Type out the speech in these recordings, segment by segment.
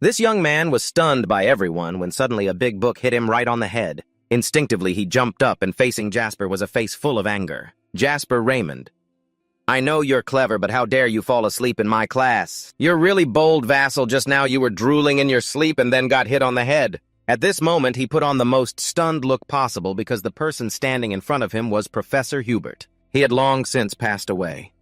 This young man was stunned by everyone when suddenly a big book hit him right on the head. Instinctively, he jumped up, and facing Jasper was a face full of anger. Jasper Raymond. I know you're clever, but how dare you fall asleep in my class? You're really bold, Vassal. Just now you were drooling in your sleep and then got hit on the head. At this moment, he put on the most stunned look possible because the person standing in front of him was Professor Hubert. He had long since passed away.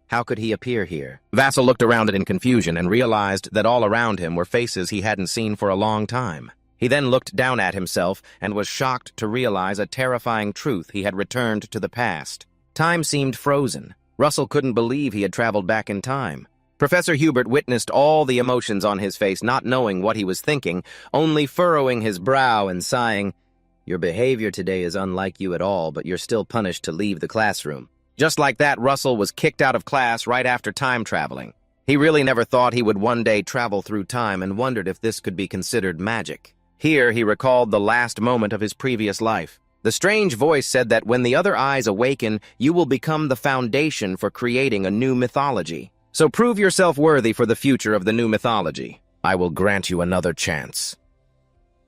How could he appear here? Vassal looked around it in confusion and realized that all around him were faces he hadn't seen for a long time. He then looked down at himself and was shocked to realize a terrifying truth: he had returned to the past. Time seemed frozen. Russell couldn't believe he had traveled back in time. Professor Hubert witnessed all the emotions on his face, not knowing what he was thinking, only furrowing his brow and sighing, "Your behavior today is unlike you at all, but you're still punished to leave the classroom." Just like that, Russell was kicked out of class right after time traveling. He really never thought he would one day travel through time and wondered if this could be considered magic. Here he recalled the last moment of his previous life. The strange voice said that when the other eyes awaken, you will become the foundation for creating a new mythology. So prove yourself worthy for the future of the new mythology. I will grant you another chance.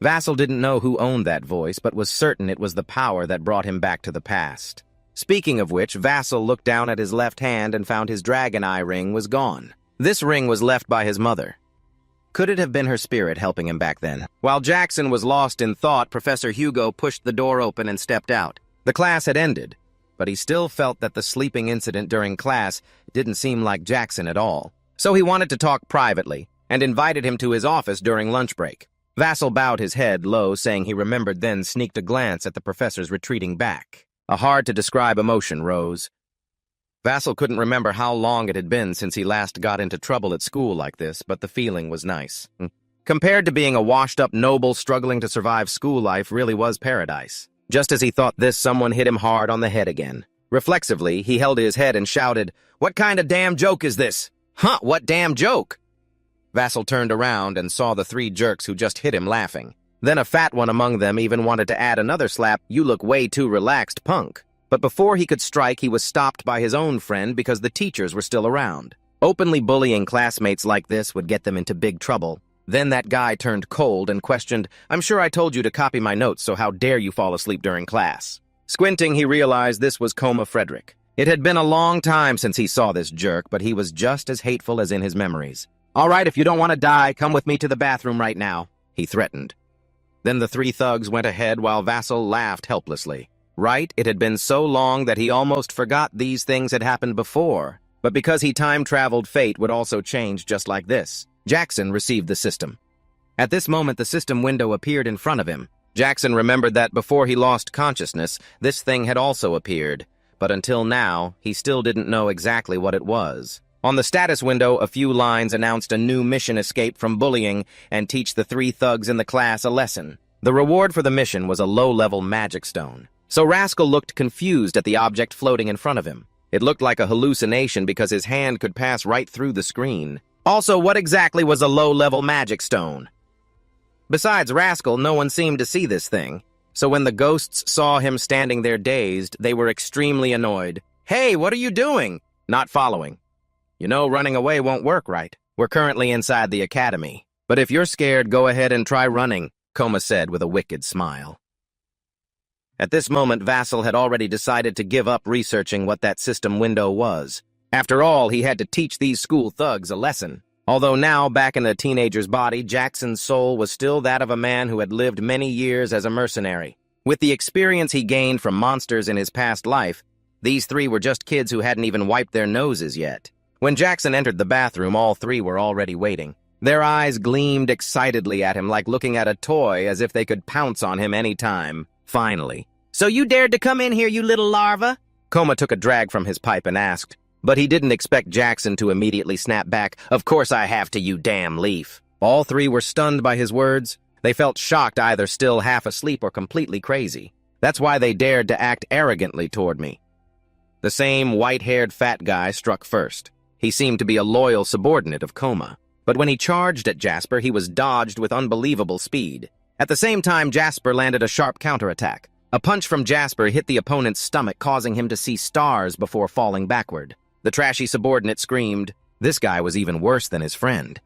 Vassal didn't know who owned that voice, but was certain it was the power that brought him back to the past. Speaking of which, Vassal looked down at his left hand and found his dragon eye ring was gone. This ring was left by his mother. Could it have been her spirit helping him back then? While Jackson was lost in thought, Professor Hugo pushed the door open and stepped out. The class had ended, but he still felt that the sleeping incident during class didn't seem like Jackson at all. So he wanted to talk privately and invited him to his office during lunch break. Vassal bowed his head low, saying he remembered, then sneaked a glance at the professor's retreating back. A hard-to-describe emotion rose. Vassal couldn't remember how long it had been since he last got into trouble at school like this, but the feeling was nice. Compared to being a washed-up noble struggling to survive school life, really was paradise. Just as he thought this, someone hit him hard on the head again. Reflexively, he held his head and shouted, "What kind of damn joke is this?" "Huh, what damn joke?" Vassal turned around and saw the three jerks who just hit him laughing. Then a fat one among them even wanted to add another slap, "You look way too relaxed, punk." But before he could strike, he was stopped by his own friend because the teachers were still around. Openly bullying classmates like this would get them into big trouble. Then that guy turned cold and questioned, "I'm sure I told you to copy my notes, so how dare you fall asleep during class?" Squinting, he realized this was Coma Frederick. It had been a long time since he saw this jerk, but he was just as hateful as in his memories. "All right, if you don't want to die, come with me to the bathroom right now," he threatened. Then the three thugs went ahead while Vassal laughed helplessly. Right, it had been so long that he almost forgot these things had happened before. But because he time-traveled, fate would also change just like this. Jackson received the system. At this moment, the system window appeared in front of him. Jackson remembered that before he lost consciousness, this thing had also appeared. But until now, he still didn't know exactly what it was. On the status window, a few lines announced a new mission: escape from bullying and teach the three thugs in the class a lesson. The reward for the mission was a low-level magic stone. So Rascal looked confused at the object floating in front of him. It looked like a hallucination because his hand could pass right through the screen. Also, what exactly was a low-level magic stone? Besides Rascal, no one seemed to see this thing. So when the ghosts saw him standing there dazed, they were extremely annoyed. "Hey, what are you doing?" "Not following. You know, running away won't work, right? We're currently inside the academy. But if you're scared, go ahead and try running," Coma said with a wicked smile. At this moment, Vassal had already decided to give up researching what that system window was. After all, he had to teach these school thugs a lesson. Although now, back in a teenager's body, Jackson's soul was still that of a man who had lived many years as a mercenary. With the experience he gained from monsters in his past life, these three were just kids who hadn't even wiped their noses yet. When Jackson entered the bathroom, all three were already waiting. Their eyes gleamed excitedly at him like looking at a toy, as if they could pounce on him any time. Finally. "So you dared to come in here, you little larva?" Coma took a drag from his pipe and asked. But he didn't expect Jackson to immediately snap back, "Of course I have to, you damn leaf." All three were stunned by his words. They felt shocked, either still half asleep or completely crazy. That's why they dared to act arrogantly toward me. The same white-haired fat guy struck first. He seemed to be a loyal subordinate of Coma. But when he charged at Jasper, he was dodged with unbelievable speed. At the same time, Jasper landed a sharp counterattack. A punch from Jasper hit the opponent's stomach, causing him to see stars before falling backward. The trashy subordinate screamed. This guy was even worse than his friend.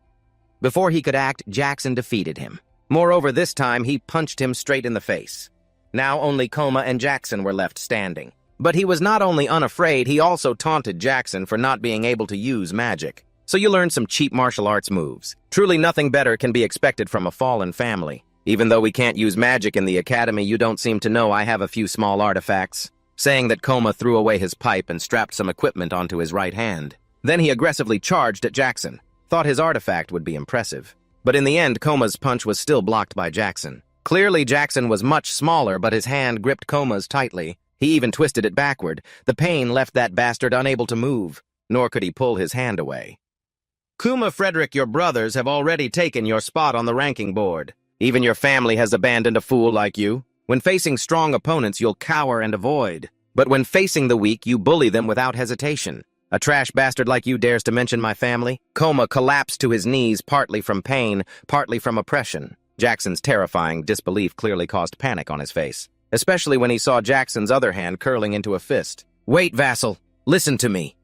Before he could act, Jackson defeated him. Moreover, this time he punched him straight in the face. Now only Coma and Jackson were left standing. But he was not only unafraid, he also taunted Jackson for not being able to use magic. So you learned some cheap martial arts moves. Truly nothing better can be expected from a fallen family. Even though we can't use magic in the academy, you don't seem to know I have a few small artifacts. Saying that, Coma threw away his pipe and strapped some equipment onto his right hand. Then he aggressively charged at Jackson. Thought his artifact would be impressive. But in the end, Coma's punch was still blocked by Jackson. Clearly, Jackson was much smaller, but his hand gripped Coma's tightly. He even twisted it backward. The pain left that bastard unable to move, nor could he pull his hand away. Kuma Frederick, your brothers have already taken your spot on the ranking board. Even your family has abandoned a fool like you. When facing strong opponents, you'll cower and avoid. But when facing the weak, you bully them without hesitation. A trash bastard like you dares to mention my family? Coma collapsed to his knees, partly from pain, partly from oppression. Jackson's terrifying disbelief clearly caused panic on his face, especially when he saw Jackson's other hand curling into a fist. Wait, Vassal! Listen to me!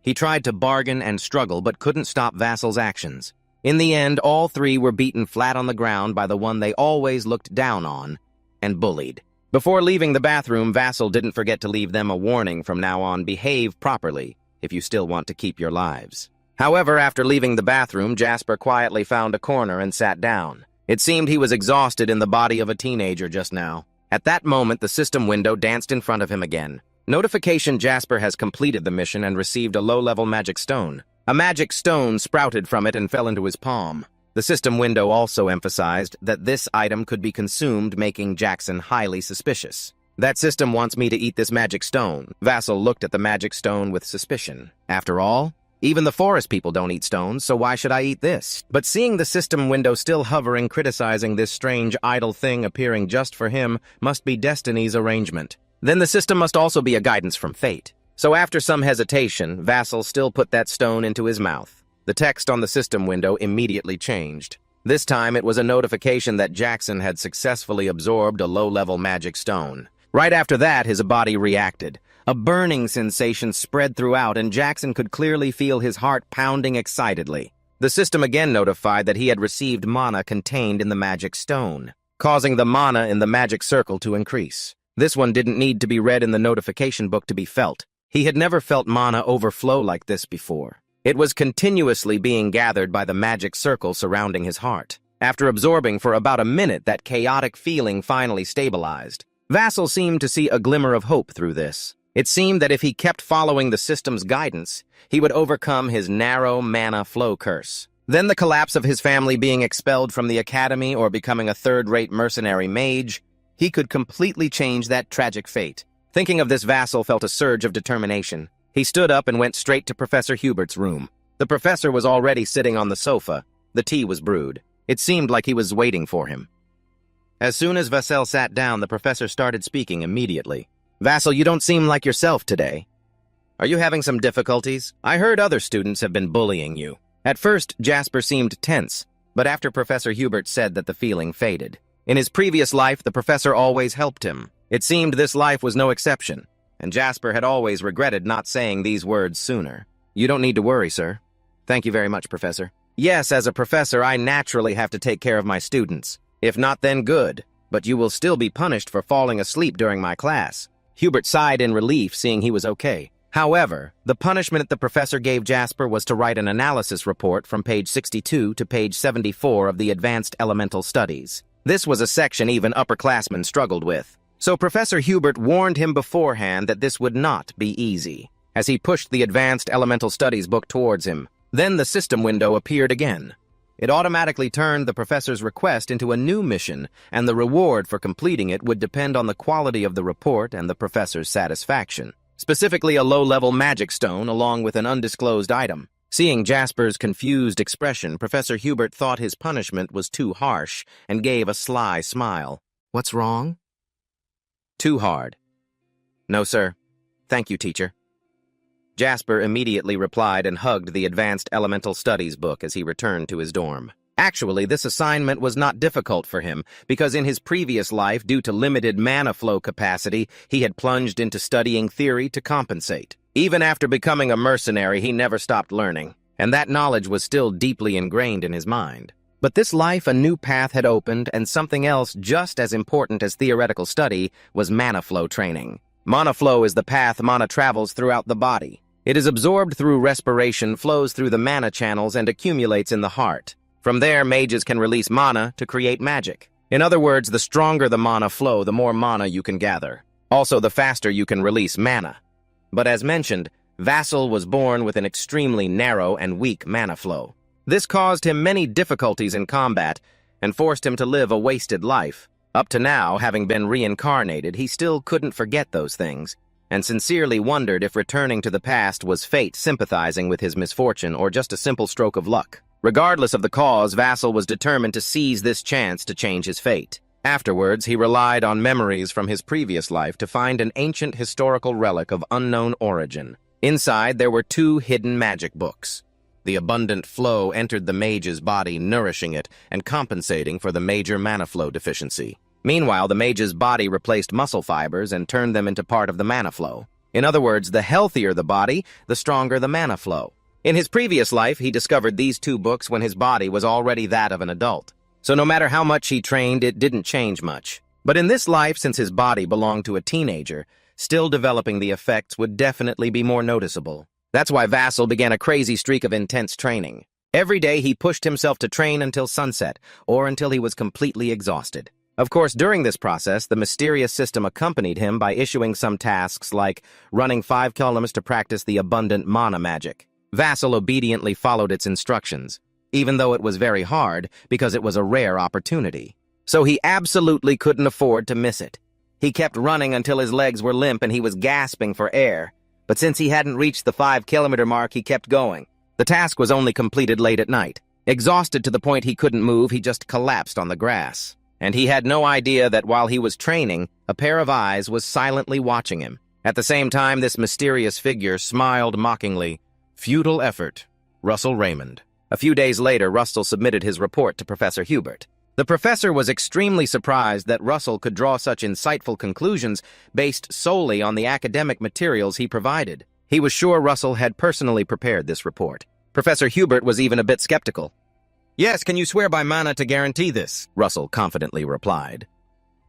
He tried to bargain and struggle, but couldn't stop Vassal's actions. In the end, all three were beaten flat on the ground by the one they always looked down on and bullied. Before leaving the bathroom, Vassal didn't forget to leave them a warning from now on: behave properly if you still want to keep your lives. However, after leaving the bathroom, Jasper quietly found a corner and sat down. It seemed he was exhausted in the body of a teenager just now. At that moment, the system window danced in front of him again. Notification: Jasper has completed the mission and received a low-level magic stone. A magic stone sprouted from it and fell into his palm. The system window also emphasized that this item could be consumed, making Jackson highly suspicious. That system wants me to eat this magic stone. Vassal looked at the magic stone with suspicion. After all, even the forest people don't eat stones, so why should I eat this? But seeing the system window still hovering, criticizing this strange idle thing appearing just for him must be destiny's arrangement. Then the system must also be a guidance from fate. So after some hesitation, Vassal still put that stone into his mouth. The text on the system window immediately changed. This time it was a notification that Jackson had successfully absorbed a low-level magic stone. Right after that, his body reacted. A burning sensation spread throughout, and Jackson could clearly feel his heart pounding excitedly. The system again notified that he had received mana contained in the magic stone, causing the mana in the magic circle to increase. This one didn't need to be read in the notification book to be felt. He had never felt mana overflow like this before. It was continuously being gathered by the magic circle surrounding his heart. After absorbing for about a minute, that chaotic feeling finally stabilized. Vassal seemed to see a glimmer of hope through this. It seemed that if he kept following the system's guidance, he would overcome his narrow mana flow curse. Then the collapse of his family being expelled from the academy or becoming a third-rate mercenary mage, he could completely change that tragic fate. Thinking of this, Vassal felt a surge of determination. He stood up and went straight to Professor Hubert's room. The professor was already sitting on the sofa. The tea was brewed. It seemed like he was waiting for him. As soon as Vassal sat down, the professor started speaking immediately. Vassal, you don't seem like yourself today. Are you having some difficulties? I heard other students have been bullying you. At first, Jasper seemed tense, but after Professor Hubert said that, the feeling faded. In his previous life, the professor always helped him. It seemed this life was no exception, and Jasper had always regretted not saying these words sooner. You don't need to worry, sir. Thank you very much, Professor. Yes, as a professor, I naturally have to take care of my students. If not, then good, but you will still be punished for falling asleep during my class. Hubert sighed in relief, seeing he was okay. However, the punishment the professor gave Jasper was to write an analysis report from page 62 to page 74 of the Advanced Elemental Studies. This was a section even upperclassmen struggled with. So Professor Hubert warned him beforehand that this would not be easy, as he pushed the Advanced Elemental Studies book towards him. Then the system window appeared again. It automatically turned the professor's request into a new mission, and the reward for completing it would depend on the quality of the report and the professor's satisfaction. Specifically, a low-level magic stone along with an undisclosed item. Seeing Jasper's confused expression, Professor Hubert thought his punishment was too harsh and gave a sly smile. What's wrong? Too hard. No, sir. Thank you, teacher. Jasper immediately replied and hugged the Advanced Elemental Studies book as he returned to his dorm. Actually, this assignment was not difficult for him, because in his previous life, due to limited mana flow capacity, he had plunged into studying theory to compensate. Even after becoming a mercenary, he never stopped learning. and that knowledge was still deeply ingrained in his mind. But this life, a new path had opened, and something else just as important as theoretical study was mana flow training. Mana flow is the path mana travels throughout the body. It is absorbed through respiration, flows through the mana channels, and accumulates in the heart. From there, mages can release mana to create magic. In other words, the stronger the mana flow, the more mana you can gather. Also, the faster you can release mana. But as mentioned, Vassal was born with an extremely narrow and weak mana flow. This caused him many difficulties in combat and forced him to live a wasted life. Up to now, having been reincarnated, he still couldn't forget those things, and sincerely wondered if returning to the past was fate sympathizing with his misfortune or just a simple stroke of luck. Regardless of the cause, Vassal was determined to seize this chance to change his fate. Afterwards, he relied on memories from his previous life to find an ancient historical relic of unknown origin. Inside, there were 2 hidden magic books. The abundant flow entered the mage's body, nourishing it and compensating for the major mana flow deficiency. Meanwhile, the mage's body replaced muscle fibers and turned them into part of the mana flow. In other words, the healthier the body, the stronger the mana flow. In his previous life, he discovered these 2 books when his body was already that of an adult. So no matter how much he trained, it didn't change much. But in this life, since his body belonged to a teenager, still developing the effects would definitely be more noticeable. That's why Vassal began a crazy streak of intense training. Every day he pushed himself to train until sunset, or until he was completely exhausted. Of course, during this process, the mysterious system accompanied him by issuing some tasks like running 5 kilometers to practice the abundant mana magic. Vassal obediently followed its instructions, even though it was very hard because it was a rare opportunity. So he absolutely couldn't afford to miss it. He kept running until his legs were limp and he was gasping for air. But since he hadn't reached the 5-kilometer mark, he kept going. The task was only completed late at night. Exhausted to the point he couldn't move, he just collapsed on the grass. And he had no idea that while he was training, a pair of eyes was silently watching him. At the same time, this mysterious figure smiled mockingly. Futile effort. Russell Raymond. A few days later, Russell submitted his report to Professor Hubert. The professor was extremely surprised that Russell could draw such insightful conclusions based solely on the academic materials he provided. He was sure Russell had personally prepared this report. Professor Hubert was even a bit skeptical. "Yes, can you swear by mana to guarantee this?" Russell confidently replied.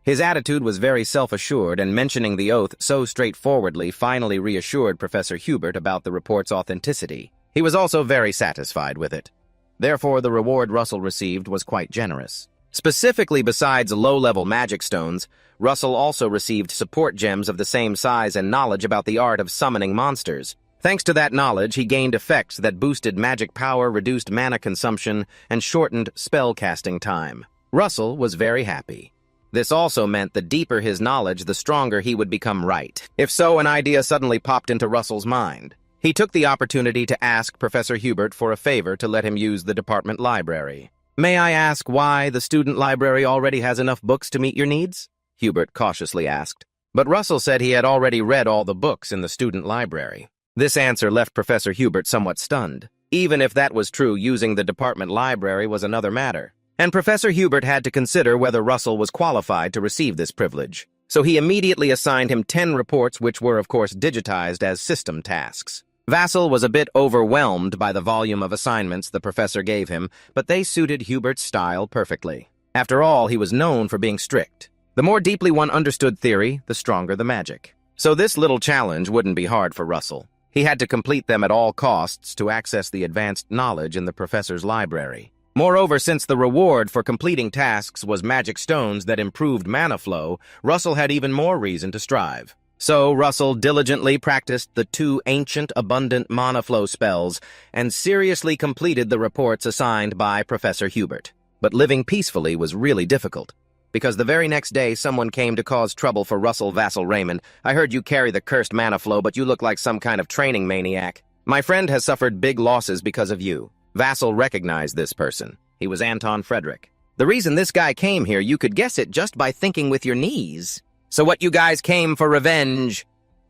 His attitude was very self-assured, and mentioning the oath so straightforwardly finally reassured Professor Hubert about the report's authenticity. He was also very satisfied with it. Therefore, the reward Russell received was quite generous. Specifically, besides low-level magic stones, Russell also received support gems of the same size and knowledge about the art of summoning monsters. Thanks to that knowledge, he gained effects that boosted magic power, reduced mana consumption, and shortened spell-casting time. Russell was very happy. This also meant the deeper his knowledge, the stronger he would become right. If so, an idea suddenly popped into Russell's mind. He took the opportunity to ask Professor Hubert for a favor to let him use the department library. "May I ask why the student library already has enough books to meet your needs?" Hubert cautiously asked. But Russell said he had already read all the books in the student library. This answer left Professor Hubert somewhat stunned. Even if that was true, using the department library was another matter. And Professor Hubert had to consider whether Russell was qualified to receive this privilege. So he immediately assigned him 10 reports, which were, of course, digitized as system tasks. Vassal was a bit overwhelmed by the volume of assignments the professor gave him, but they suited Hubert's style perfectly. After all, he was known for being strict. The more deeply one understood theory, the stronger the magic. So this little challenge wouldn't be hard for Russell. He had to complete them at all costs to access the advanced knowledge in the professor's library. Moreover, since the reward for completing tasks was magic stones that improved mana flow, Russell had even more reason to strive. So Russell diligently practiced the 2 ancient abundant mana flow spells and seriously completed the reports assigned by Professor Hubert. But living peacefully was really difficult, because the very next day someone came to cause trouble for Russell Vassal Raymond. "I heard you carry the cursed mana flow, but you look like some kind of training maniac. My friend has suffered big losses because of you." Vassal recognized this person. He was Anton Frederick. "The reason this guy came here, you could guess it just by thinking with your knees. So what, you guys came for revenge?"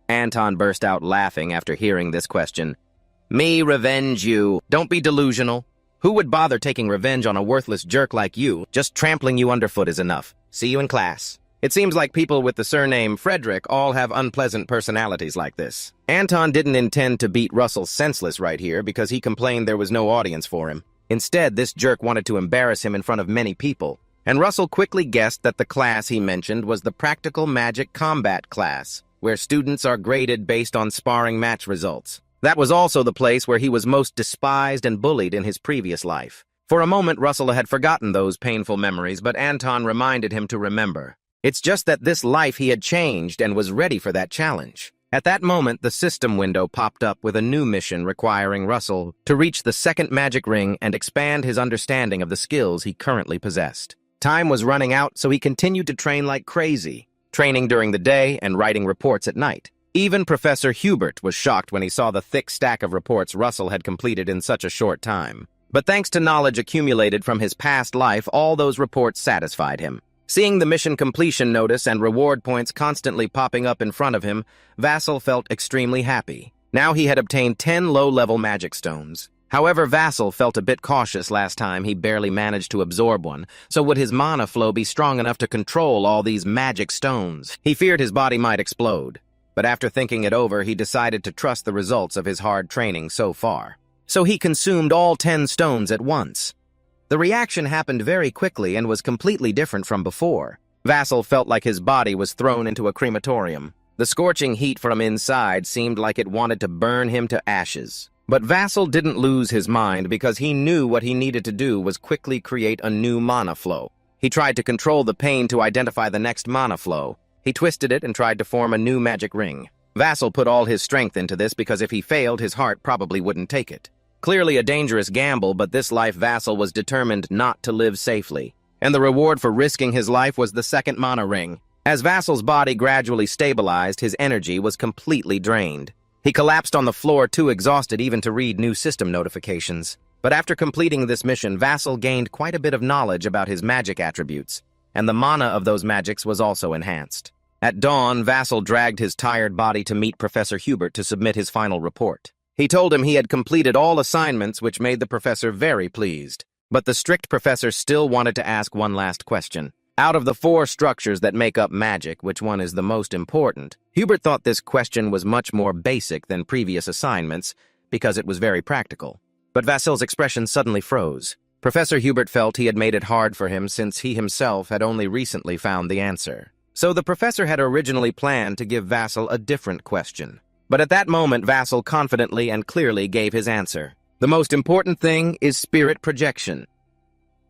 Anton burst out laughing after hearing this question. "Me revenge you? Don't be delusional. Who would bother taking revenge on a worthless jerk like you? Just trampling you underfoot is enough. See you in class." It seems like people with the surname Frederick all have unpleasant personalities like this. Anton didn't intend to beat Russell senseless right here because he complained there was no audience for him. Instead, this jerk wanted to embarrass him in front of many people. And Russell quickly guessed that the class he mentioned was the Practical Magic Combat class, where students are graded based on sparring match results. That was also the place where he was most despised and bullied in his previous life. For a moment, Russell had forgotten those painful memories, but Anton reminded him to remember. It's just that this life he had changed and was ready for that challenge. At that moment, the system window popped up with a new mission requiring Russell to reach the second magic ring and expand his understanding of the skills he currently possessed. Time was running out, so he continued to train like crazy, training during the day and writing reports at night. Even Professor Hubert was shocked when he saw the thick stack of reports Russell had completed in such a short time. But thanks to knowledge accumulated from his past life, all those reports satisfied him. Seeing the mission completion notice and reward points constantly popping up in front of him, Vassal felt extremely happy. Now he had obtained 10 low-level magic stones. However, Vassal felt a bit cautious last time he barely managed to absorb one, so would his mana flow be strong enough to control all these magic stones? He feared his body might explode, but after thinking it over, he decided to trust the results of his hard training so far. So he consumed all 10 stones at once. The reaction happened very quickly and was completely different from before. Vassal felt like his body was thrown into a crematorium. The scorching heat from inside seemed like it wanted to burn him to ashes. But Vassal didn't lose his mind because he knew what he needed to do was quickly create a new mana flow. He tried to control the pain to identify the next mana flow. He twisted it and tried to form a new magic ring. Vassal put all his strength into this because if he failed, his heart probably wouldn't take it. Clearly a dangerous gamble, but this life Vassal was determined not to live safely. And the reward for risking his life was the second mana ring. As Vassal's body gradually stabilized, his energy was completely drained. He collapsed on the floor, too exhausted even to read new system notifications. But after completing this mission, Vassal gained quite a bit of knowledge about his magic attributes, and the mana of those magics was also enhanced. At dawn, Vassal dragged his tired body to meet Professor Hubert to submit his final report. He told him he had completed all assignments, which made the professor very pleased. But the strict professor still wanted to ask one last question. Out of the 4 structures that make up magic, which one is the most important? Hubert thought this question was much more basic than previous assignments because it was very practical. But Vassal's expression suddenly froze. Professor Hubert felt he had made it hard for him since he himself had only recently found the answer. So the professor had originally planned to give Vassal a different question. But at that moment, Vassal confidently and clearly gave his answer. The most important thing is spirit projection.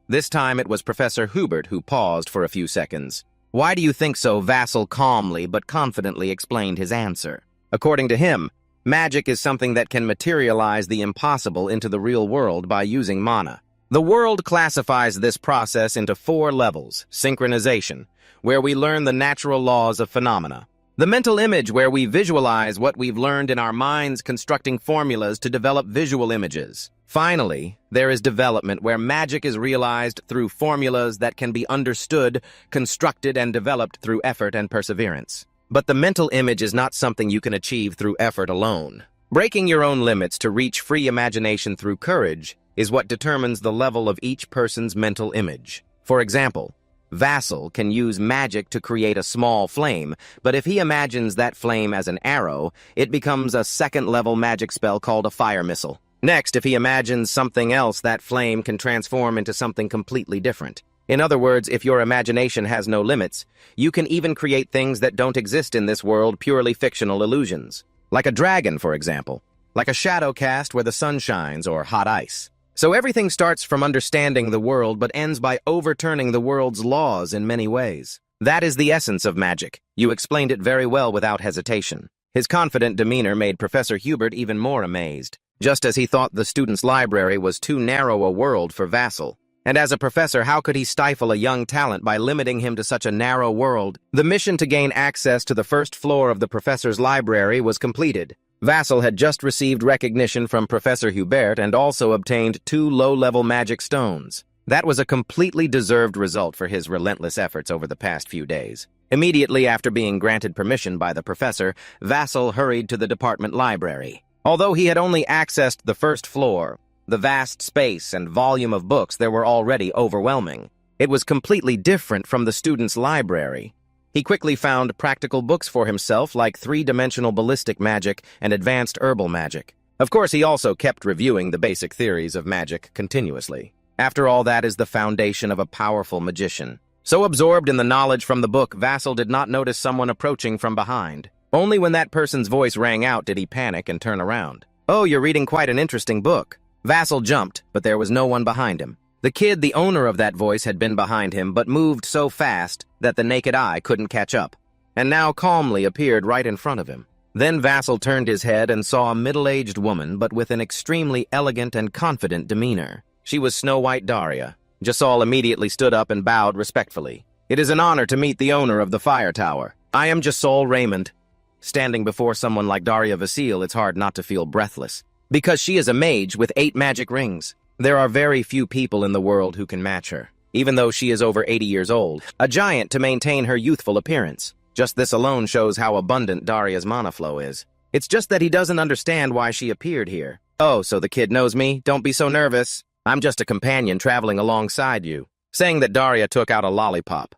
This time it was Professor Hubert who paused for a few seconds. Why do you think so? Vassal calmly but confidently explained his answer. According to him, magic is something that can materialize the impossible into the real world by using mana. The world classifies this process into 4 levels. Synchronization, where we learn the natural laws of phenomena. The mental image, where we visualize what we've learned in our minds, constructing formulas to develop visual images. Finally, there is development, where magic is realized through formulas that can be understood, constructed, and developed through effort and perseverance. But the mental image is not something you can achieve through effort alone. Breaking your own limits to reach free imagination through courage is what determines the level of each person's mental image. For example, Vassal can use magic to create a small flame, but if he imagines that flame as an arrow, it becomes a second-level magic spell called a fire missile. Next, if he imagines something else, that flame can transform into something completely different. In other words, if your imagination has no limits, you can even create things that don't exist in this world, purely fictional illusions. Like a dragon, for example. Like a shadow cast where the sun shines, or hot ice. So everything starts from understanding the world but ends by overturning the world's laws in many ways. That is the essence of magic. You explained it very well without hesitation. His confident demeanor made Professor Hubert even more amazed, just as he thought the student's library was too narrow a world for Vassal. And as a professor, how could he stifle a young talent by limiting him to such a narrow world? The mission to gain access to the first floor of the professor's library was completed. Vassal had just received recognition from Professor Hubert and also obtained 2 low-level magic stones. That was a completely deserved result for his relentless efforts over the past few days. Immediately after being granted permission by the professor, Vassal hurried to the department library. Although he had only accessed the first floor, the vast space and volume of books there were already overwhelming. It was completely different from the student's library. He quickly found practical books for himself like three-dimensional ballistic magic and advanced herbal magic. Of course, he also kept reviewing the basic theories of magic continuously. After all, that is the foundation of a powerful magician. So absorbed in the knowledge from the book, Vassal did not notice someone approaching from behind. Only when that person's voice rang out did he panic and turn around. "Oh, you're reading quite an interesting book." Vassal jumped, but there was no one behind him. The kid, the owner of that voice, had been behind him, but moved so fast that the naked eye couldn't catch up, and now calmly appeared right in front of him. Then Vassal turned his head and saw a middle-aged woman, but with an extremely elegant and confident demeanor. She was Snow White Daria. Jasal immediately stood up and bowed respectfully. "It is an honor to meet the owner of the fire tower. I am Jasal Raymond." Standing before someone like Daria Vasile, it's hard not to feel breathless. Because she is a mage with 8 magic rings. There are very few people in the world who can match her. Even though she is over 80 years old, a giant to maintain her youthful appearance. Just this alone shows how abundant Daria's mana flow is. It's just that he doesn't understand why she appeared here. "Oh, so the kid knows me? Don't be so nervous. I'm just a companion traveling alongside you." Saying that, Daria took out a lollipop.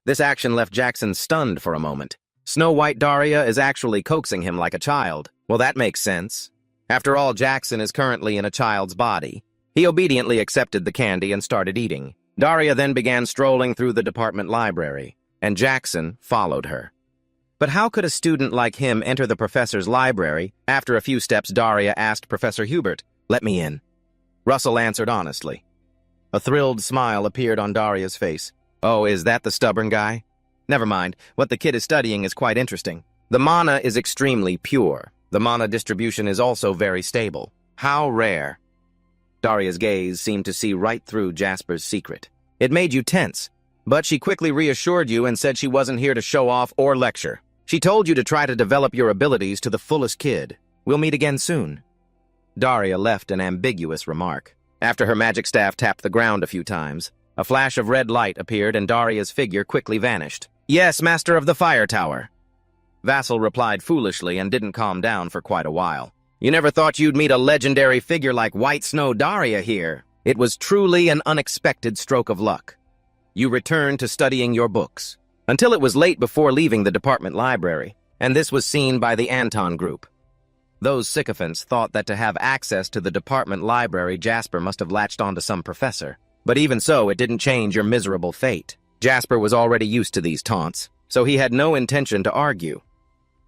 This action left Jackson stunned for a moment. Snow White Daria is actually coaxing him like a child. Well, that makes sense. After all, Jackson is currently in a child's body. He obediently accepted the candy and started eating. Daria then began strolling through the department library, and Jackson followed her. But how could a student like him enter the professor's library? After a few steps, Daria asked Professor Hubert, "Let me in." Russell answered honestly. A thrilled smile appeared on Daria's face. "Oh, is that the stubborn guy? Never mind, what the kid is studying is quite interesting. The mana is extremely pure. The mana distribution is also very stable. How rare." Daria's gaze seemed to see right through Jasper's secret. It made you tense, but she quickly reassured you and said she wasn't here to show off or lecture. She told you to try to develop your abilities to the fullest, kid. We'll meet again soon. Daria left an ambiguous remark. After her magic staff tapped the ground a few times, a flash of red light appeared and Daria's figure quickly vanished. "Yes, Master of the Fire Tower." Vassal replied foolishly and didn't calm down for quite a while. "You never thought you'd meet a legendary figure like White Snow Daria here. It was truly an unexpected stroke of luck. You returned to studying your books, until it was late before leaving the department library, and this was seen by the Anton group. Those sycophants thought that to have access to the department library, Jasper must have latched onto some professor. But even so, it didn't change your miserable fate. Jasper was already used to these taunts, so he had no intention to argue.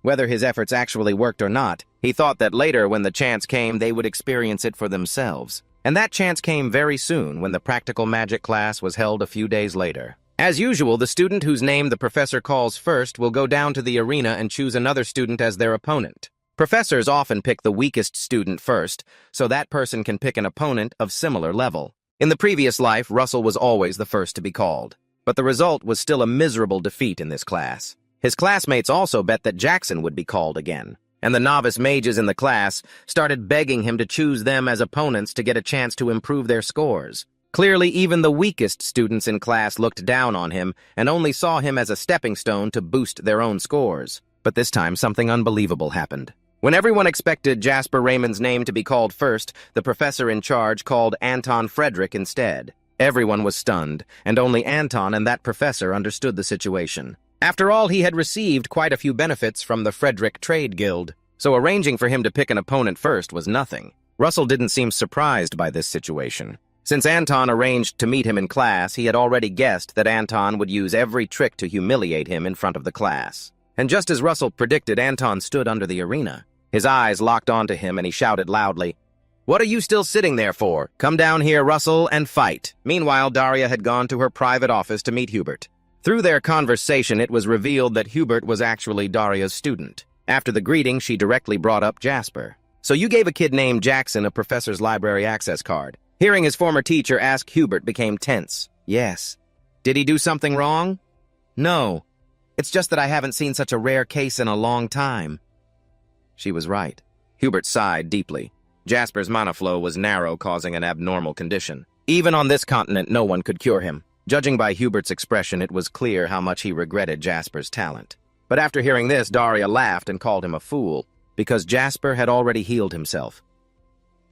Whether his efforts actually worked or not, he thought that later when the chance came, they would experience it for themselves. And that chance came very soon when the practical magic class was held a few days later. As usual, the student whose name the professor calls first will go down to the arena and choose another student as their opponent. Professors often pick the weakest student first, so that person can pick an opponent of similar level. In the previous life, Russell was always the first to be called. But the result was still a miserable defeat in this class. His classmates also bet that Jackson would be called again, and the novice mages in the class started begging him to choose them as opponents to get a chance to improve their scores. Clearly, even the weakest students in class looked down on him and only saw him as a stepping stone to boost their own scores. But this time, something unbelievable happened. When everyone expected Jasper Raymond's name to be called first, the professor in charge called Anton Frederick instead. Everyone was stunned, and only Anton and that professor understood the situation. After all, he had received quite a few benefits from the Frederick Trade Guild, so arranging for him to pick an opponent first was nothing. Russell didn't seem surprised by this situation. Since Anton arranged to meet him in class, he had already guessed that Anton would use every trick to humiliate him in front of the class. And just as Russell predicted, Anton stood under the arena. His eyes locked onto him and he shouted loudly, "What are you still sitting there for? Come down here, Russell, and fight." Meanwhile, Daria had gone to her private office to meet Hubert. Through their conversation, it was revealed that Hubert was actually Daria's student. After the greeting, she directly brought up Jasper. "So you gave a kid named Jackson a professor's library access card." Hearing his former teacher ask, Hubert became tense. "Yes." "Did he do something wrong?" "No. It's just that I haven't seen such a rare case in a long time." She was right. Hubert sighed deeply. Jasper's mana flow was narrow, causing an abnormal condition. Even on this continent, no one could cure him. Judging by Hubert's expression, it was clear how much he regretted Jasper's talent. But after hearing this, Daria laughed and called him a fool, because Jasper had already healed himself.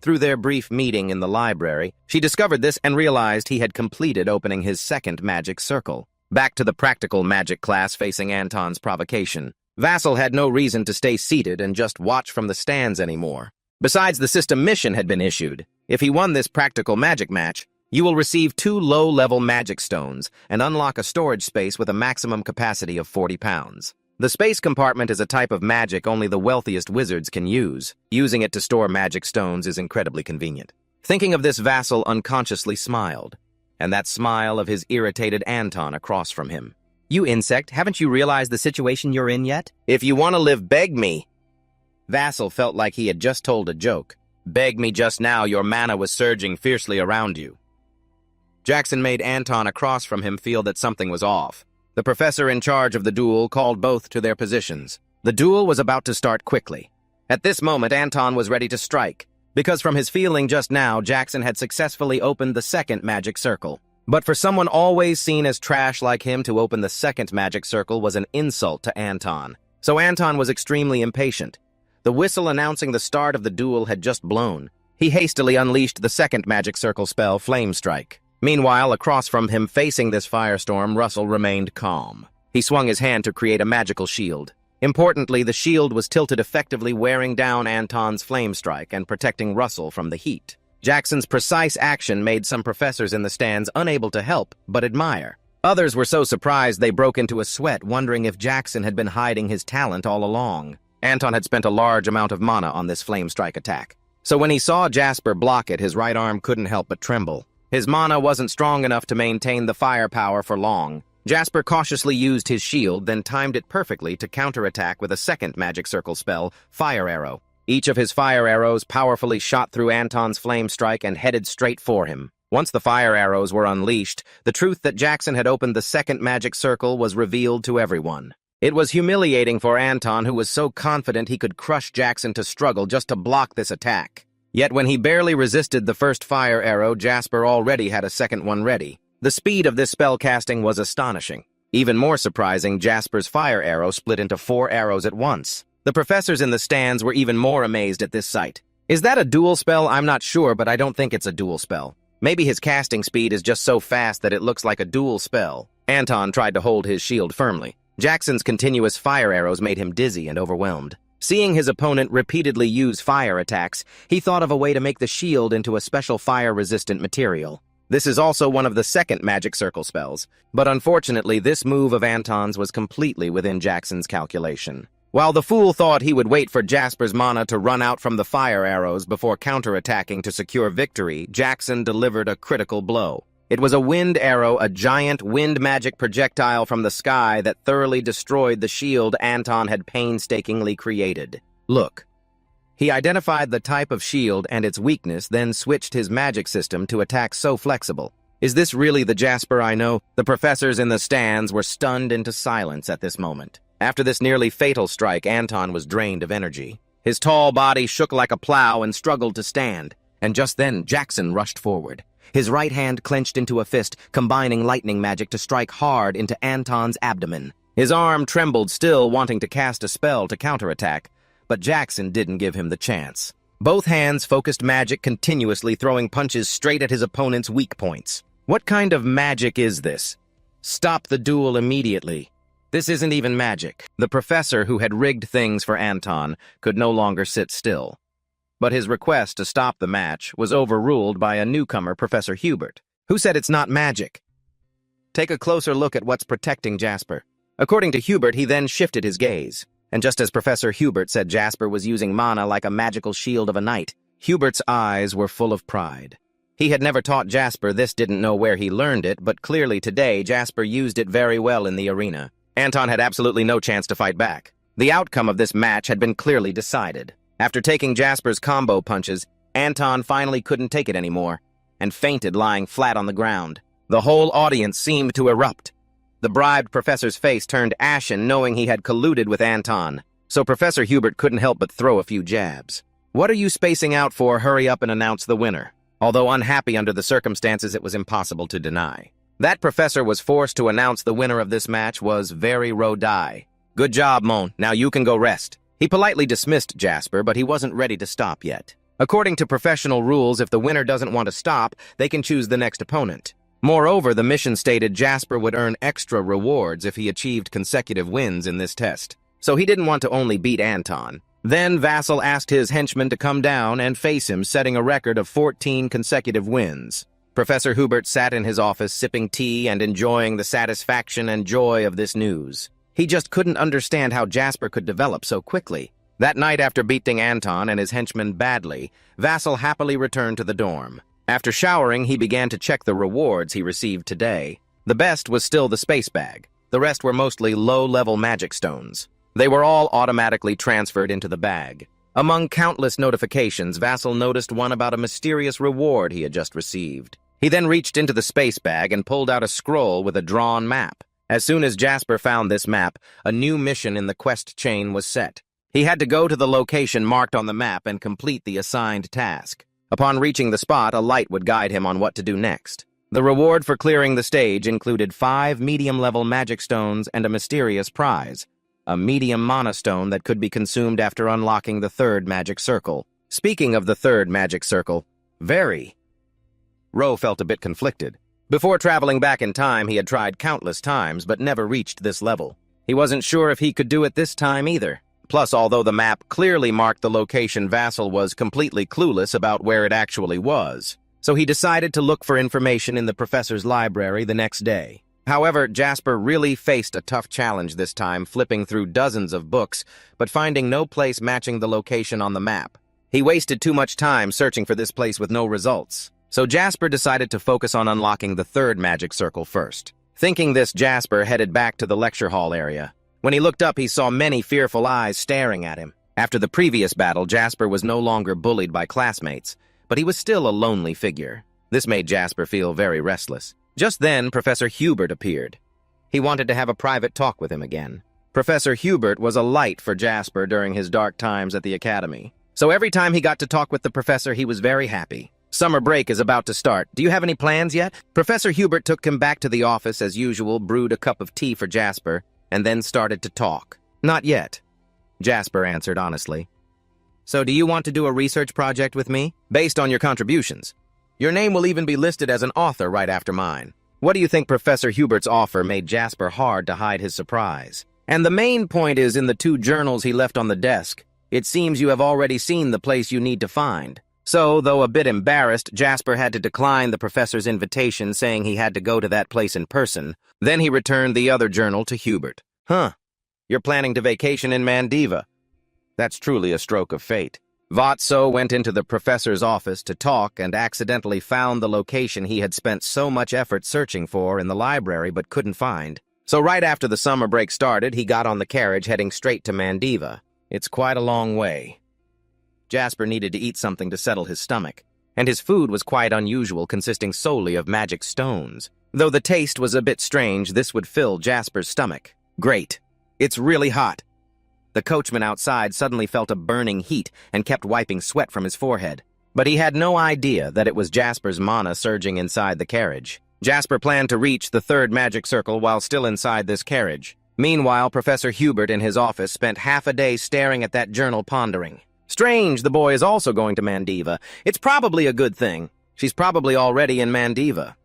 Through their brief meeting in the library, she discovered this and realized he had completed opening his second magic circle. Back to the practical magic class facing Anton's provocation. Vassal had no reason to stay seated and just watch from the stands anymore. Besides, the system mission had been issued. If he won this practical magic match, you will receive 2 low-level magic stones and unlock a storage space with a maximum capacity of 40 pounds. The space compartment is a type of magic only the wealthiest wizards can use. Using it to store magic stones is incredibly convenient. Thinking of this, Vassal unconsciously smiled, and that smile of his irritated Anton across from him. You insect, haven't you realized the situation you're in yet? If you want to live, beg me. Vassal felt like he had just told a joke. Beg me just now, your mana was surging fiercely around you. Jackson made Anton across from him feel that something was off. The professor in charge of the duel called both to their positions. The duel was about to start quickly. At this moment, Anton was ready to strike, because from his feeling just now, Jackson had successfully opened the second magic circle. But for someone always seen as trash like him to open the second magic circle was an insult to Anton. So Anton was extremely impatient. The whistle announcing the start of the duel had just blown. He hastily unleashed the second magic circle spell, Flame Strike. Meanwhile, across from him, facing this firestorm, Russell remained calm. He swung his hand to create a magical shield. Importantly, the shield was tilted effectively, wearing down Anton's Flame Strike and protecting Russell from the heat. Jackson's precise action made some professors in the stands unable to help but admire. Others were so surprised they broke into a sweat, wondering if Jackson had been hiding his talent all along. Anton had spent a large amount of mana on this Flame Strike attack, so when he saw Jasper block it, his right arm couldn't help but tremble. His mana wasn't strong enough to maintain the firepower for long. Jasper cautiously used his shield, then timed it perfectly to counterattack with a second magic circle spell, Fire Arrow. Each of his fire arrows powerfully shot through Anton's Flame Strike and headed straight for him. Once the fire arrows were unleashed, the truth that Jackson had opened the second magic circle was revealed to everyone. It was humiliating for Anton, who was so confident he could crush Jackson, to struggle just to block this attack. Yet when he barely resisted the first fire arrow, Jasper already had a second one ready. The speed of this spell casting was astonishing. Even more surprising, Jasper's fire arrow split into 4 arrows at once. The professors in the stands were even more amazed at this sight. Is that a dual spell? I'm not sure, but I don't think it's a dual spell. Maybe his casting speed is just so fast that it looks like a dual spell. Anton tried to hold his shield firmly. Jackson's continuous fire arrows made him dizzy and overwhelmed. Seeing his opponent repeatedly use fire attacks, he thought of a way to make the shield into a special fire-resistant material. This is also one of the second magic circle spells, but unfortunately this move of Anton's was completely within Jackson's calculation. While the fool thought he would wait for Jasper's mana to run out from the fire arrows before counterattacking to secure victory, Jackson delivered a critical blow. It was a wind arrow, a giant wind magic projectile from the sky that thoroughly destroyed the shield Anton had painstakingly created. Look. He identified the type of shield and its weakness, then switched his magic system to attack so flexible. Is this really the Jasper I know? The professors in the stands were stunned into silence at this moment. After this nearly fatal strike, Anton was drained of energy. His tall body shook like a plow and struggled to stand. And just then, Jackson rushed forward. His right hand clenched into a fist, combining lightning magic to strike hard into Anton's abdomen. His arm trembled, still wanting to cast a spell to counterattack, but Jackson didn't give him the chance. Both hands focused magic continuously, throwing punches straight at his opponent's weak points. What kind of magic is this? Stop the duel immediately. This isn't even magic. The professor who had rigged things for Anton could no longer sit still. But his request to stop the match was overruled by a newcomer, Professor Hubert, who said it's not magic. Take a closer look at what's protecting Jasper. According to Hubert, he then shifted his gaze. And just as Professor Hubert said Jasper was using mana like a magical shield of a knight, Hubert's eyes were full of pride. He had never taught Jasper this, didn't know where he learned it, but clearly today Jasper used it very well in the arena. Anton had absolutely no chance to fight back. The outcome of this match had been clearly decided. After taking Jasper's combo punches, Anton finally couldn't take it anymore, and fainted lying flat on the ground. The whole audience seemed to erupt. The bribed professor's face turned ashen, knowing he had colluded with Anton, so Professor Hubert couldn't help but throw a few jabs. What are you spacing out for? Hurry up and announce the winner. Although unhappy under the circumstances, it was impossible to deny. That professor was forced to announce the winner of this match was Very Rodai. Good job, Mon. Now you can go rest. He politely dismissed Jasper, but he wasn't ready to stop yet. According to professional rules, if the winner doesn't want to stop, they can choose the next opponent. Moreover, the mission stated Jasper would earn extra rewards if he achieved consecutive wins in this test. So he didn't want to only beat Anton. Then Vassal asked his henchman to come down and face him, setting a record of 14 consecutive wins. Professor Hubert sat in his office sipping tea and enjoying the satisfaction and joy of this news. He just couldn't understand how Jasper could develop so quickly. That night, after beating Anton and his henchman badly, Vassal happily returned to the dorm. After showering, he began to check the rewards he received today. The best was still the space bag. The rest were mostly low-level magic stones. They were all automatically transferred into the bag. Among countless notifications, Vassal noticed one about a mysterious reward he had just received. He then reached into the space bag and pulled out a scroll with a drawn map. As soon as Jasper found this map, a new mission in the quest chain was set. He had to go to the location marked on the map and complete the assigned task. Upon reaching the spot, a light would guide him on what to do next. The reward for clearing the stage included 5 medium-level magic stones and a mysterious prize, a medium mana stone that could be consumed after unlocking the 3rd magic circle. Speaking of the 3rd magic circle, Ro felt a bit conflicted. Before traveling back in time, he had tried countless times, but never reached this level. He wasn't sure if he could do it this time either. Plus, although the map clearly marked the location, Vassal was completely clueless about where it actually was. So he decided to look for information in the professor's library the next day. However, Jasper really faced a tough challenge this time, flipping through dozens of books, but finding no place matching the location on the map. He wasted too much time searching for this place with no results. So Jasper decided to focus on unlocking the 3rd magic circle first. Thinking this, Jasper headed back to the lecture hall area. When he looked up, he saw many fearful eyes staring at him. After the previous battle, Jasper was no longer bullied by classmates, but he was still a lonely figure. This made Jasper feel very restless. Just then, Professor Hubert appeared. He wanted to have a private talk with him again. Professor Hubert was a light for Jasper during his dark times at the academy. So every time he got to talk with the professor, he was very happy. Summer break is about to start. Do you have any plans yet? Professor Hubert took him back to the office as usual, brewed a cup of tea for Jasper, and then started to talk. Not yet, Jasper answered honestly. So do you want to do a research project with me? Based on your contributions. Your name will even be listed as an author right after mine. What do you think? Professor Hubert's offer made Jasper hard to hide his surprise. And the main point is in the 2 journals he left on the desk. It seems you have already seen the place you need to find. So, though a bit embarrassed, Jasper had to decline the professor's invitation, saying he had to go to that place in person. Then he returned the other journal to Hubert. Huh. You're planning to vacation in Mandiva. That's truly a stroke of fate. Vatso went into the professor's office to talk and accidentally found the location he had spent so much effort searching for in the library but couldn't find. So right after the summer break started, he got on the carriage heading straight to Mandiva. It's quite a long way. Jasper needed to eat something to settle his stomach, and his food was quite unusual, consisting solely of magic stones. Though the taste was a bit strange, this would fill Jasper's stomach. Great. It's really hot. The coachman outside suddenly felt a burning heat and kept wiping sweat from his forehead. But he had no idea that it was Jasper's mana surging inside the carriage. Jasper planned to reach the 3rd magic circle while still inside this carriage. Meanwhile, Professor Hubert in his office spent half a day staring at that journal, pondering. Strange, the boy is also going to Mandiva. It's probably a good thing. She's probably already in Mandiva.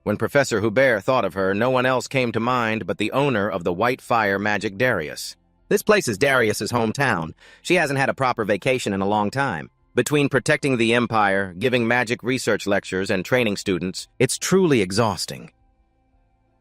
When Professor Hubert thought of her, no one else came to mind but the owner of the White Fire Magic, Darius. This place is Darius's hometown. She hasn't had a proper vacation in a long time. Between protecting the Empire, giving magic research lectures, and training students, it's truly exhausting.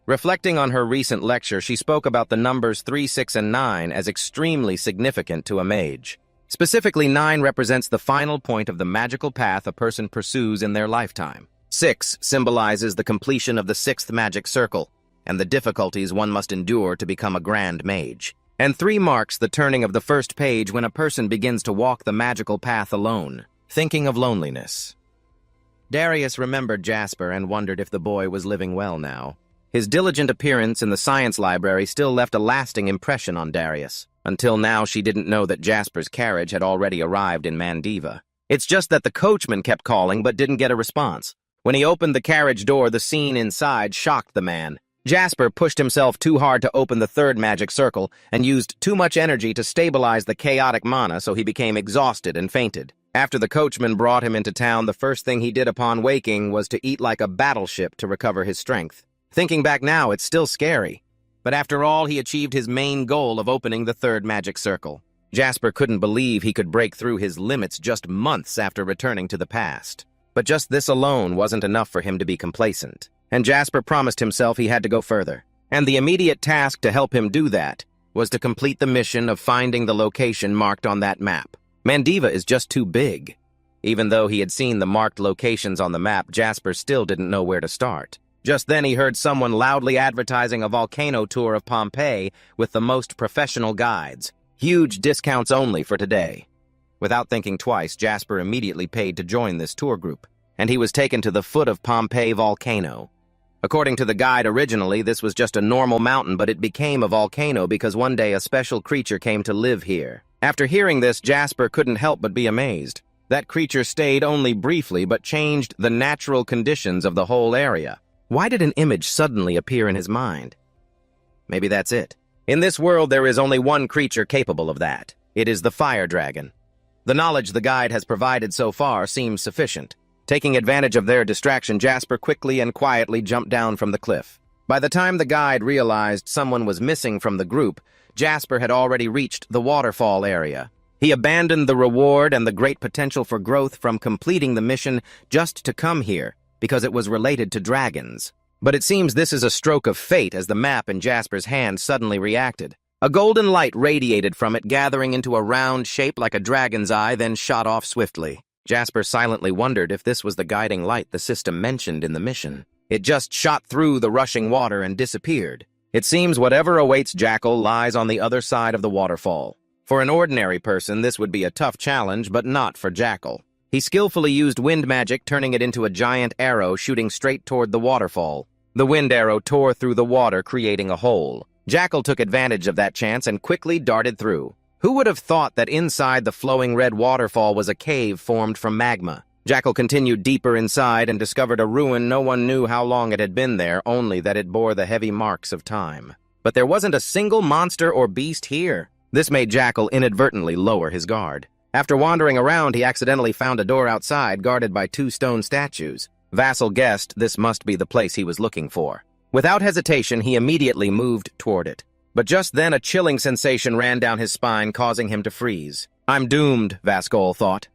Reflecting on her recent lecture, she spoke about the numbers 3, 6, and 9 as extremely significant to a mage. Specifically, 9 represents the final point of the magical path a person pursues in their lifetime. 6 symbolizes the completion of the 6th magic circle, and the difficulties one must endure to become a grand mage. And 3 marks the turning of the first page when a person begins to walk the magical path alone, thinking of loneliness. Darius remembered Jasper and wondered if the boy was living well now. His diligent appearance in the science library still left a lasting impression on Darius. Until now, she didn't know that Jasper's carriage had already arrived in Mandiva. It's just that the coachman kept calling but didn't get a response. When he opened the carriage door, the scene inside shocked the man. Jasper pushed himself too hard to open the 3rd magic circle and used too much energy to stabilize the chaotic mana, so he became exhausted and fainted. After the coachman brought him into town, the first thing he did upon waking was to eat like a battleship to recover his strength. Thinking back now, it's still scary. But after all, he achieved his main goal of opening the third magic circle. Jasper couldn't believe he could break through his limits just months after returning to the past. But just this alone wasn't enough for him to be complacent. And Jasper promised himself he had to go further. And the immediate task to help him do that was to complete the mission of finding the location marked on that map. Manhwa is just too big. Even though he had seen the marked locations on the map, Jasper still didn't know where to start. Just then he heard someone loudly advertising a volcano tour of Pompeii with the most professional guides. Huge discounts only for today. Without thinking twice, Jasper immediately paid to join this tour group, and he was taken to the foot of Pompeii volcano. According to the guide originally, this was just a normal mountain, but it became a volcano because one day a special creature came to live here. After hearing this, Jasper couldn't help but be amazed. That creature stayed only briefly, but changed the natural conditions of the whole area. Why did an image suddenly appear in his mind? Maybe that's it. In this world, there is only one creature capable of that. It is the fire dragon. The knowledge the guide has provided so far seems sufficient. Taking advantage of their distraction, Jasper quickly and quietly jumped down from the cliff. By the time the guide realized someone was missing from the group, Jasper had already reached the waterfall area. He abandoned the reward and the great potential for growth from completing the mission just to come here, because it was related to dragons. But it seems this is a stroke of fate, as the map in Jasper's hand suddenly reacted. A golden light radiated from it, gathering into a round shape like a dragon's eye, then shot off swiftly. Jasper silently wondered if this was the guiding light the system mentioned in the mission. It just shot through the rushing water and disappeared. It seems whatever awaits Jackal lies on the other side of the waterfall. For an ordinary person, this would be a tough challenge, but not for Jackal. He skillfully used wind magic, turning it into a giant arrow shooting straight toward the waterfall. The wind arrow tore through the water, creating a hole. Jackal took advantage of that chance and quickly darted through. Who would have thought that inside the flowing red waterfall was a cave formed from magma? Jackal continued deeper inside and discovered a ruin. No one knew how long it had been there, only that it bore the heavy marks of time. But there wasn't a single monster or beast here. This made Jackal inadvertently lower his guard. After wandering around, he accidentally found a door outside, guarded by 2 stone statues. Vassal guessed this must be the place he was looking for. Without hesitation, he immediately moved toward it. But just then, a chilling sensation ran down his spine, causing him to freeze. I'm doomed, Vaskol thought.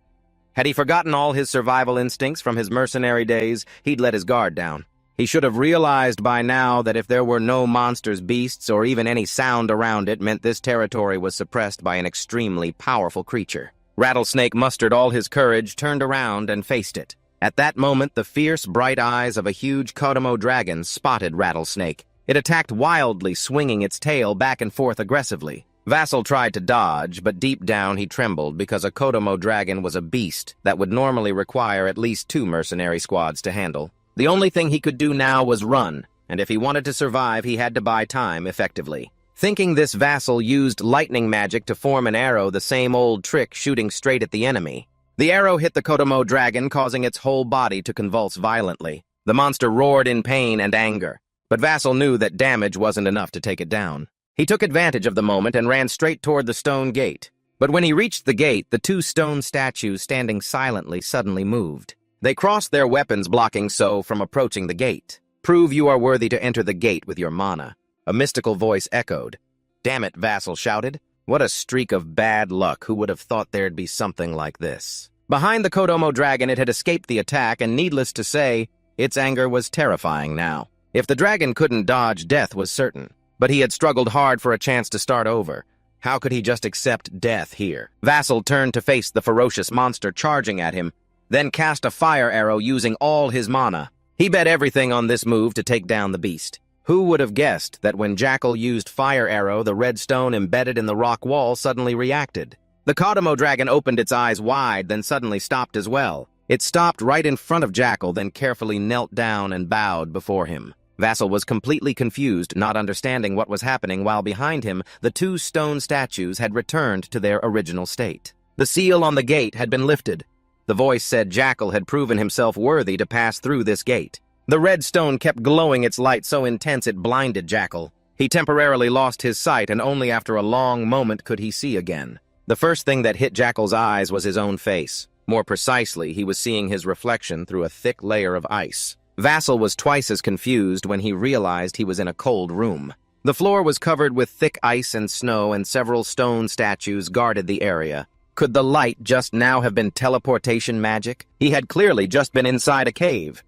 Had he forgotten all his survival instincts from his mercenary days, he'd let his guard down. He should have realized by now that if there were no monsters, beasts, or even any sound around it, meant this territory was suppressed by an extremely powerful creature. Rattlesnake mustered all his courage, turned around, and faced it. At that moment, the fierce, bright eyes of a huge Kodomo dragon spotted Rattlesnake. It attacked wildly, swinging its tail back and forth aggressively. Vassal tried to dodge, but deep down he trembled because a Kodomo dragon was a beast that would normally require at least 2 mercenary squads to handle. The only thing he could do now was run, and if he wanted to survive, he had to buy time effectively. Thinking this, Vassal used lightning magic to form an arrow, the same old trick, shooting straight at the enemy. The arrow hit the Kodomo dragon, causing its whole body to convulse violently. The monster roared in pain and anger, but Vassal knew that damage wasn't enough to take it down. He took advantage of the moment and ran straight toward the stone gate. But when he reached the gate, the 2 stone statues standing silently suddenly moved. They crossed their weapons, blocking So from approaching the gate. Prove you are worthy to enter the gate with your mana. A mystical voice echoed. Damn it, Vassal shouted. What a streak of bad luck. Who would have thought there'd be something like this? Behind the Kodomo dragon, it had escaped the attack, and needless to say, its anger was terrifying now. If the dragon couldn't dodge, death was certain. But he had struggled hard for a chance to start over. How could he just accept death here? Vassal turned to face the ferocious monster charging at him, then cast a fire arrow using all his mana. He bet everything on this move to take down the beast. Who would have guessed that when Jackal used fire arrow, the red stone embedded in the rock wall suddenly reacted? The Kodomo dragon opened its eyes wide, then suddenly stopped as well. It stopped right in front of Jackal, then carefully knelt down and bowed before him. Vassal was completely confused, not understanding what was happening, while behind him, the 2 stone statues had returned to their original state. The seal on the gate had been lifted. The voice said Jackal had proven himself worthy to pass through this gate. The red stone kept glowing, its light so intense it blinded Jackal. He temporarily lost his sight, and only after a long moment could he see again. The first thing that hit Jackal's eyes was his own face. More precisely, he was seeing his reflection through a thick layer of ice. Vassal was twice as confused when he realized he was in a cold room. The floor was covered with thick ice and snow, and several stone statues guarded the area. Could the light just now have been teleportation magic? He had clearly just been inside a cave.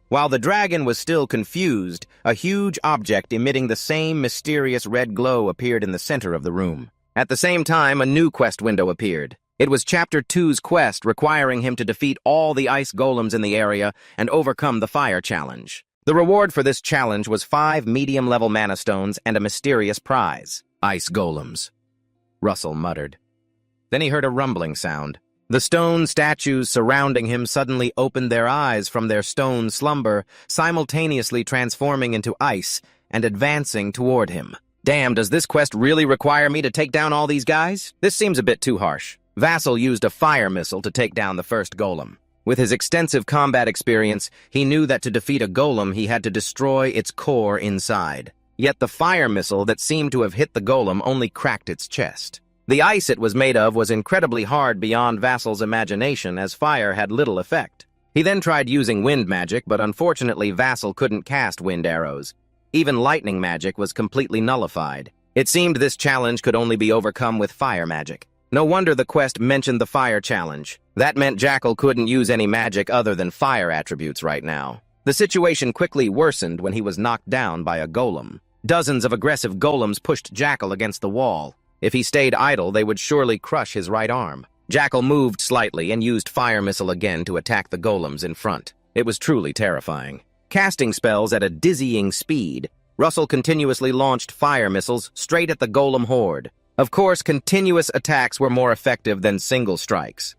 While the dragon was still confused, a huge object emitting the same mysterious red glow appeared in the center of the room. At the same time, a new quest window appeared. It was Chapter 2's quest, requiring him to defeat all the ice golems in the area and overcome the fire challenge. The reward for this challenge was 5 medium-level mana stones and a mysterious prize. Ice golems, Russell muttered. Then he heard a rumbling sound. The stone statues surrounding him suddenly opened their eyes from their stone slumber, simultaneously transforming into ice and advancing toward him. Damn, does this quest really require me to take down all these guys? This seems a bit too harsh. Vassal used a fire missile to take down the first golem. With his extensive combat experience, he knew that to defeat a golem, he had to destroy its core inside. Yet the fire missile that seemed to have hit the golem only cracked its chest. The ice it was made of was incredibly hard beyond Vassal's imagination, as fire had little effect. He then tried using wind magic, but unfortunately Vassal couldn't cast wind arrows. Even lightning magic was completely nullified. It seemed this challenge could only be overcome with fire magic. No wonder the quest mentioned the fire challenge. That meant Jackal couldn't use any magic other than fire attributes right now. The situation quickly worsened when he was knocked down by a golem. Dozens of aggressive golems pushed Jackal against the wall. If he stayed idle, they would surely crush his right arm. Jackal moved slightly and used fire missile again to attack the golems in front. It was truly terrifying. Casting spells at a dizzying speed, Russell continuously launched fire missiles straight at the golem horde. Of course, continuous attacks were more effective than single strikes.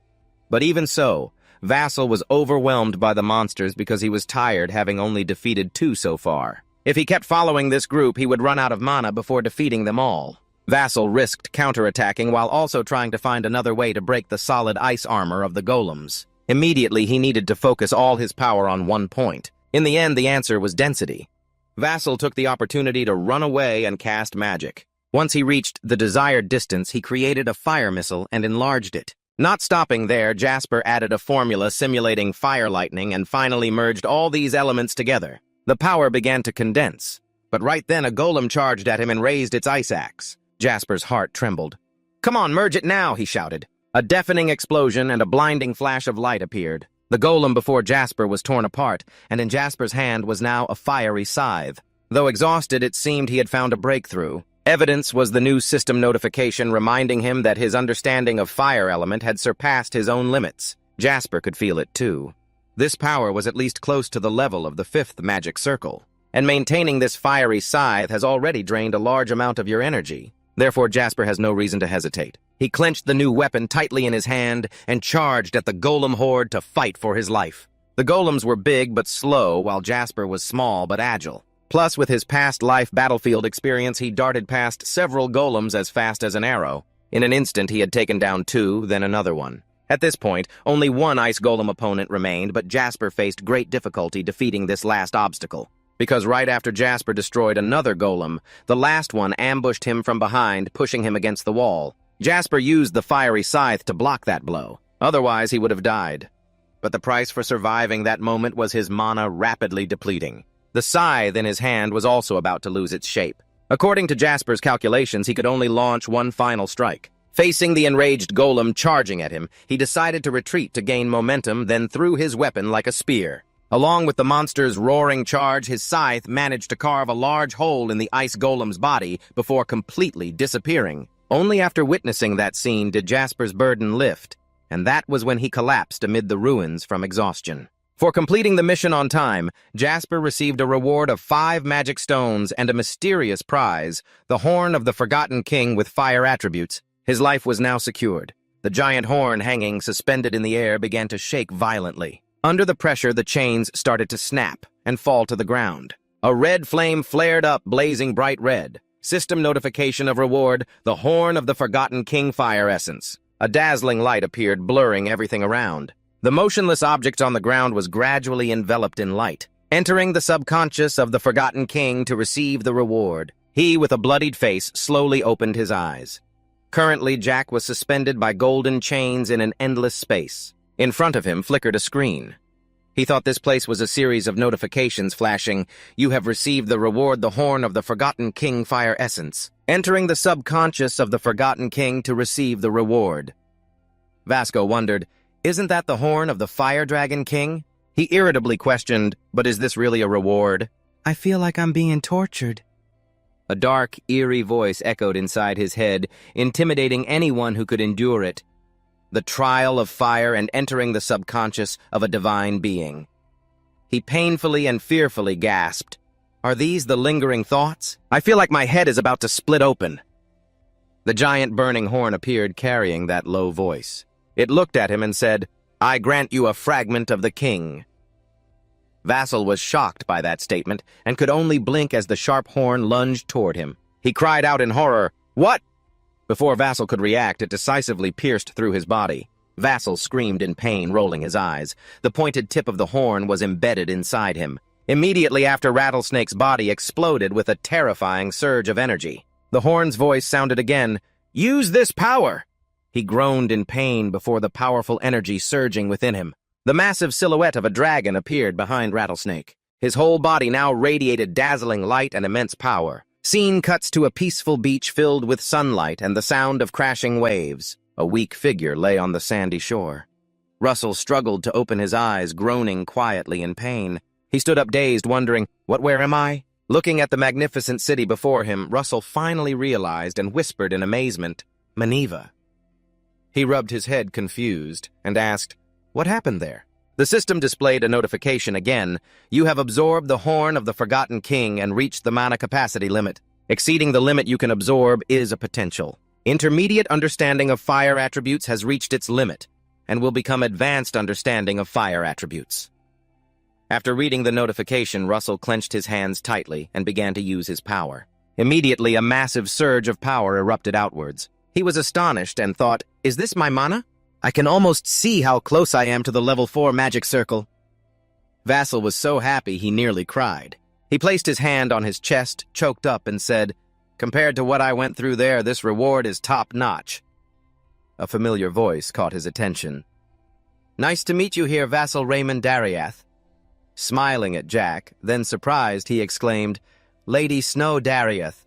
But even so, Vassal was overwhelmed by the monsters because he was tired, having only defeated 2 so far. If he kept following this group, he would run out of mana before defeating them all. Vassal risked counterattacking while also trying to find another way to break the solid ice armor of the golems. Immediately, he needed to focus all his power on one point. In the end, the answer was density. Vassal took the opportunity to run away and cast magic. Once he reached the desired distance, he created a fire missile and enlarged it. Not stopping there, Jasper added a formula simulating fire lightning and finally merged all these elements together. The power began to condense. But right then, a golem charged at him and raised its ice axe. Jasper's heart trembled. "Come on, merge it now," he shouted. A deafening explosion and a blinding flash of light appeared. The golem before Jasper was torn apart, and in Jasper's hand was now a fiery scythe. Though exhausted, it seemed he had found a breakthrough. Evidence was the new system notification reminding him that his understanding of fire element had surpassed his own limits. Jasper could feel it too. This power was at least close to the level of the 5th magic circle, and maintaining this fiery scythe has already drained a large amount of your energy. Therefore, Jasper has no reason to hesitate. He clenched the new weapon tightly in his hand and charged at the golem horde to fight for his life. The golems were big but slow, while Jasper was small but agile. Plus, with his past life battlefield experience, he darted past several golems as fast as an arrow. In an instant, he had taken down 2, then another one. At this point, only one ice golem opponent remained, but Jasper faced great difficulty defeating this last obstacle. Because right after Jasper destroyed another golem, the last one ambushed him from behind, pushing him against the wall. Jasper used the fiery scythe to block that blow. Otherwise, he would have died. But the price for surviving that moment was his mana rapidly depleting. The scythe in his hand was also about to lose its shape. According to Jasper's calculations, he could only launch one final strike. Facing the enraged golem charging at him, he decided to retreat to gain momentum, then threw his weapon like a spear. Along with the monster's roaring charge, his scythe managed to carve a large hole in the ice golem's body before completely disappearing. Only after witnessing that scene did Jasper's burden lift, and that was when he collapsed amid the ruins from exhaustion. For completing the mission on time, Jasper received a reward of 5 magic stones and a mysterious prize, the horn of the Forgotten King with fire attributes. His life was now secured. The giant horn hanging suspended in the air began to shake violently. Under the pressure, the chains started to snap and fall to the ground. A red flame flared up, blazing bright red. System notification of reward, the horn of the Forgotten King fire essence. A dazzling light appeared, blurring everything around. The motionless object on the ground was gradually enveloped in light, entering the subconscious of the Forgotten King to receive the reward. He, with a bloodied face, slowly opened his eyes. Currently, Jack was suspended by golden chains in an endless space. In front of him flickered a screen. He thought this place was a series of notifications flashing, "You have received the reward, the Horn of the Forgotten King Fire Essence. Entering the subconscious of the Forgotten King to receive the reward." Vasco wondered, isn't that the horn of the Fire Dragon King? He irritably questioned, but is this really a reward? I feel like I'm being tortured. A dark, eerie voice echoed inside his head, intimidating anyone who could endure it. The trial of fire and entering the subconscious of a divine being. He painfully and fearfully gasped, "Are these the lingering thoughts? I feel like my head is about to split open." The giant burning horn appeared carrying that low voice. It looked at him and said, "I grant you a fragment of the king." Vassal was shocked by that statement and could only blink as the sharp horn lunged toward him. He cried out in horror, "What?" Before Vassal could react, it decisively pierced through his body. Vassal screamed in pain, rolling his eyes. The pointed tip of the horn was embedded inside him. Immediately after, Rattlesnake's body exploded with a terrifying surge of energy. The horn's voice sounded again, "Use this power!" He groaned in pain before the powerful energy surging within him. The massive silhouette of a dragon appeared behind Rattlesnake. His whole body now radiated dazzling light and immense power. Scene cuts to a peaceful beach filled with sunlight and the sound of crashing waves. A weak figure lay on the sandy shore. Russell struggled to open his eyes, groaning quietly in pain. He stood up dazed, wondering, where am I? Looking at the magnificent city before him, Russell finally realized and whispered in amazement, "Manhwa." He rubbed his head confused and asked, "What happened there?" The system displayed a notification again. "You have absorbed the Horn of the Forgotten King and reached the mana capacity limit. Exceeding the limit you can absorb is a potential. Intermediate understanding of fire attributes has reached its limit and will become advanced understanding of fire attributes." After reading the notification, Russell clenched his hands tightly and began to use his power. Immediately, a massive surge of power erupted outwards. He was astonished and thought, "Is this my mana? I can almost see how close I am to the level 4 magic circle." Vassal was so happy he nearly cried. He placed his hand on his chest, choked up, and said, "Compared to what I went through there, this reward is top-notch." A familiar voice caught his attention. "Nice to meet you here, Vassal Raymond Dariath." Smiling at Jack, then surprised, he exclaimed, "Lady Snow Dariath."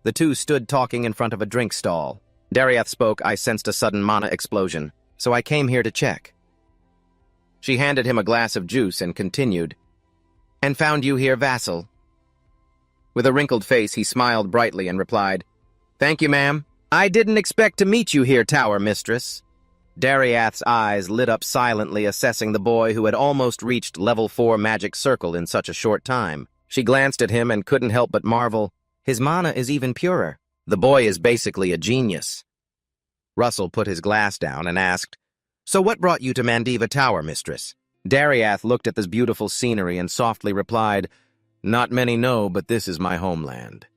The two stood talking in front of a drink stall. Dariath spoke. "I sensed a sudden mana explosion, so I came here to check." She handed him a glass of juice and continued, "And found you here, Vassal." With a wrinkled face, he smiled brightly and replied, "Thank you, ma'am. I didn't expect to meet you here, Tower Mistress." Dariath's eyes lit up silently, assessing the boy who had almost reached level 4 magic circle in such a short time. She glanced at him and couldn't help but marvel, his mana is even purer. The boy is basically a genius. Russell put his glass down and asked, "So what brought you to Manhwa Tower, Mistress?" Dariath looked at this beautiful scenery and softly replied, "Not many know, but this is my homeland."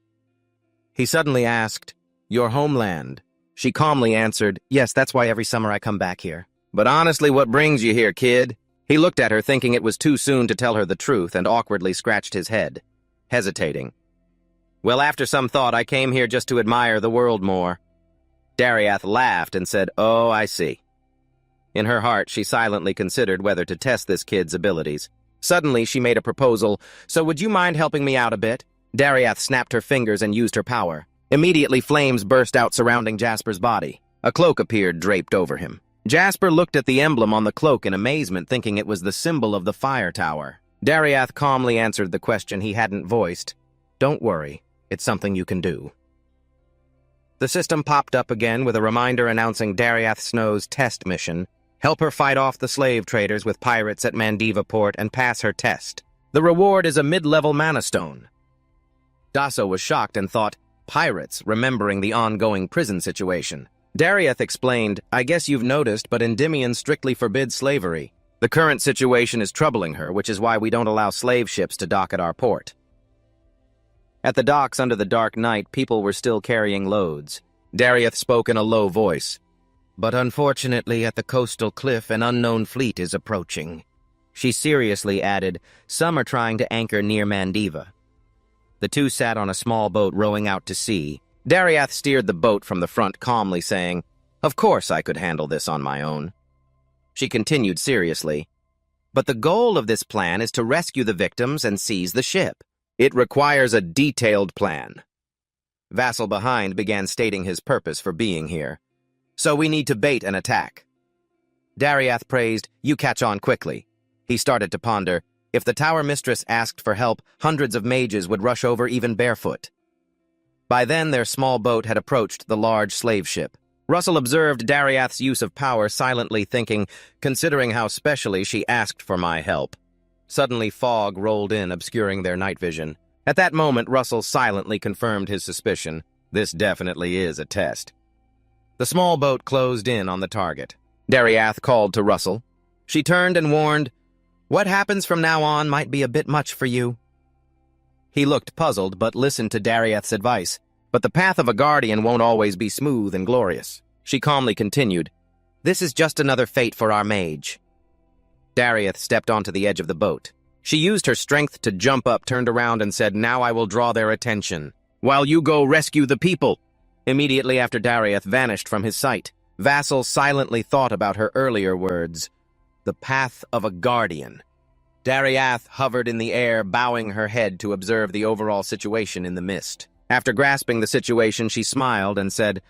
He suddenly asked, "Your homeland?" She calmly answered, "Yes, that's why every summer I come back here." "But honestly, what brings you here, kid?" He looked at her, thinking it was too soon to tell her the truth, and awkwardly scratched his head, hesitating. "Well, after some thought, I came here just to admire the world more." Dariath laughed and said, "Oh, I see." In her heart, she silently considered whether to test this kid's abilities. Suddenly, she made a proposal. "So would you mind helping me out a bit?" Dariath snapped her fingers and used her power. Immediately, flames burst out surrounding Jasper's body. A cloak appeared draped over him. Jasper looked at the emblem on the cloak in amazement, thinking it was the symbol of the fire tower. Dariath calmly answered the question he hadn't voiced. "Don't worry. It's something you can do." The system popped up again with a reminder announcing Dariath Snow's test mission. Help her fight off the slave traders with pirates at Manhwa Port and pass her test. The reward is a mid-level mana stone. Dasso was shocked and thought, pirates, remembering the ongoing prison situation. Dariath explained, "I guess you've noticed, but Endymion strictly forbids slavery. The current situation is troubling her, which is why we don't allow slave ships to dock at our port." At the docks under the dark night, people were still carrying loads. Dariath spoke in a low voice. "But unfortunately, at the coastal cliff, an unknown fleet is approaching." She seriously added, "Some are trying to anchor near Manhwa." The two sat on a small boat rowing out to sea. Dariath steered the boat from the front calmly, saying, "Of course I could handle this on my own." She continued seriously. But the goal of this plan is to rescue the victims and seize the ship. It requires a detailed plan. Vassal behind began stating his purpose for being here. So we need to bait an attack. Dariath praised, "You catch on quickly." He started to ponder. If the tower mistress asked for help, hundreds of mages would rush over even barefoot. By then, their small boat had approached the large slave ship. Russell observed Dariath's use of power, silently thinking, considering how specially she asked for my help. Suddenly, fog rolled in, obscuring their night vision. At that moment, Russell silently confirmed his suspicion. This definitely is a test. The small boat closed in on the target. Dariath called to Russell. She turned and warned, "What happens from now on might be a bit much for you." He looked puzzled, but listened to Dariath's advice. But the path of a guardian won't always be smooth and glorious. She calmly continued, "This is just another fate for our mage." Dariath stepped onto the edge of the boat. She used her strength to jump up, turned around, and said, "Now I will draw their attention, while you go rescue the people." Immediately after Dariath vanished from his sight, Vassal silently thought about her earlier words. The path of a guardian. Dariath hovered in the air, bowing her head to observe the overall situation in the mist. After grasping the situation, she smiled and said,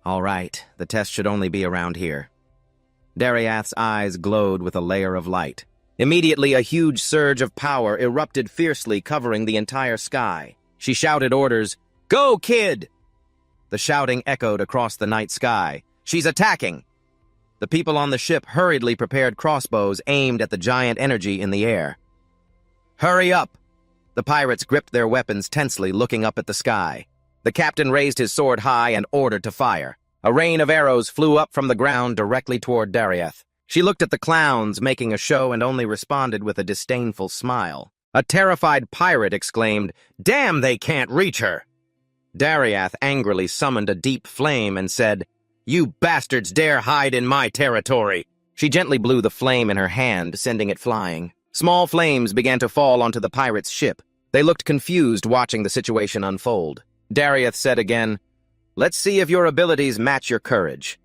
"All right, the test should only be around here." Dariath's eyes glowed with a layer of light. Immediately, a huge surge of power erupted fiercely, covering the entire sky. She shouted orders, "Go, kid!" The shouting echoed across the night sky. "She's attacking!" The people on the ship hurriedly prepared crossbows aimed at the giant energy in the air. "Hurry up!" The pirates gripped their weapons tensely, looking up at the sky. The captain raised his sword high and ordered to fire. A rain of arrows flew up from the ground directly toward Dariath. She looked at the clowns, making a show, and only responded with a disdainful smile. A terrified pirate exclaimed, "Damn, they can't reach her!" Dariath angrily summoned a deep flame and said, "You bastards dare hide in my territory!" She gently blew the flame in her hand, sending it flying. Small flames began to fall onto the pirates' ship. They looked confused, watching the situation unfold. Dariath said again, "Let's see if your abilities match your courage."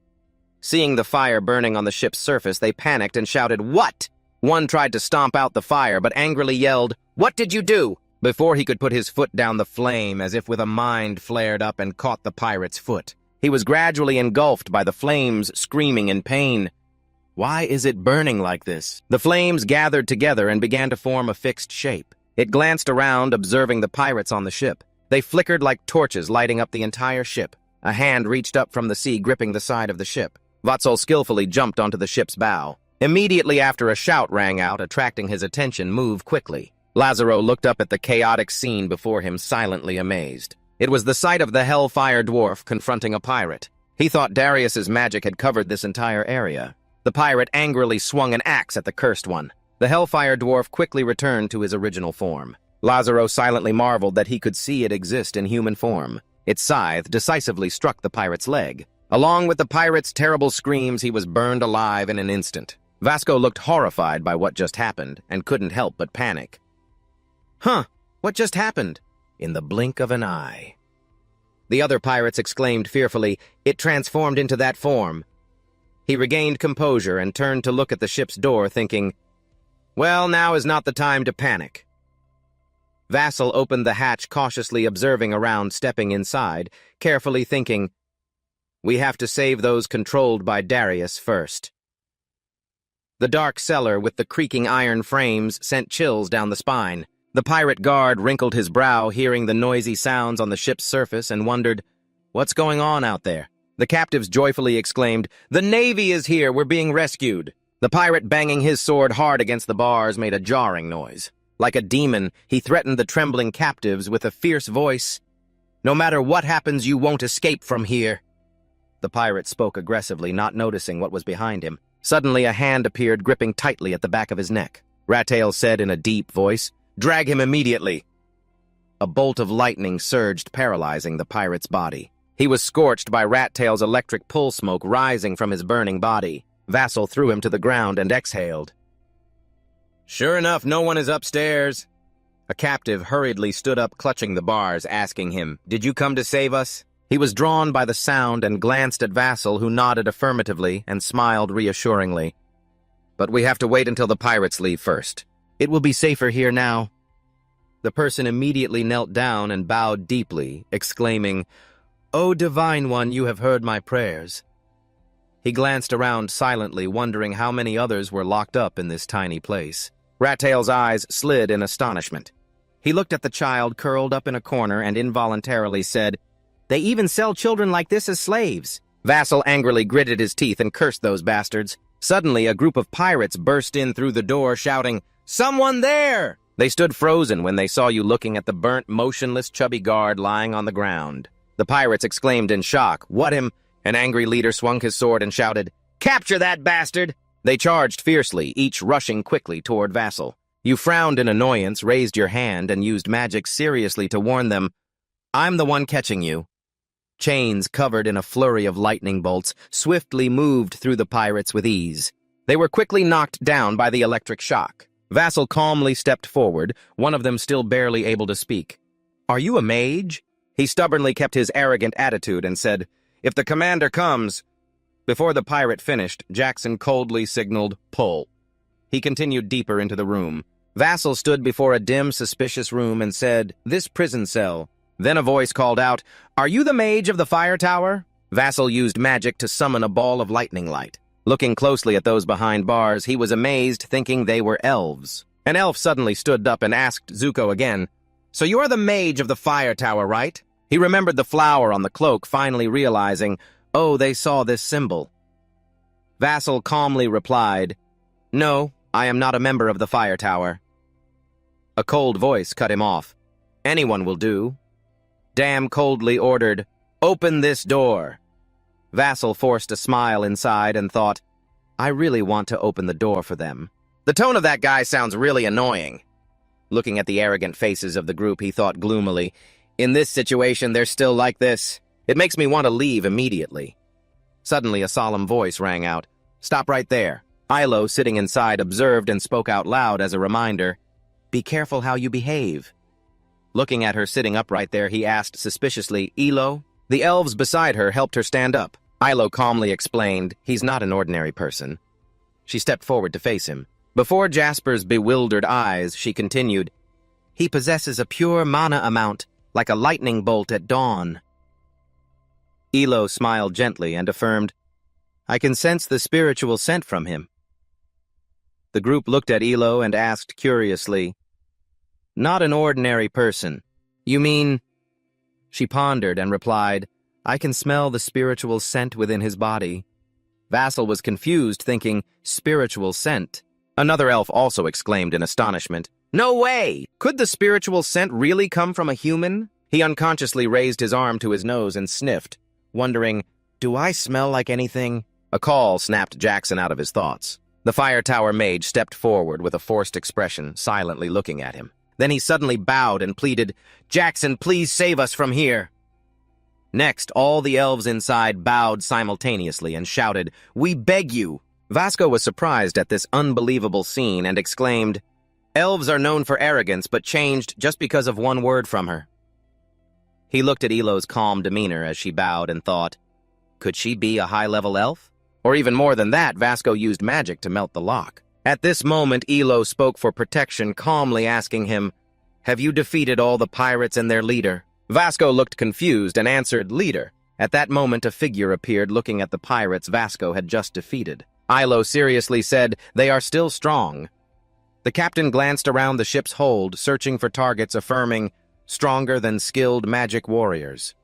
Seeing the fire burning on the ship's surface, they panicked and shouted, "What?" One tried to stomp out the fire, but angrily yelled, "What did you do?" Before he could put his foot down, the flame, as if with a mind, flared up and caught the pirate's foot. He was gradually engulfed by the flames, screaming in pain. "Why is it burning like this?" The flames gathered together and began to form a fixed shape. It glanced around, observing the pirates on the ship. They flickered like torches, lighting up the entire ship. A hand reached up from the sea, gripping the side of the ship. Vatsal skillfully jumped onto the ship's bow. Immediately after, a shout rang out, attracting his attention. "Move quickly." Lazaro looked up at the chaotic scene before him, silently amazed. It was the sight of the Hellfire Dwarf confronting a pirate. He thought Darius's magic had covered this entire area. The pirate angrily swung an axe at the cursed one. The Hellfire Dwarf quickly returned to his original form. Lazaro silently marveled that he could see it exist in human form. Its scythe decisively struck the pirate's leg. Along with the pirate's terrible screams, he was burned alive in an instant. Vasco looked horrified by what just happened and couldn't help but panic. "Huh, what just happened?" "In the blink of an eye." The other pirates exclaimed fearfully, "It transformed into that form." He regained composure and turned to look at the ship's door, thinking, "Well, now is not the time to panic." Vassal opened the hatch, cautiously observing around, stepping inside, carefully thinking, "We have to save those controlled by Darius first." The dark cellar with the creaking iron frames sent chills down the spine. The pirate guard wrinkled his brow, hearing the noisy sounds on the ship's surface, and wondered, "What's going on out there?" The captives joyfully exclaimed, "The Navy is here! We're being rescued!" The pirate, banging his sword hard against the bars, made a jarring noise. Like a demon, he threatened the trembling captives with a fierce voice. "No matter what happens, you won't escape from here." The pirate spoke aggressively, not noticing what was behind him. Suddenly, a hand appeared, gripping tightly at the back of his neck. Rattail said in a deep voice, "Drag him immediately." A bolt of lightning surged, paralyzing the pirate's body. He was scorched by Rattail's electric pull smoke rising from his burning body. Vassal threw him to the ground and exhaled. "Sure enough, no one is upstairs." A captive hurriedly stood up, clutching the bars, asking him, "Did you come to save us?" He was drawn by the sound and glanced at Vassal, who nodded affirmatively and smiled reassuringly. but we have to wait until the pirates leave first. It will be safer here now. The person immediately knelt down and bowed deeply, exclaiming, "O Divine One, you have heard my prayers." He glanced around silently, wondering how many others were locked up in this tiny place. Rattail's eyes slid in astonishment. He looked at the child curled up in a corner and involuntarily said, "They even sell children like this as slaves." Vassal angrily gritted his teeth and cursed those bastards. Suddenly, a group of pirates burst in through the door, shouting, "Someone there!" They stood frozen when they saw you looking at the burnt, motionless, chubby guard lying on the ground. The pirates exclaimed in shock, "What him?" An angry leader swung his sword and shouted, "Capture that bastard!" They charged fiercely, each rushing quickly toward Vassal. You frowned in annoyance, raised your hand, and used magic seriously to warn them, "I'm the one catching you." Chains covered in a flurry of lightning bolts swiftly moved through the pirates with ease. They were quickly knocked down by the electric shock. Vassal calmly stepped forward, one of them still barely able to speak. "Are you a mage?" He stubbornly kept his arrogant attitude and said, "If the commander comes..." Before the pirate finished, Jackson coldly signaled, "Pull." He continued deeper into the room. Vassal stood before a dim, suspicious room and said, "This prison cell." Then a voice called out, "Are you the mage of the fire tower?" Vassal used magic to summon a ball of lightning light. Looking closely at those behind bars, he was amazed, thinking they were elves. An elf suddenly stood up and asked Zuko again, "So you are the mage of the fire tower, right?" He remembered the flower on the cloak, finally realizing, oh, they saw this symbol. Vassal calmly replied, "No, I am not a member of the fire tower." A cold voice cut him off. "Anyone will do." Dam coldly ordered, "Open this door." Vassal forced a smile inside and thought, I really want to open the door for them. The tone of that guy sounds really annoying. Looking at the arrogant faces of the group, he thought gloomily, in this situation, they're still like this. It makes me want to leave immediately. Suddenly, a solemn voice rang out, "Stop right there." Ilo, sitting inside, observed and spoke out loud as a reminder, "Be careful how you behave." Looking at her sitting upright there, he asked suspiciously, "Ilo?" The elves beside her helped her stand up. Ilo calmly explained, "He's not an ordinary person." She stepped forward to face him. Before Jasper's bewildered eyes, she continued, "He possesses a pure mana amount, like a lightning bolt at dawn." Ilo smiled gently and affirmed, "I can sense the spiritual scent from him." The group looked at Ilo and asked curiously, "Not an ordinary person. You mean..." She pondered and replied, "I can smell the spiritual scent within his body." Vassal was confused, thinking, spiritual scent. Another elf also exclaimed in astonishment, "No way! Could the spiritual scent really come from a human?" He unconsciously raised his arm to his nose and sniffed, wondering, "Do I smell like anything?" A call snapped Jackson out of his thoughts. The fire tower mage stepped forward with a forced expression, silently looking at him. Then he suddenly bowed and pleaded, "Jackson, please save us from here." Next, all the elves inside bowed simultaneously and shouted, "We beg you!" Vasco was surprised at this unbelievable scene and exclaimed, "Elves are known for arrogance, but changed just because of one word from her." He looked at Elo's calm demeanor as she bowed and thought, could she be a high-level elf? Or even more than that, Vasco used magic to melt the lock. At this moment, Elo spoke for protection, calmly asking him, "Have you defeated all the pirates and their leader?" Vasco looked confused and answered, "Leader." At that moment, a figure appeared looking at the pirates Vasco had just defeated. Ilo seriously said, "They are still strong." The captain glanced around the ship's hold, searching for targets, affirming, "Stronger than skilled magic warriors."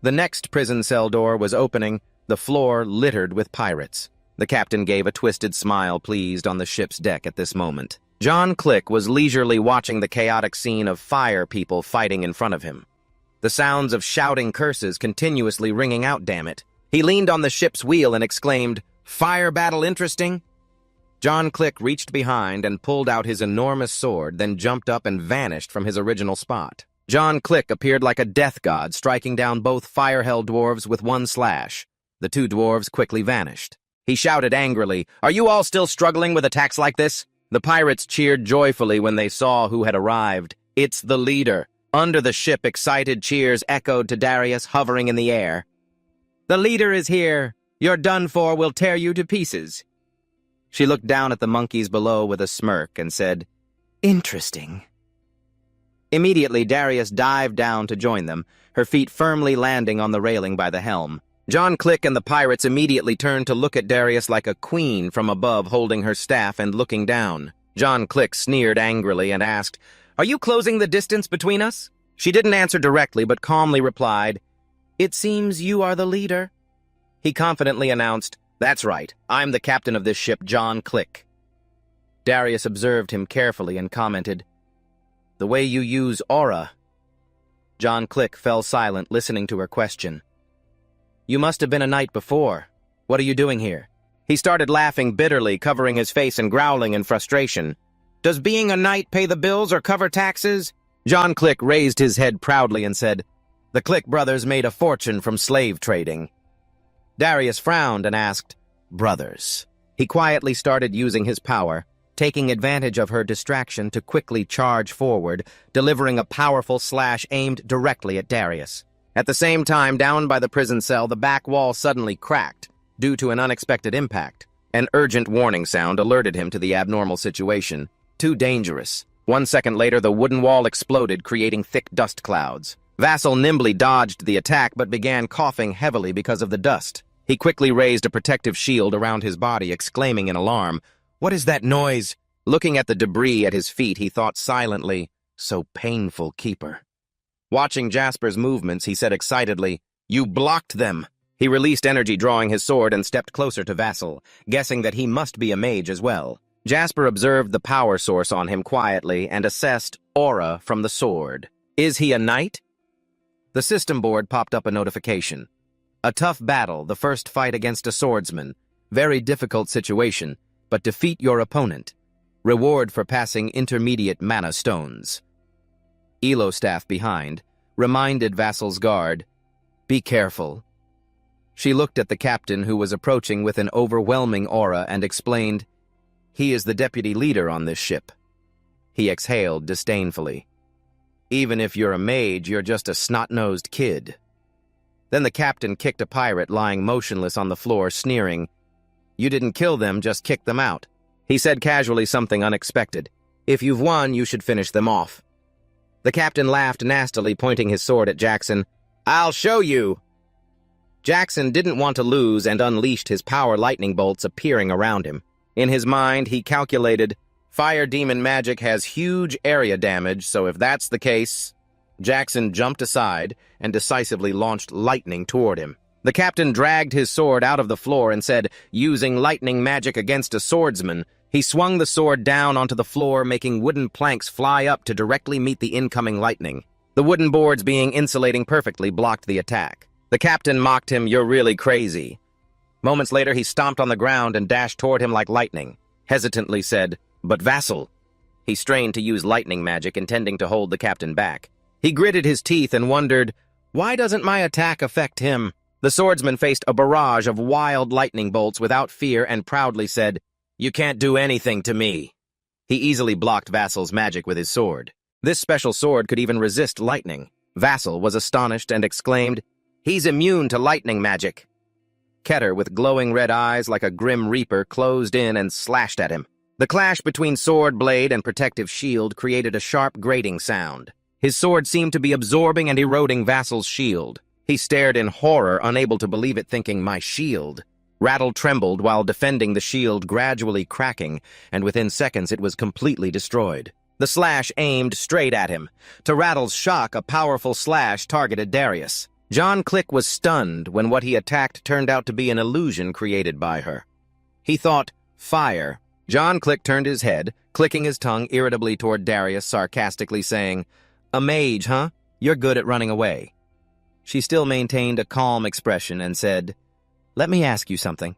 The next prison cell door was opening, the floor littered with pirates. The captain gave a twisted smile, pleased, on the ship's deck at this moment. John Click was leisurely watching the chaotic scene of fire people fighting in front of him. The sounds of shouting curses continuously ringing out, damn it. He leaned on the ship's wheel and exclaimed, "Fire battle interesting?" John Click reached behind and pulled out his enormous sword, then jumped up and vanished from his original spot. John Click appeared like a death god, striking down both fire-hell dwarves with one slash. The two dwarves quickly vanished. He shouted angrily, "Are you all still struggling with attacks like this?" The pirates cheered joyfully when they saw who had arrived. "It's the leader." Under the ship, excited cheers echoed to Darius, hovering in the air. "The leader is here. You're done for. We'll tear you to pieces." She looked down at the monkeys below with a smirk and said, "Interesting." Immediately, Darius dived down to join them, her feet firmly landing on the railing by the helm. John Click and the pirates immediately turned to look at Darius like a queen from above holding her staff and looking down. John Click sneered angrily and asked, "Are you closing the distance between us?" She didn't answer directly, but calmly replied, "It seems you are the leader." He confidently announced, "That's right, I'm the captain of this ship, John Click." Darius observed him carefully and commented, "The way you use aura." John Click fell silent, listening to her question. "You must have been a knight before. What are you doing here?" He started laughing bitterly, covering his face and growling in frustration. "Does being a knight pay the bills or cover taxes?" John Click raised his head proudly and said, "The Click brothers made a fortune from slave trading." Darius frowned and asked, "Brothers?" He quietly started using his power, taking advantage of her distraction to quickly charge forward, delivering a powerful slash aimed directly at Darius. At the same time, down by the prison cell, the back wall suddenly cracked, due to an unexpected impact. An urgent warning sound alerted him to the abnormal situation. Too dangerous. 1 second later, the wooden wall exploded, creating thick dust clouds. Vassal nimbly dodged the attack, but began coughing heavily because of the dust. He quickly raised a protective shield around his body, exclaiming in alarm, "What is that noise?" Looking at the debris at his feet, he thought silently, "So painful, Keeper." Watching Jasper's movements, he said excitedly, "You blocked them!" He released energy, drawing his sword, and stepped closer to Vassal, guessing that he must be a mage as well. Jasper observed the power source on him quietly and assessed aura from the sword. "Is he a knight?" The system board popped up a notification. "A tough battle, the first fight against a swordsman. Very difficult situation, but defeat your opponent. Reward for passing intermediate mana stones." Elo staff behind reminded Vassal's guard, "Be careful." She looked at the captain, who was approaching with an overwhelming aura, and explained, "He is the deputy leader on this ship." He exhaled disdainfully. "Even if you're a mage, you're just a snot-nosed kid." Then the captain kicked a pirate lying motionless on the floor, sneering, "You didn't kill them, just kick them out." He said casually something unexpected. "If you've won, you should finish them off." The captain laughed nastily, pointing his sword at Jackson. "I'll show you!" Jackson didn't want to lose and unleashed his power lightning bolts, appearing around him. In his mind, he calculated, "Fire demon magic has huge area damage, so if that's the case..." Jackson jumped aside and decisively launched lightning toward him. The captain dragged his sword out of the floor and said, "Using lightning magic against a swordsman." He swung the sword down onto the floor, making wooden planks fly up to directly meet the incoming lightning. The wooden boards, being insulating perfectly, blocked the attack. The captain mocked him, "You're really crazy." Moments later, he stomped on the ground and dashed toward him like lightning. Hesitantly said, "But Vassal." He strained to use lightning magic, intending to hold the captain back. He gritted his teeth and wondered, "Why doesn't my attack affect him?" The swordsman faced a barrage of wild lightning bolts without fear and proudly said, "You can't do anything to me." He easily blocked Vassal's magic with his sword. This special sword could even resist lightning. Vassal was astonished and exclaimed, "He's immune to lightning magic." Keter, with glowing red eyes like a grim reaper, closed in and slashed at him. The clash between sword blade and protective shield created a sharp grating sound. His sword seemed to be absorbing and eroding Vassal's shield. He stared in horror, unable to believe it, thinking, "My shield." Rattle trembled while defending the shield, gradually cracking, and within seconds it was completely destroyed. The slash aimed straight at him. To Rattle's shock, a powerful slash targeted Darius. John Click was stunned when what he attacked turned out to be an illusion created by her. He thought, "Fire." John Click turned his head, clicking his tongue irritably toward Darius, sarcastically saying, "A mage, huh? You're good at running away." She still maintained a calm expression and said, "Let me ask you something.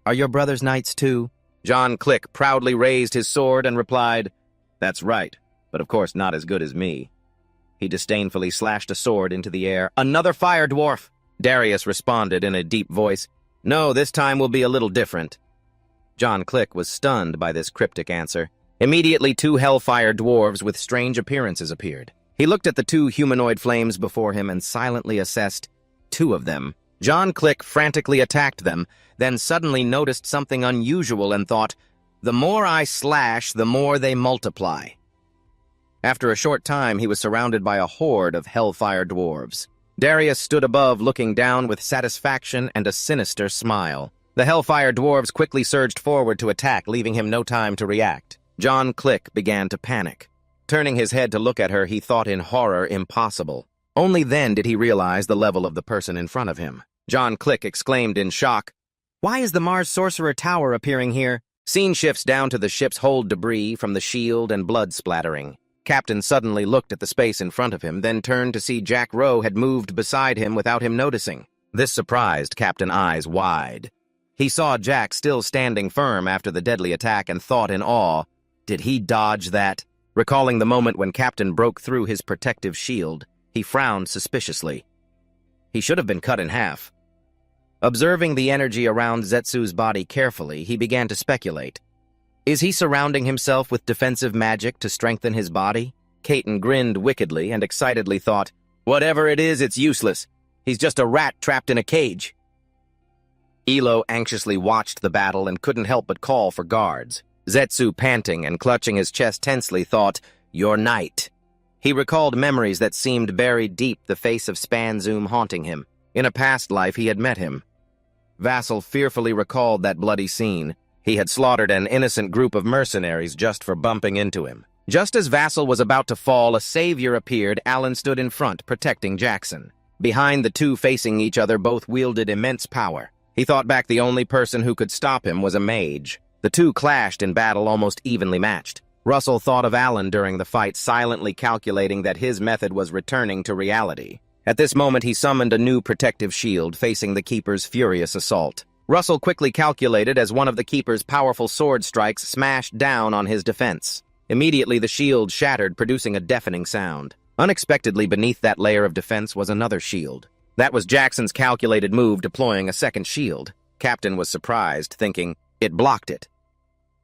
Are your brothers knights too?" John Click proudly raised his sword and replied, "That's right, but of course not as good as me." He disdainfully slashed a sword into the air. "Another fire dwarf!" Darius responded in a deep voice. "No, this time will be a little different." John Click was stunned by this cryptic answer. Immediately, 2 hellfire dwarves with strange appearances appeared. He looked at the 2 humanoid flames before him and silently assessed 2 of them. John Click frantically attacked them, then suddenly noticed something unusual and thought, The more I slash, the more they multiply. After a short time, he was surrounded by a horde of hellfire dwarves. Darius stood above, looking down with satisfaction and a sinister smile. The hellfire dwarves quickly surged forward to attack, leaving him no time to react. John Click began to panic. Turning his head to look at her, he thought in horror impossible. Only then did he realize the level of the person in front of him. John Click exclaimed in shock, "Why is the Mars Sorcerer Tower appearing here?" Scene shifts down to the ship's hold debris from the shield and blood splattering. Captain suddenly looked at the space in front of him, then turned to see Jack Rowe had moved beside him without him noticing. This surprised Captain eyes wide. He saw Jack still standing firm after the deadly attack and thought in awe, did he dodge that? Recalling the moment when Captain broke through his protective shield, he frowned suspiciously. He should have been cut in half. Observing the energy around Zetsu's body carefully, he began to speculate. Is he surrounding himself with defensive magic to strengthen his body? Caton grinned wickedly and excitedly thought, whatever it is, it's useless. He's just a rat trapped in a cage. Elo anxiously watched the battle and couldn't help but call for guards. Zetsu, panting and clutching his chest tensely, thought, your knight. He recalled memories that seemed buried deep, the face of Spanzoom haunting him. In a past life, he had met him. Vassal fearfully recalled that bloody scene. He had slaughtered an innocent group of mercenaries just for bumping into him. Just as Vassal was about to fall, a savior appeared. Alan stood in front, protecting Jackson. Behind the two facing each other, both wielded immense power. He thought back the only person who could stop him was a mage. The two clashed in battle almost evenly matched. Russell thought of Alan during the fight, silently calculating that his method was returning to reality. At this moment, he summoned a new protective shield, facing the Keeper's furious assault. Russell quickly calculated as one of the Keeper's powerful sword strikes smashed down on his defense. Immediately, the shield shattered, producing a deafening sound. Unexpectedly, beneath that layer of defense was another shield. That was Jackson's calculated move, deploying a second shield. Captain was surprised, thinking, it blocked it.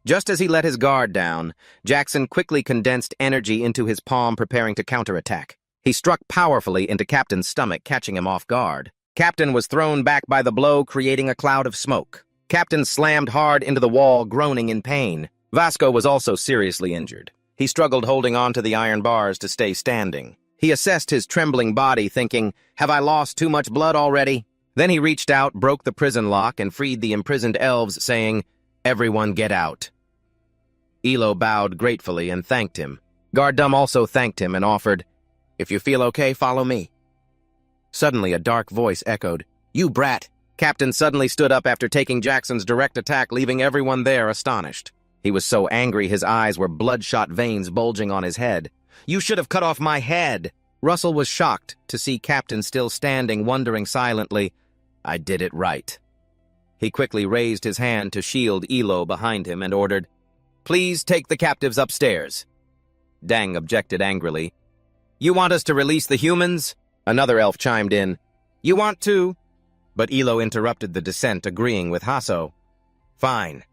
Just as he let his guard down, Jackson quickly condensed energy into his palm, preparing to counterattack. He struck powerfully into Captain's stomach, catching him off guard. Captain was thrown back by the blow, creating a cloud of smoke. Captain slammed hard into the wall, groaning in pain. Vasco was also seriously injured. He struggled holding on to the iron bars to stay standing. He assessed his trembling body, thinking, have I lost too much blood already? Then he reached out, broke the prison lock, and freed the imprisoned elves, saying, everyone get out. Elo bowed gratefully and thanked him. Gardum also thanked him and offered, if you feel okay, follow me. Suddenly, a dark voice echoed, you brat! Captain suddenly stood up after taking Jackson's direct attack, leaving everyone there astonished. He was so angry his eyes were bloodshot veins bulging on his head. You should have cut off my head! Russell was shocked to see Captain still standing, wondering silently, I did it right. He quickly raised his hand to shield Elo behind him and ordered, please take the captives upstairs. Dang objected angrily. You want us to release the humans? Another elf chimed in. You want to? But Elo interrupted the descent, agreeing with Hasso. Fine.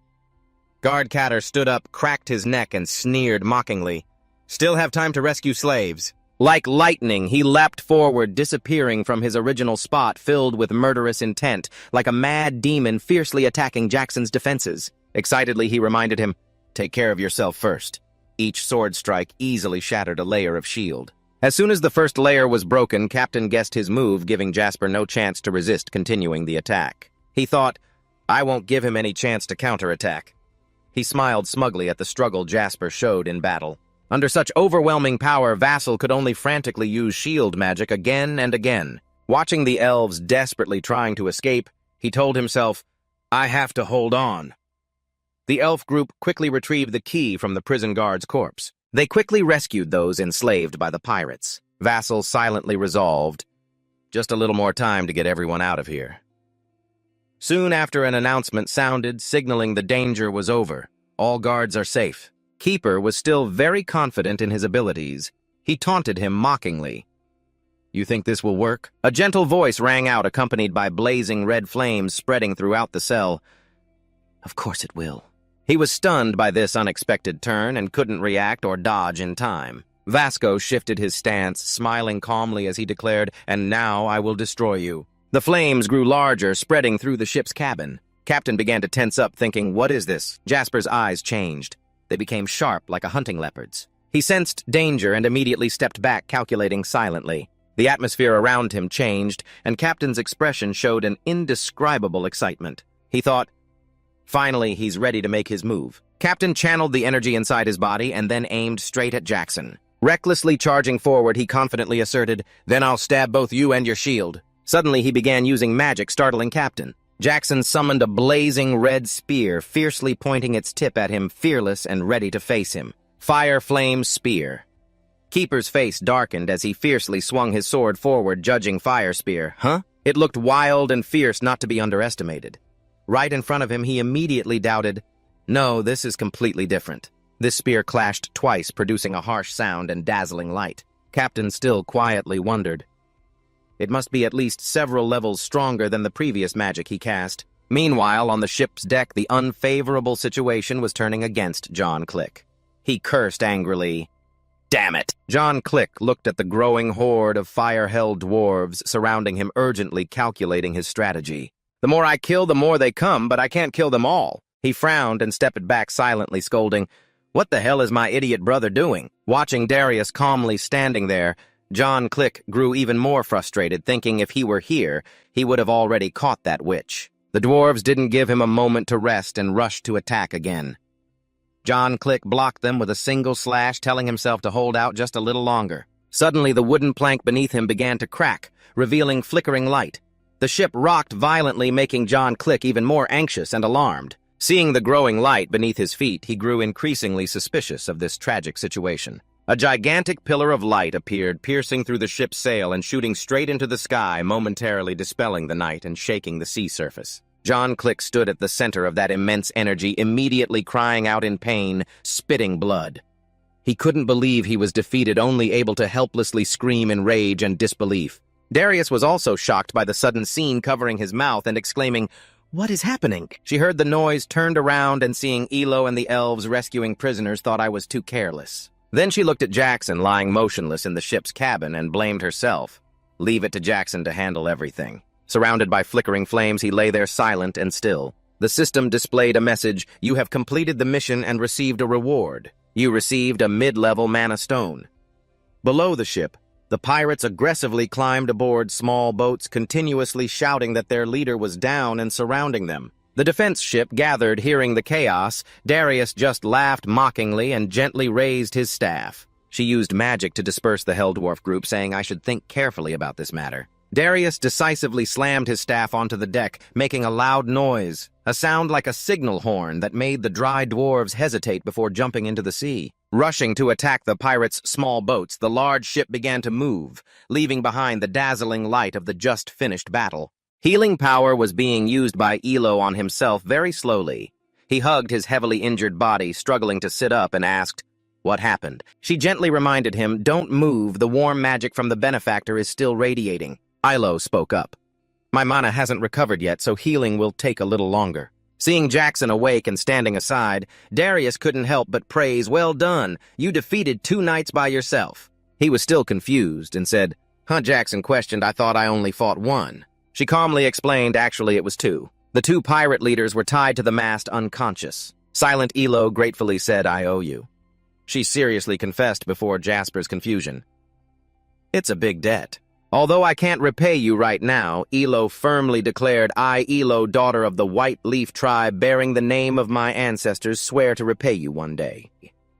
Guard Catter stood up, cracked his neck, and sneered mockingly. Still have time to rescue slaves. Like lightning, he leapt forward, disappearing from his original spot, filled with murderous intent, like a mad demon fiercely attacking Jackson's defenses. Excitedly, he reminded him, take care of yourself first. Each sword strike easily shattered a layer of shield. As soon as the first layer was broken, Captain guessed his move, giving Jasper no chance to resist continuing the attack. He thought, I won't give him any chance to counterattack. He smiled smugly at the struggle Jasper showed in battle. Under such overwhelming power, Vassal could only frantically use shield magic again and again. Watching the elves desperately trying to escape, he told himself, I have to hold on. The elf group quickly retrieved the key from the prison guard's corpse. They quickly rescued those enslaved by the pirates. Vassal silently resolved, just a little more time to get everyone out of here. Soon after, an announcement sounded, signaling the danger was over. All guards are safe. Keeper was still very confident in his abilities. He taunted him mockingly. You think this will work? A gentle voice rang out, accompanied by blazing red flames spreading throughout the cell. Of course it will. He was stunned by this unexpected turn and couldn't react or dodge in time. Vasco shifted his stance, smiling calmly as he declared, and now I will destroy you. The flames grew larger, spreading through the ship's cabin. Captain began to tense up, thinking, what is this? Jasper's eyes changed. They became sharp like a hunting leopard's. He sensed danger and immediately stepped back, calculating silently. The atmosphere around him changed, and Captain's expression showed an indescribable excitement. He thought, finally, he's ready to make his move. Captain channeled the energy inside his body and then aimed straight at Jackson. Recklessly charging forward, he confidently asserted, then I'll stab both you and your shield. Suddenly, he began using magic, startling Captain. Jackson summoned a blazing red spear, fiercely pointing its tip at him, fearless and ready to face him. Fire Flame Spear. Keeper's face darkened as he fiercely swung his sword forward, judging Fire Spear. Huh? It looked wild and fierce, not to be underestimated. Right in front of him, he immediately doubted, no, this is completely different. This spear clashed twice, producing a harsh sound and dazzling light. Captain still quietly wondered. It must be at least several levels stronger than the previous magic he cast. Meanwhile, on the ship's deck, the unfavorable situation was turning against John Click. He cursed angrily. Damn it! John Click looked at the growing horde of fire-held dwarves surrounding him, urgently calculating his strategy. The more I kill, the more they come, but I can't kill them all. He frowned and stepped back silently, scolding, what the hell is my idiot brother doing? Watching Darius calmly standing there, John Click grew even more frustrated, thinking if he were here, he would have already caught that witch. The dwarves didn't give him a moment to rest and rushed to attack again. John Click blocked them with a single slash, telling himself to hold out just a little longer. Suddenly, the wooden plank beneath him began to crack, revealing flickering light. The ship rocked violently, making John Click even more anxious and alarmed. Seeing the growing light beneath his feet, he grew increasingly suspicious of this tragic situation. A gigantic pillar of light appeared, piercing through the ship's sail and shooting straight into the sky, momentarily dispelling the night and shaking the sea surface. John Click stood at the center of that immense energy, immediately crying out in pain, spitting blood. He couldn't believe he was defeated, only able to helplessly scream in rage and disbelief. Darius was also shocked by the sudden scene, covering his mouth and exclaiming, what is happening? She heard the noise, turned around, and seeing Elo and the elves rescuing prisoners, thought I was too careless. Then she looked at Jackson, lying motionless in the ship's cabin, and blamed herself. Leave it to Jackson to handle everything. Surrounded by flickering flames, he lay there silent and still. The system displayed a message, you have completed the mission and received a reward. You received a mid-level mana stone. Below the ship, the pirates aggressively climbed aboard small boats, continuously shouting that their leader was down and surrounding them. The defense ship gathered, hearing the chaos. Darius just laughed mockingly and gently raised his staff. She used magic to disperse the Helldwarf group, saying I should think carefully about this matter. Darius decisively slammed his staff onto the deck, making a loud noise, a sound like a signal horn that made the dry dwarves hesitate before jumping into the sea. Rushing to attack the pirates' small boats, the large ship began to move, leaving behind the dazzling light of the just-finished battle. Healing power was being used by Elo on himself very slowly. He hugged his heavily injured body, struggling to sit up, and asked, what happened? She gently reminded him, don't move, the warm magic from the benefactor is still radiating. Ilo spoke up. My mana hasn't recovered yet, so healing will take a little longer. Seeing Jackson awake and standing aside, Darius couldn't help but praise, well done, you defeated 2 knights by yourself. He was still confused and said, Jackson questioned, I thought I only fought 1. She calmly explained, actually it was 2. The 2 pirate leaders were tied to the mast unconscious. Silent Elo gratefully said, I owe you. She seriously confessed before Jasper's confusion. It's a big debt. Although I can't repay you right now, Elo firmly declared, I, Elo, daughter of the White Leaf tribe, bearing the name of my ancestors, swear to repay you one day.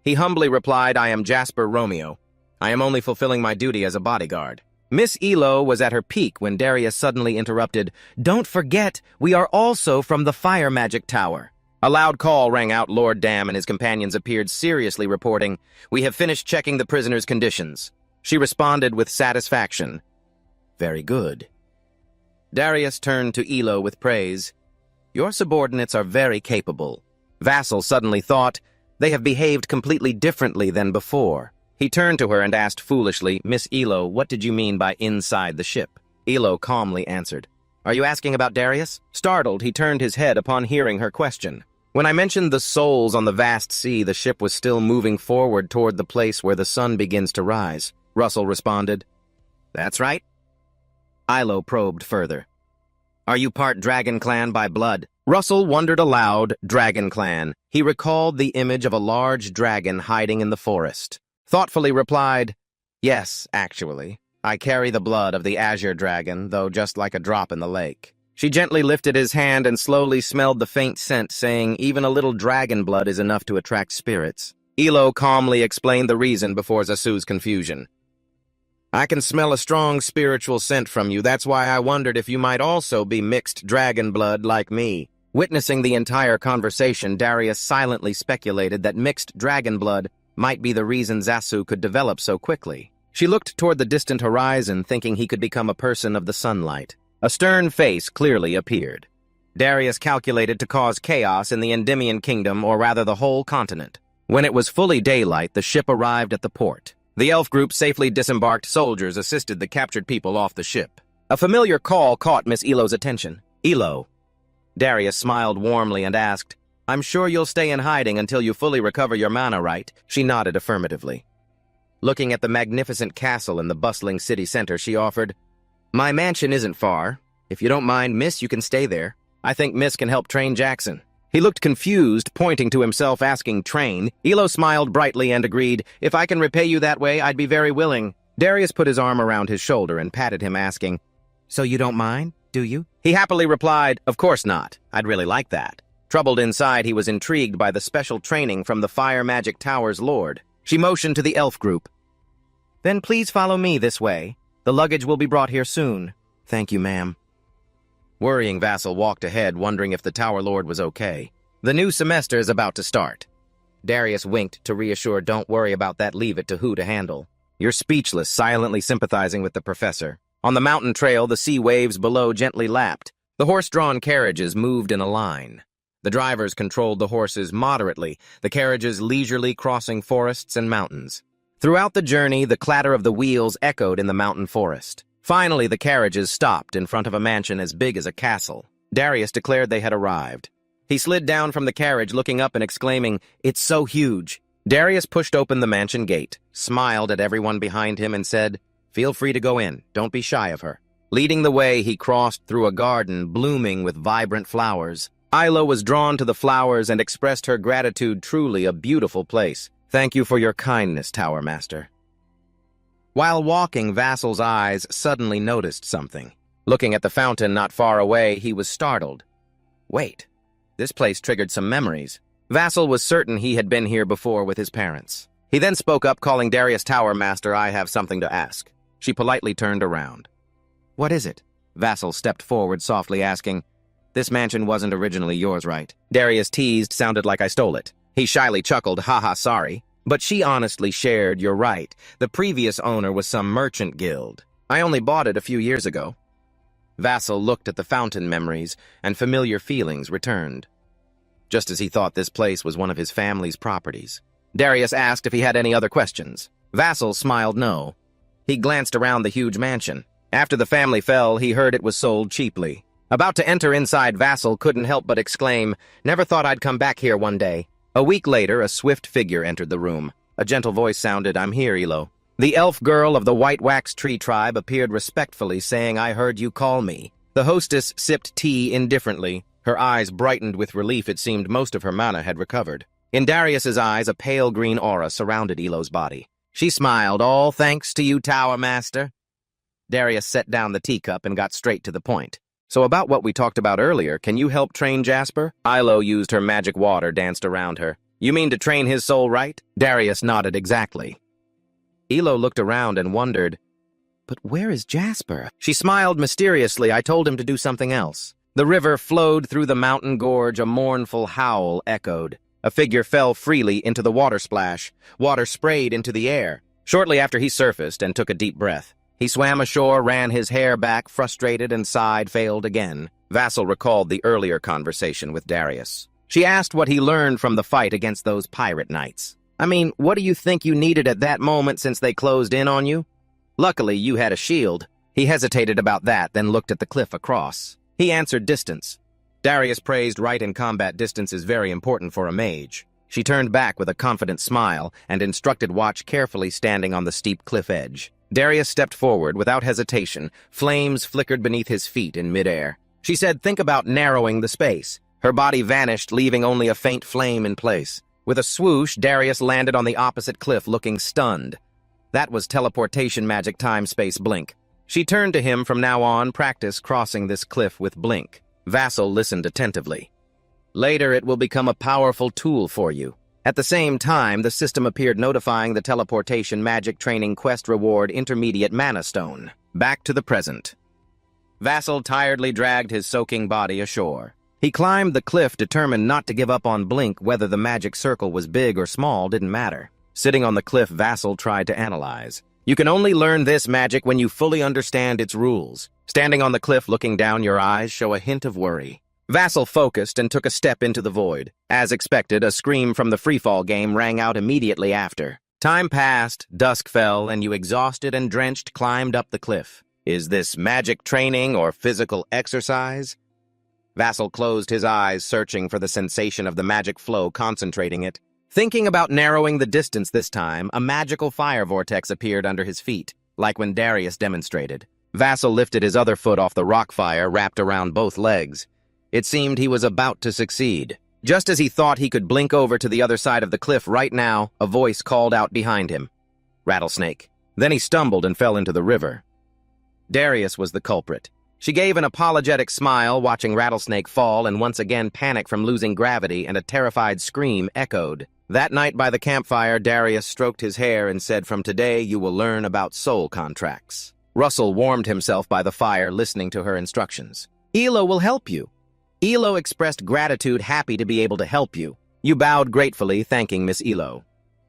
He humbly replied, I am Jasper Romeo. I am only fulfilling my duty as a bodyguard. Miss Elo was at her peak when Darius suddenly interrupted, don't forget, we are also from the Fire Magic Tower. A loud call rang out. Lord Dam and his companions appeared, seriously reporting, we have finished checking the prisoner's conditions. She responded with satisfaction. Very good. Darius turned to Elo with praise. Your subordinates are very capable. Vassal suddenly thought, they have behaved completely differently than before. He turned to her and asked foolishly, Miss Elo, what did you mean by inside the ship? Elo calmly answered, are you asking about Darius? Startled, he turned his head upon hearing her question. When I mentioned the souls on the vast sea, the ship was still moving forward toward the place where the sun begins to rise. Russell responded, that's right. Ilo probed further. Are you part Dragon Clan by blood? Russell wondered aloud, Dragon Clan. He recalled the image of a large dragon hiding in the forest. Thoughtfully replied, "Yes, actually. I carry the blood of the azure dragon, though just like a drop in the lake." She gently lifted his hand and slowly smelled the faint scent, saying, "Even a little dragon blood is enough to attract spirits." Ilo calmly explained the reason before Zasu's confusion. "I can smell a strong spiritual scent from you. That's why I wondered if you might also be mixed dragon blood like me." Witnessing the entire conversation, Darius silently speculated that mixed dragon blood might be the reason Zasu could develop so quickly. She looked toward the distant horizon, thinking he could become a person of the sunlight. A stern face clearly appeared. Darius calculated to cause chaos in the Endymion kingdom, or rather the whole continent. When it was fully daylight, the ship arrived at the port. The elf group safely disembarked soldiers assisted the captured people off the ship. A familiar call caught Miss Elo's attention. "Elo." Darius smiled warmly and asked, "I'm sure you'll stay in hiding until you fully recover your mana, right?" She nodded affirmatively. Looking at the magnificent castle in the bustling city center, she offered, "My mansion isn't far. If you don't mind, Miss, you can stay there. I think Miss can help train Jackson." He looked confused, pointing to himself, asking, "Train?" Elo smiled brightly and agreed, "If I can repay you that way, I'd be very willing." Darius put his arm around his shoulder and patted him, asking, "So you don't mind, do you?" He happily replied, "Of course not. I'd really like that." Troubled inside, he was intrigued by the special training from the Fire Magic Tower's lord. She motioned to the elf group. "Then please follow me this way. The luggage will be brought here soon." "Thank you, ma'am." Worrying Vassal walked ahead, wondering if the Tower Lord was okay. The new semester is about to start. Darius winked to reassure, "Don't worry about that, leave it to who to handle." "You're speechless," silently sympathizing with the professor. On the mountain trail, the sea waves below gently lapped. The horse-drawn carriages moved in a line. The drivers controlled the horses moderately, the carriages leisurely crossing forests and mountains. Throughout the journey, the clatter of the wheels echoed in the mountain forest. Finally, the carriages stopped in front of a mansion as big as a castle. Darius declared they had arrived. He slid down from the carriage, looking up and exclaiming, "It's so huge." Darius pushed open the mansion gate, smiled at everyone behind him, and said, "Feel free to go in. Don't be shy of her." Leading the way, he crossed through a garden blooming with vibrant flowers. Ilo was drawn to the flowers and expressed her gratitude. "Truly a beautiful place. Thank you for your kindness, Tower Master." While walking, Vassal's eyes suddenly noticed something. Looking at the fountain not far away, he was startled. Wait, this place triggered some memories. Vassal was certain he had been here before with his parents. He then spoke up, calling Darius Tower Master, "I have something to ask." She politely turned around. "What is it?" Vassal stepped forward, softly asking, "This mansion wasn't originally yours, right?" Darius teased, "Sounded like I stole it." He shyly chuckled, "Haha, sorry." But she honestly shared, "You're right. The previous owner was some merchant guild. I only bought it a few years ago." Vassal looked at the fountain memories, and familiar feelings returned. Just as he thought this place was one of his family's properties. Darius asked if he had any other questions. Vassal smiled no. He glanced around the huge mansion. After the family fell, he heard it was sold cheaply. About to enter inside, Vassal couldn't help but exclaim, "Never thought I'd come back here one day." A week later, a swift figure entered the room. A gentle voice sounded, "I'm here, Elo." The elf girl of the White Wax Tree tribe appeared respectfully, saying, "I heard you call me." The hostess sipped tea indifferently. Her eyes brightened with relief. It seemed most of her mana had recovered. In Darius's eyes, a pale green aura surrounded Elo's body. She smiled, "All thanks to you, Tower Master." Darius set down the teacup and got straight to the point. "So about what we talked about earlier, can you help train Jasper?" Ilo used her magic water, danced around her. "You mean to train his soul, right?" Darius nodded, "Exactly." Elo looked around and wondered, "But where is Jasper?" She smiled mysteriously. "I told him to do something else." The river flowed through the mountain gorge. A mournful howl echoed. A figure fell freely into the water splash. Water sprayed into the air. Shortly after, he surfaced and took a deep breath. He swam ashore, ran his hair back, frustrated, and sighed, failed again. Vassal recalled the earlier conversation with Darius. She asked what he learned from the fight against those pirate knights. "I mean, what do you think you needed at that moment since they closed in on you? Luckily, you had a shield." He hesitated about that, then looked at the cliff across. He answered, "Distance." Darius praised right in combat. Distance is very important for a mage. She turned back with a confident smile and instructed Watch, carefully standing on the steep cliff edge. Darius stepped forward without hesitation. Flames flickered beneath his feet in midair. She said, "Think about narrowing the space." Her body vanished, leaving only a faint flame in place. With a swoosh, Darius landed on the opposite cliff, looking stunned. That was teleportation magic time-space blink. She turned to him. From now on, practice crossing this cliff with blink. Vassal listened attentively. Later, it will become a powerful tool for you. At the same time, the system appeared notifying the teleportation magic training quest reward intermediate mana stone. Back to the present. Vassal tiredly dragged his soaking body ashore. He climbed the cliff, determined not to give up on blink. Whether the magic circle was big or small didn't matter. Sitting on the cliff, Vassal tried to analyze. You can only learn this magic when you fully understand its rules. Standing on the cliff, looking down, your eyes show a hint of worry. Vassal focused and took a step into the void. As expected, a scream from the freefall game rang out immediately after. Time passed, dusk fell, and you, exhausted and drenched, climbed up the cliff. Is this magic training or physical exercise? Vassal closed his eyes, searching for the sensation of the magic flow, concentrating it. Thinking about narrowing the distance this time, a magical fire vortex appeared under his feet, like when Darius demonstrated. Vassal lifted his other foot off the rock fire wrapped around both legs. It seemed he was about to succeed. Just as he thought he could blink over to the other side of the cliff right now, a voice called out behind him. Rattlesnake. Then he stumbled and fell into the river. Darius was the culprit. She gave an apologetic smile, watching Rattlesnake fall, and once again panic from losing gravity, and a terrified scream echoed. That night by the campfire, Darius stroked his hair and said, "From today you will learn about soul contracts." Russell warmed himself by the fire, listening to her instructions. "Elo will help you." Elo expressed gratitude, happy to be able to help you. You bowed gratefully, thanking Miss Elo.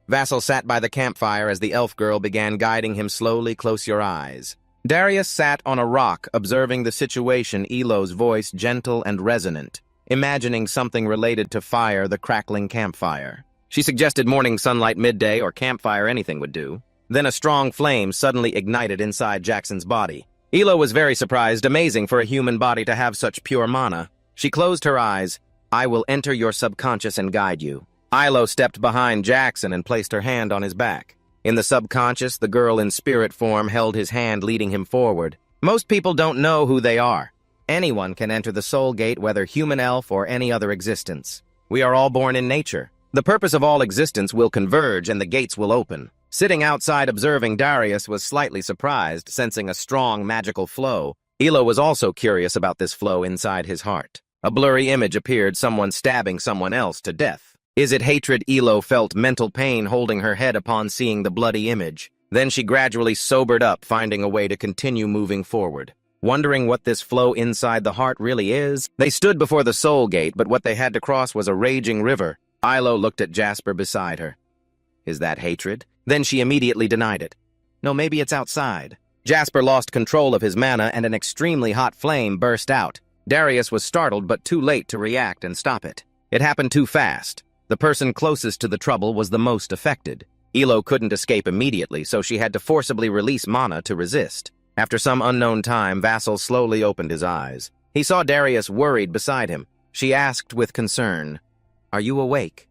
Vassal sat by the campfire as the elf girl began guiding him slowly. Close your eyes. Darius sat on a rock, observing the situation, Elo's voice gentle and resonant, imagining something related to fire, the crackling campfire. She suggested morning sunlight, midday, or campfire, anything would do. Then a strong flame suddenly ignited inside Jackson's body. Elo was very surprised, amazing for a human body to have such pure mana. She closed her eyes. "I will enter your subconscious and guide you." Ilo stepped behind Jackson and placed her hand on his back. In the subconscious, the girl in spirit form held his hand, leading him forward. Most people don't know who they are. Anyone can enter the soul gate, whether human, elf, or any other existence. We are all born in nature. The purpose of all existence will converge and the gates will open. Sitting outside observing, Darius was slightly surprised, sensing a strong magical flow. Elo was also curious about this flow inside his heart. A blurry image appeared, someone stabbing someone else to death. Is it hatred? Elo felt mental pain holding her head upon seeing the bloody image. Then she gradually sobered up, finding a way to continue moving forward. Wondering what this flow inside the heart really is, they stood before the soul gate, but what they had to cross was a raging river. Ilo looked at Jasper beside her. Is that hatred? Then she immediately denied it. No, maybe it's outside. Jasper lost control of his mana and an extremely hot flame burst out. Darius was startled, but too late to react and stop it. It happened too fast. The person closest to the trouble was the most affected. Elo couldn't escape immediately, so she had to forcibly release mana to resist. After some unknown time, Vassal slowly opened his eyes. He saw Darius worried beside him. She asked with concern, "Are you awake?"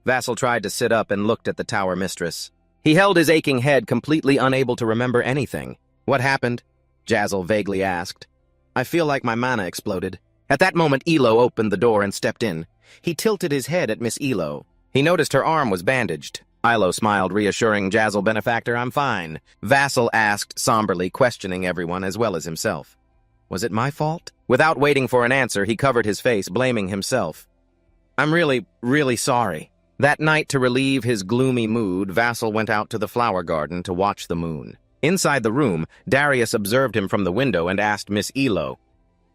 Vassal tried to sit up and looked at the tower mistress. He held his aching head, completely unable to remember anything. "What happened?" Jazzle vaguely asked. "I feel like my mana exploded." At that moment, Elo opened the door and stepped in. He tilted his head at Miss Elo. He noticed her arm was bandaged. Ilo smiled, reassuring Jazzle, "Benefactor, I'm fine." Vassal asked somberly, questioning everyone as well as himself. "Was it my fault?" Without waiting for an answer, he covered his face, blaming himself. "I'm really sorry." That night, to relieve his gloomy mood, Vassal went out to the flower garden to watch the moon. Inside the room, Darius observed him from the window and asked Miss Elo,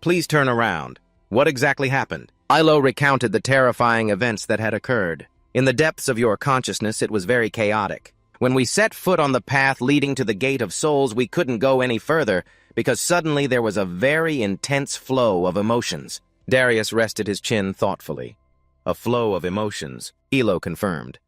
"Please turn around. What exactly happened?" Ilo recounted the terrifying events that had occurred. "In the depths of your consciousness, it was very chaotic. When we set foot on the path leading to the Gate of Souls, we couldn't go any further because suddenly there was a very intense flow of emotions." Darius rested his chin thoughtfully. "A flow of emotions," Elo confirmed.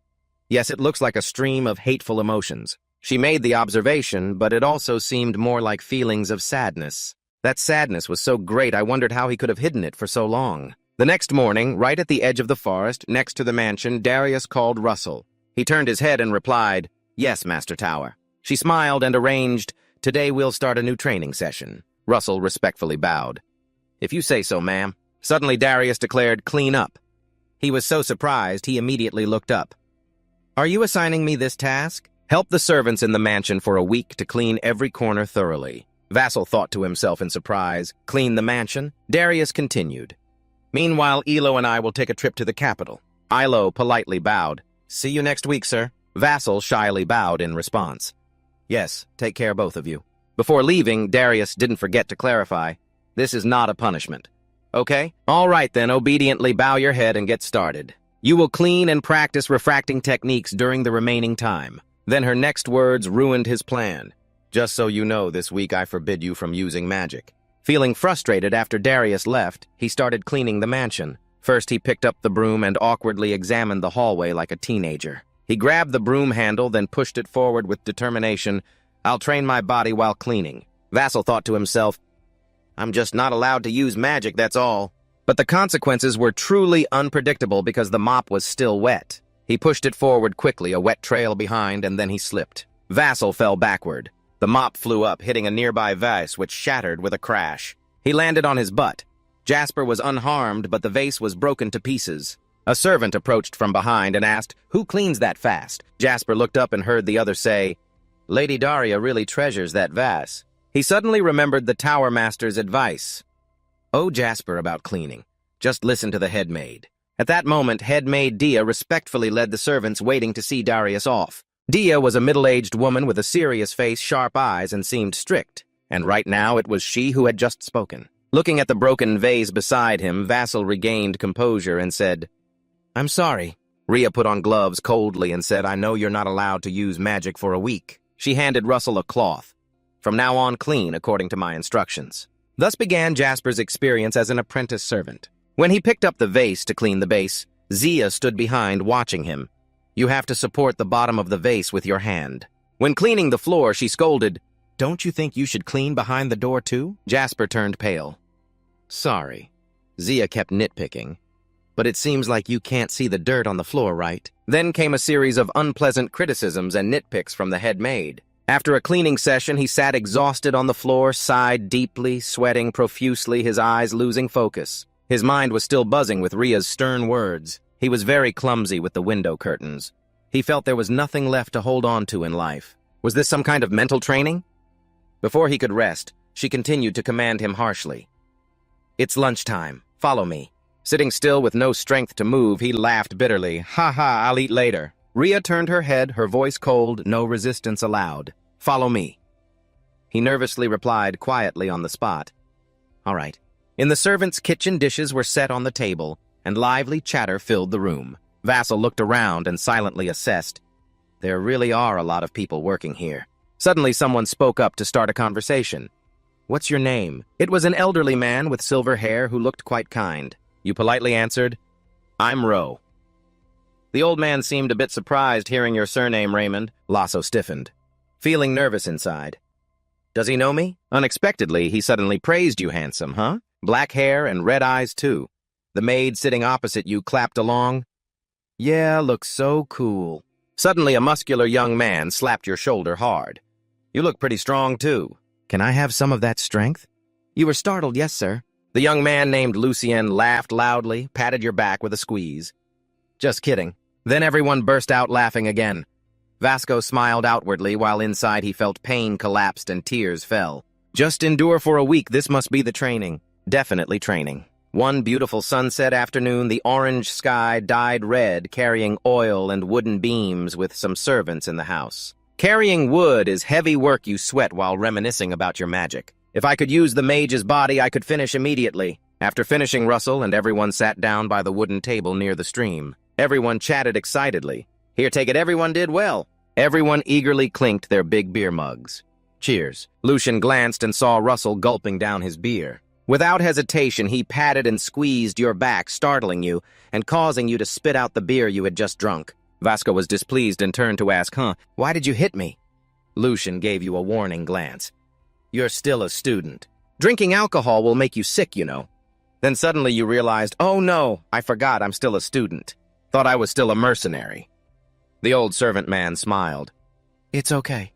"Yes, it looks like a stream of hateful emotions." She made the observation, but it also seemed more like feelings of sadness. That sadness was so great, I wondered how he could have hidden it for so long. The next morning, right at the edge of the forest, next to the mansion, Darius called Russell. He turned his head and replied, "Yes, Master Tower." She smiled and arranged, "Today we'll start a new training session." Russell respectfully bowed. "If you say so, ma'am." Suddenly Darius declared, "Clean up." He was so surprised, he immediately looked up. "Are you assigning me this task?" "Help the servants in the mansion for a week to clean every corner thoroughly." Vassal thought to himself in surprise. "Clean the mansion?" Darius continued. "Meanwhile, Ilo and I will take a trip to the capital." Ilo politely bowed. "See you next week, sir." Vassal shyly bowed in response. "Yes, take care, both of you." Before leaving, Darius didn't forget to clarify, "This is not a punishment. Okay? All right then, obediently bow your head and get started. You will clean and practice refracting techniques during the remaining time." Then her next words ruined his plan. "Just so you know, this week I forbid you from using magic." Feeling frustrated after Darius left, he started cleaning the mansion. First, he picked up the broom and awkwardly examined the hallway like a teenager. He grabbed the broom handle, then pushed it forward with determination. "I'll train my body while cleaning." Vassal thought to himself, "I'm just not allowed to use magic, that's all." But the consequences were truly unpredictable because the mop was still wet. He pushed it forward quickly, a wet trail behind, and then he slipped. Vassal fell backward. The mop flew up, hitting a nearby vase, which shattered with a crash. He landed on his butt. Jasper was unharmed, but the vase was broken to pieces. A servant approached from behind and asked, "Who cleans that fast?" Jasper looked up and heard the other say, "Lady Daria really treasures that vase." He suddenly remembered the Tower Master's advice. "Oh, Jasper, about cleaning. Just listen to the head maid." At that moment, head maid Dia respectfully led the servants waiting to see Darius off. Dia was a middle-aged woman with a serious face, sharp eyes, and seemed strict. And right now, it was she who had just spoken. Looking at the broken vase beside him, Vassal regained composure and said, "I'm sorry." Rhea put on gloves coldly and said, "I know you're not allowed to use magic for a week." She handed Russell a cloth. "From now on, clean, according to my instructions." Thus began Jasper's experience as an apprentice servant. When he picked up the vase to clean the base, Zia stood behind watching him. "You have to support the bottom of the vase with your hand." When cleaning the floor, she scolded, "Don't you think you should clean behind the door too?" Jasper turned pale. "Sorry." Zia kept nitpicking. "But it seems like you can't see the dirt on the floor, right?" Then came a series of unpleasant criticisms and nitpicks from the head maid. After a cleaning session, he sat exhausted on the floor, sighed deeply, sweating profusely, his eyes losing focus. His mind was still buzzing with Rhea's stern words. He was very clumsy with the window curtains. He felt there was nothing left to hold on to in life. Was this some kind of mental training? Before he could rest, she continued to command him harshly. "It's lunchtime. Follow me." Sitting still with no strength to move, he laughed bitterly. "Ha ha, I'll eat later." Rhea turned her head, her voice cold, no resistance allowed. "Follow me." He nervously replied quietly on the spot. "All right." In the servants' kitchen, dishes were set on the table, and lively chatter filled the room. Vassal looked around and silently assessed. There really are a lot of people working here. Suddenly someone spoke up to start a conversation. "What's your name?" It was an elderly man with silver hair who looked quite kind. You politely answered, "I'm Ro." The old man seemed a bit surprised hearing your surname, Raymond. Lasso stiffened, feeling nervous inside. "Does he know me?" Unexpectedly, he suddenly praised you handsome, huh? Black hair and red eyes, too. The maid sitting opposite you clapped along. "Yeah, looks so cool." Suddenly, a muscular young man slapped your shoulder hard. "You look pretty strong, too. Can I have some of that strength?" "You were startled, yes, sir." The young man named Lucien laughed loudly, patted your back with a squeeze. "Just kidding." Then everyone burst out laughing again. Vasco smiled outwardly while inside he felt pain collapsed and tears fell. Just endure for a week, this must be the training. Definitely training. One beautiful sunset afternoon, the orange sky dyed red, carrying oil and wooden beams with some servants in the house. Carrying wood is heavy work. You sweat while reminiscing about your magic. If I could use the mage's body, I could finish immediately. After finishing, Russell and everyone sat down by the wooden table near the stream. Everyone chatted excitedly. "Here, take it, everyone did well." Everyone eagerly clinked their big beer mugs. "Cheers." Lucian glanced and saw Russell gulping down his beer. Without hesitation, he patted and squeezed your back, startling you and causing you to spit out the beer you had just drunk. Vasco was displeased and turned to ask, "Why did you hit me?" Lucian gave you a warning glance. "You're still a student. Drinking alcohol will make you sick, you know." Then suddenly you realized, "Oh no, I forgot I'm still a student. Thought I was still a mercenary." The old servant man smiled. "It's okay.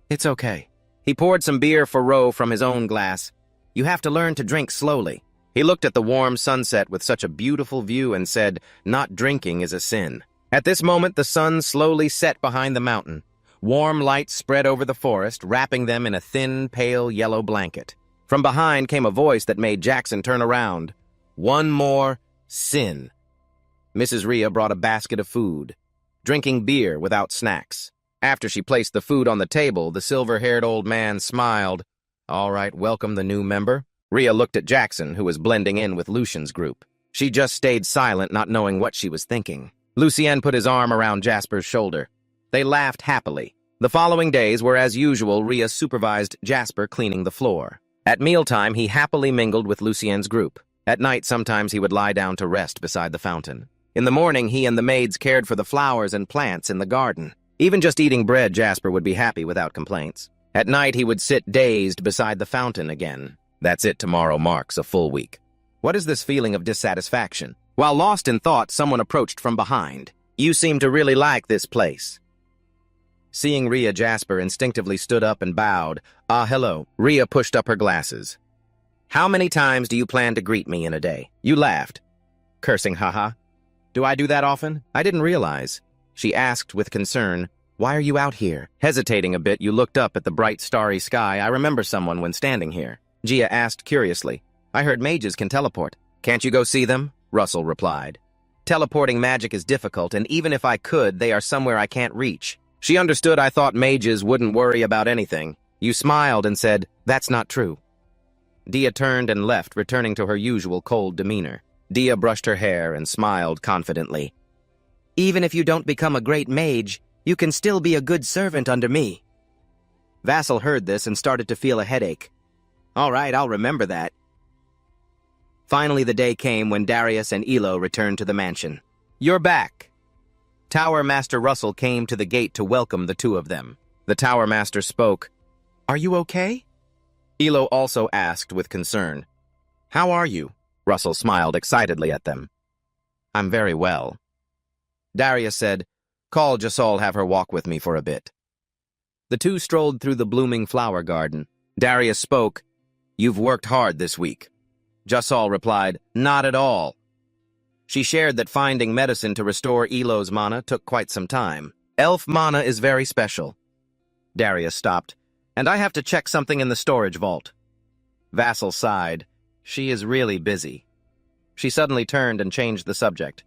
It's okay." He poured some beer for Ro from his own glass. "You have to learn to drink slowly. He looked at the warm sunset with such a beautiful view and said, "Not drinking is a sin." At this moment, the sun slowly set behind the mountain. Warm light spread over the forest, wrapping them in a thin, pale yellow blanket. From behind came a voice that made Jackson turn around. "One more sin." Mrs. Rhea brought a basket of food, drinking beer without snacks. After she placed the food on the table, the silver-haired old man smiled. "All right, welcome the new member." Rhea looked at Jackson, who was blending in with Lucien's group. She just stayed silent, not knowing what she was thinking. Lucien put his arm around Jasper's shoulder. They laughed happily. The following days were as usual. Rhea supervised Jasper cleaning the floor. At mealtime, he happily mingled with Lucien's group. At night, sometimes he would lie down to rest beside the fountain. In the morning, he and the maids cared for the flowers and plants in the garden. Even just eating bread, Jasper would be happy without complaints. At night, he would sit dazed beside the fountain again. That's it. Tomorrow marks a full week. What is this feeling of dissatisfaction? While lost in thought, someone approached from behind. "You seem to really like this place." Seeing Rhea, Jasper instinctively stood up and bowed. Hello." Rhea pushed up her glasses. "How many times do you plan to greet me in a day?" You laughed, cursing, "Haha. Do I do that often? I didn't realize." She asked with concern, "Why are you out here?" Hesitating a bit, you looked up at the bright, starry sky. "I remember someone when standing here." Gia asked curiously. "I heard mages can teleport." "Can't you go see them?" Russell replied. "Teleporting magic is difficult, and even if I could, they are somewhere I can't reach." She understood. "I thought mages wouldn't worry about anything." You smiled and said, "That's not true." Dia turned and left, returning to her usual cold demeanor. Dia brushed her hair and smiled confidently. "Even if you don't become a great mage, you can still be a good servant under me." Vassal heard this and started to feel a headache. "All right, I'll remember that." Finally, the day came when Darius and Elo returned to the mansion. "You're back." Tower Master Russell came to the gate to welcome the two of them. The Tower Master spoke. "Are you okay?" Elo also asked with concern. "How are you?" Russell smiled excitedly at them. "I'm very well." Darius said, "Call Jasol, have her walk with me for a bit." The two strolled through the blooming flower garden. Darius spoke. "You've worked hard this week." Jasol replied, "Not at all." She shared that finding medicine to restore Elo's mana took quite some time. "Elf mana is very special." Darius stopped. "And I have to check something in the storage vault." Vassal sighed. "She is really busy." She suddenly turned and changed the subject.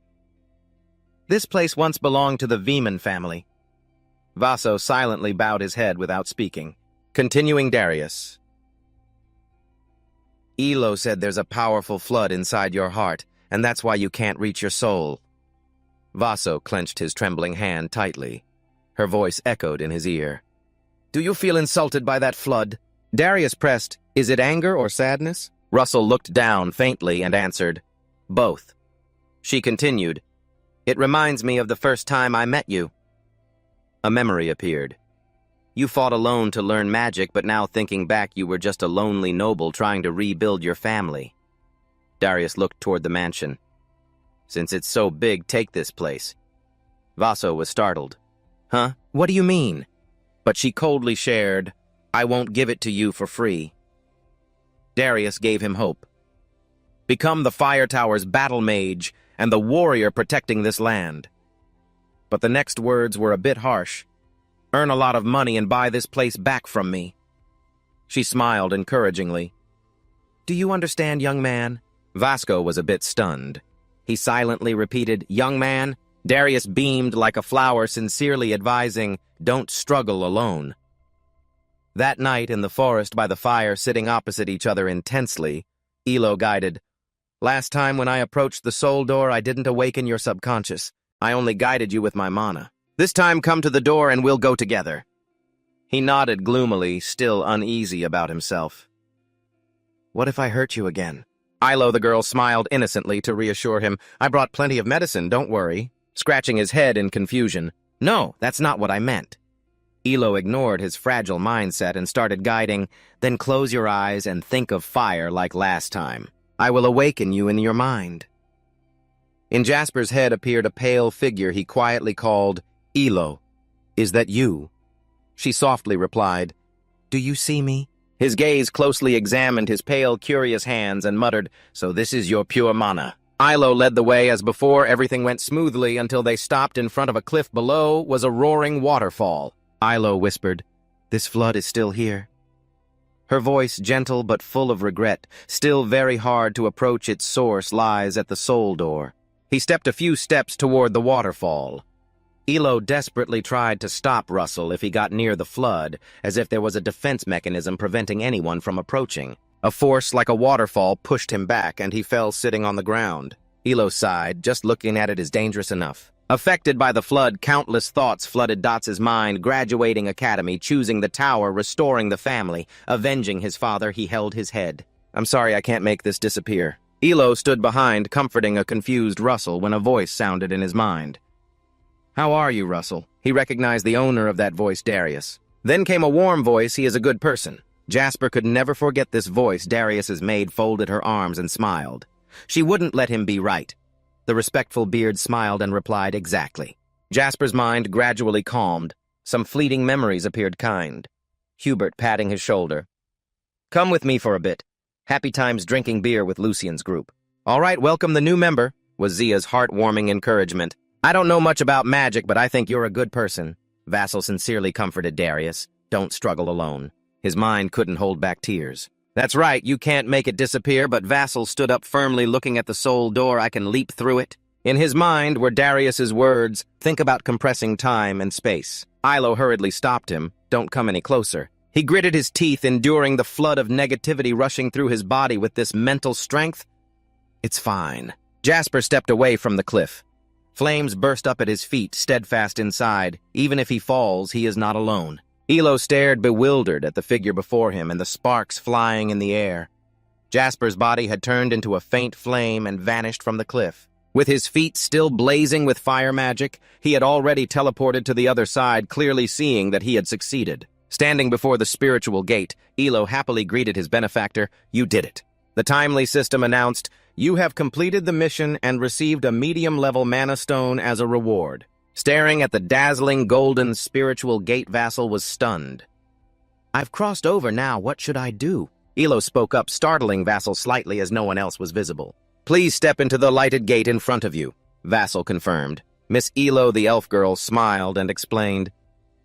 "This place once belonged to the Veman family." Vaso silently bowed his head without speaking. Continuing Darius. "Elo said there's a powerful flood inside your heart, and that's why you can't reach your soul." Vaso clenched his trembling hand tightly. Her voice echoed in his ear. "Do you feel insulted by that flood?" Darius pressed, "Is it anger or sadness?" Russell looked down faintly and answered, "Both." She continued, "It reminds me of the first time I met you." A memory appeared. "You fought alone to learn magic, but now thinking back, you were just a lonely noble trying to rebuild your family." Darius looked toward the mansion. "Since it's so big, take this place." Vaso was startled. "Huh? What do you mean?" But she coldly shared, "I won't give it to you for free." Darius gave him hope. "Become the Fire Tower's battle mage and the warrior protecting this land." But the next words were a bit harsh. "Earn a lot of money and buy this place back from me." She smiled encouragingly. "Do you understand, young man?" Vasco was a bit stunned. He silently repeated, "Young man." Darius beamed like a flower, sincerely advising, "Don't struggle alone." That night in the forest by the fire, sitting opposite each other intensely, Elo guided, "Last time when I approached the soul door, I didn't awaken your subconscious. I only guided you with my mana. This time come to the door and we'll go together." He nodded gloomily, still uneasy about himself. "What if I hurt you again?" Ilo the girl smiled innocently to reassure him. "I brought plenty of medicine, don't worry." Scratching his head in confusion. "No, that's not what I meant." Elo ignored his fragile mindset and started guiding, "Then close your eyes and think of fire like last time. I will awaken you in your mind." In Jasper's head appeared a pale figure he quietly called, "Elo, is that you?" She softly replied, "Do you see me?" His gaze closely examined his pale, curious hands and muttered, "So this is your pure mana." Ilo led the way as before. Everything went smoothly until they stopped in front of a cliff. Below was a roaring waterfall. Ilo whispered, "This flood is still here." Her voice, gentle but full of regret, "Still very hard to approach. Its source lies at the soul door." He stepped a few steps toward the waterfall. Ilo desperately tried to stop Russell if he got near the flood, as if there was a defense mechanism preventing anyone from approaching. A force like a waterfall pushed him back, and he fell sitting on the ground. Ilo sighed. Just looking at it is dangerous enough. Affected by the flood, countless thoughts flooded Dots's mind. Graduating academy, choosing the tower, restoring the family, avenging his father. He held his head. "I'm sorry I can't make this disappear." Ilo stood behind, comforting a confused Russell when a voice sounded in his mind. "How are you, Russell?" He recognized the owner of that voice, Darius. Then came a warm voice. "He is a good person." Jasper could never forget this voice. Darius's maid folded her arms and smiled. She wouldn't let him be right. The respectful beard smiled and replied, "Exactly." Jasper's mind gradually calmed. Some fleeting memories appeared kind. Hubert patting his shoulder. "Come with me for a bit. Happy times drinking beer with Lucian's group." "All right, welcome the new member," was Zia's heartwarming encouragement. "I don't know much about magic, but I think you're a good person." Vassal sincerely comforted Darius. "Don't struggle alone." His mind couldn't hold back tears. "That's right, you can't make it disappear," but Vassal stood up firmly, looking at the soul door. "I can leap through it." In his mind were Darius's words, "Think about compressing time and space." Ilo hurriedly stopped him. "Don't come any closer." He gritted his teeth, enduring the flood of negativity rushing through his body with this mental strength. "It's fine." Jasper stepped away from the cliff. Flames burst up at his feet, steadfast inside. Even if he falls, he is not alone. Ilo stared bewildered at the figure before him and the sparks flying in the air. Jasper's body had turned into a faint flame and vanished from the cliff. With his feet still blazing with fire magic, he had already teleported to the other side, clearly seeing that he had succeeded. Standing before the spiritual gate, Ilo happily greeted his benefactor. "You did it." The timely system announced, "You have completed the mission and received a medium-level mana stone as a reward." Staring at the dazzling golden spiritual gate, Vassal was stunned. "I've crossed over now. What should I do?" Ilo spoke up, startling Vassal slightly as no one else was visible. "Please step into the lighted gate in front of you," Vassal confirmed. Miss Ilo, the elf girl, smiled and explained,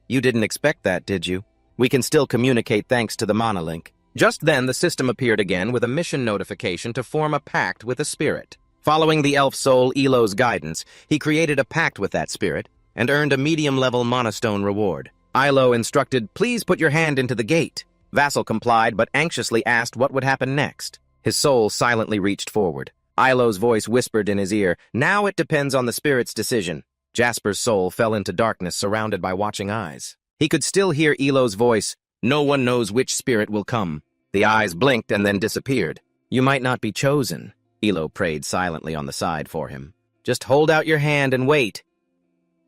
"You didn't expect that, did you? We can still communicate thanks to the mana link." Just then, the system appeared again with a mission notification to form a pact with a spirit. Following the elf soul Ilo's guidance, he created a pact with that spirit and earned a medium-level mana stone reward. Ilo instructed, "Please put your hand into the gate." Vassal complied, but anxiously asked what would happen next. His soul silently reached forward. Ilo's voice whispered in his ear, "Now it depends on the spirit's decision." Jasper's soul fell into darkness, surrounded by watching eyes. He could still hear Ilo's voice, "No one knows which spirit will come." The eyes blinked and then disappeared. "You might not be chosen," Ilo prayed silently on the side for him. "Just hold out your hand and wait."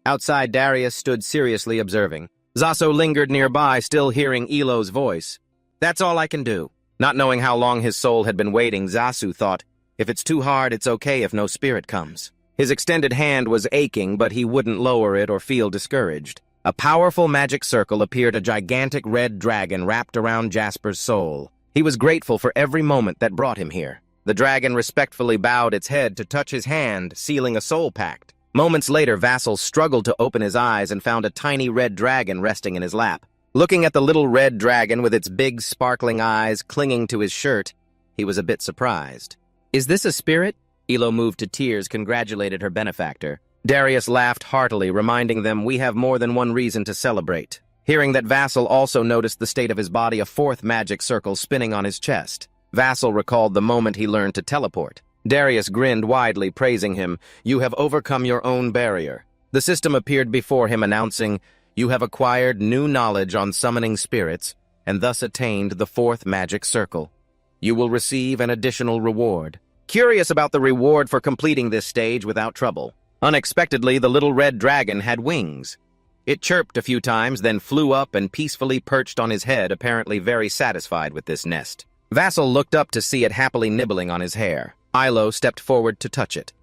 Outside, Darius stood seriously observing. Zaso lingered nearby, still hearing Ilo's voice. "That's all I can do." Not knowing how long his soul had been waiting, Zasu thought, "If it's too hard, it's okay if no spirit comes." His extended hand was aching, but he wouldn't lower it or feel discouraged. A powerful magic circle appeared, a gigantic red dragon wrapped around Jasper's soul. He was grateful for every moment that brought him here. The dragon respectfully bowed its head to touch his hand, sealing a soul pact. Moments later, Vassal struggled to open his eyes and found a tiny red dragon resting in his lap. Looking at the little red dragon with its big sparkling eyes clinging to his shirt, he was a bit surprised. "Is this a spirit?" Ilo, moved to tears, congratulated her benefactor. Darius laughed heartily, reminding them, "We have more than one reason to celebrate." Hearing that, Vassal also noticed the state of his body, a fourth magic circle spinning on his chest. Vassal recalled the moment he learned to teleport. Darius grinned widely, praising him. "You have overcome your own barrier." The system appeared before him, announcing, "You have acquired new knowledge on summoning spirits, and thus attained the fourth magic circle. You will receive an additional reward." Curious about the reward for completing this stage without trouble, unexpectedly, the little red dragon had wings. It chirped a few times, then flew up and peacefully perched on his head, apparently very satisfied with this nest. Vassal looked up to see it happily nibbling on his hair. Ilo stepped forward to touch it.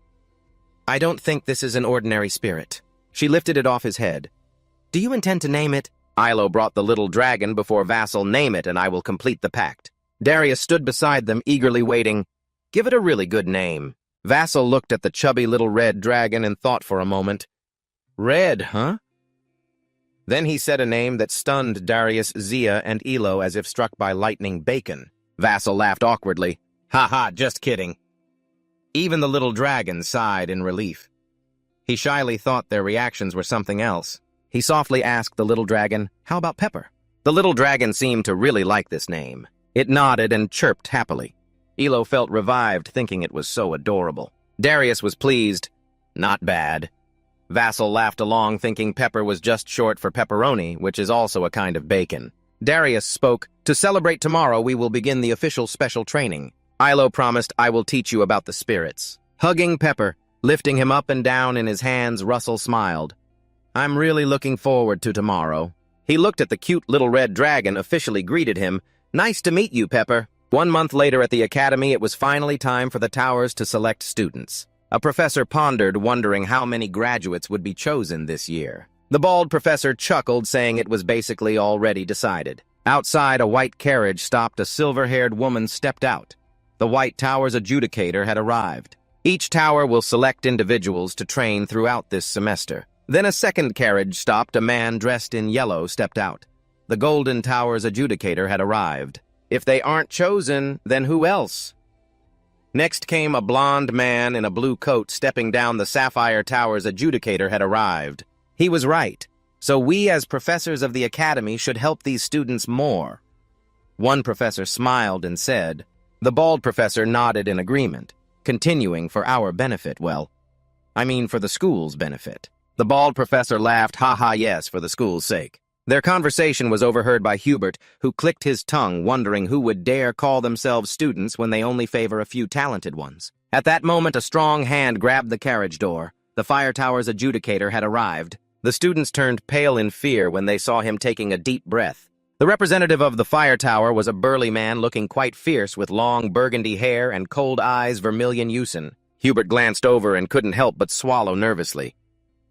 "I don't think this is an ordinary spirit." She lifted it off his head. "Do you intend to name it?" Ilo brought the little dragon before Vassal. Name it, and I will complete the pact. Darius stood beside them, eagerly waiting. Give it a really good name. Vassal looked at the chubby little red dragon and thought for a moment. Red, huh? Then he said a name that stunned Darius, Zia, and Ilo as if struck by lightning. Bacon. Vassal laughed awkwardly. Ha ha, just kidding. Even the little dragon sighed in relief. He shyly thought their reactions were something else. He softly asked the little dragon, how about Pepper? The little dragon seemed to really like this name. It nodded and chirped happily. Ilo felt revived, thinking it was so adorable. Darius was pleased. Not bad. Vassal laughed along, thinking Pepper was just short for pepperoni, which is also a kind of bacon. Darius spoke, to celebrate tomorrow we will begin the official special training. Ilo promised, I will teach you about the spirits. Hugging Pepper, lifting him up and down in his hands, Russell smiled. I'm really looking forward to tomorrow. He looked at the cute little red dragon, officially greeted him. Nice to meet you, Pepper. 1 month later at the academy, it was finally time for the towers to select students. A professor pondered, wondering how many graduates would be chosen this year. The bald professor chuckled, saying it was basically already decided. Outside, a white carriage stopped. A silver-haired woman stepped out. The White Tower's adjudicator had arrived. Each tower will select individuals to train throughout this semester. Then a second carriage stopped. A man dressed in yellow stepped out. The Golden Tower's adjudicator had arrived. If they aren't chosen, then who else? Next came a blond man in a blue coat stepping down. The Sapphire Tower's adjudicator had arrived. He was right. So we as professors of the academy should help these students more. One professor smiled and said. The bald professor nodded in agreement, continuing for our benefit. Well, I mean for the school's benefit. The bald professor laughed. Ha ha, yes, for the school's sake. Their conversation was overheard by Hubert, who clicked his tongue, wondering who would dare call themselves students when they only favor a few talented ones. At that moment, a strong hand grabbed the carriage door. The Fire Tower's adjudicator had arrived. The students turned pale in fear when they saw him taking a deep breath. The representative of the Fire Tower was a burly man looking quite fierce with long burgundy hair and cold eyes. Vermilion Yusin. Hubert glanced over and couldn't help but swallow nervously.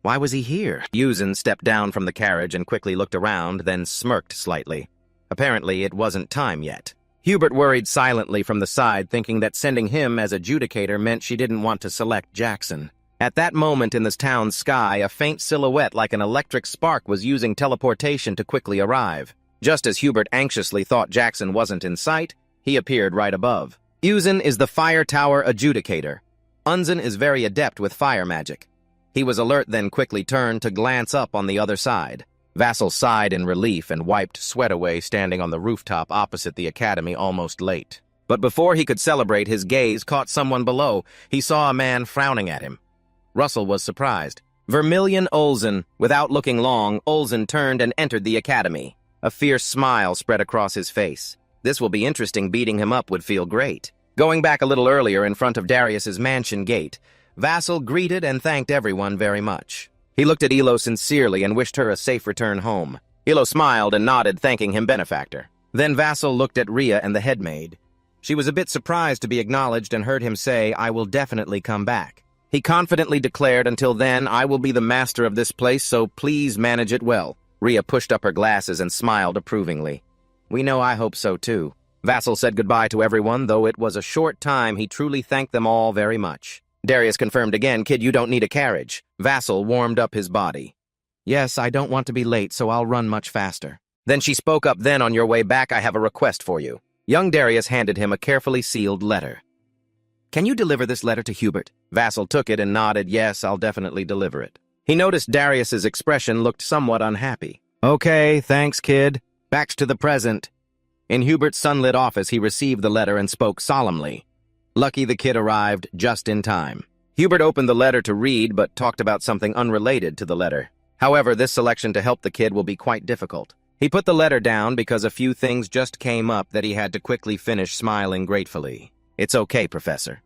Why was he here? Yusin stepped down from the carriage and quickly looked around, then smirked slightly. Apparently, it wasn't time yet. Hubert worried silently from the side, thinking that sending him as adjudicator meant she didn't want to select Jackson. At that moment in this town's sky, a faint silhouette like an electric spark was using teleportation to quickly arrive. Just as Hubert anxiously thought Jackson wasn't in sight, he appeared right above. Yusin is the Fire Tower adjudicator. Unzen is very adept with fire magic. He was alert, then quickly turned to glance up on the other side. Vassal sighed in relief and wiped sweat away, standing on the rooftop opposite the academy, almost late. But before he could celebrate, his gaze caught someone below. He saw a man frowning at him. Russell was surprised. Vermilion Olsen. Without looking long, Olsen turned and entered the academy. A fierce smile spread across his face. This will be interesting. Beating him up would feel great. Going back a little earlier in front of Darius's mansion gate, Vassal greeted and thanked everyone very much. He looked at Ilo sincerely and wished her a safe return home. Ilo smiled and nodded, thanking him benefactor. Then Vassal looked at Rhea and the headmaid. She was a bit surprised to be acknowledged and heard him say, I will definitely come back. He confidently declared, until then, I will be the master of this place, so please manage it well. Rhea pushed up her glasses and smiled approvingly. We know, I hope so too. Vassal said goodbye to everyone, though it was a short time. He truly thanked them all very much. Darius confirmed again, kid, you don't need a carriage. Vassal warmed up his body. Yes, I don't want to be late, so I'll run much faster. Then she spoke up, then on your way back, I have a request for you. Young Darius handed him a carefully sealed letter. Can you deliver this letter to Hubert? Vassal took it and nodded, yes, I'll definitely deliver it. He noticed Darius's expression looked somewhat unhappy. Okay, thanks, kid. Back to the present. In Hubert's sunlit office, he received the letter and spoke solemnly. Lucky the kid arrived just in time. Hubert opened the letter to read, but talked about something unrelated to the letter. However, this selection to help the kid will be quite difficult. He put the letter down because a few things just came up that he had to quickly finish, smiling gratefully. It's okay, Professor.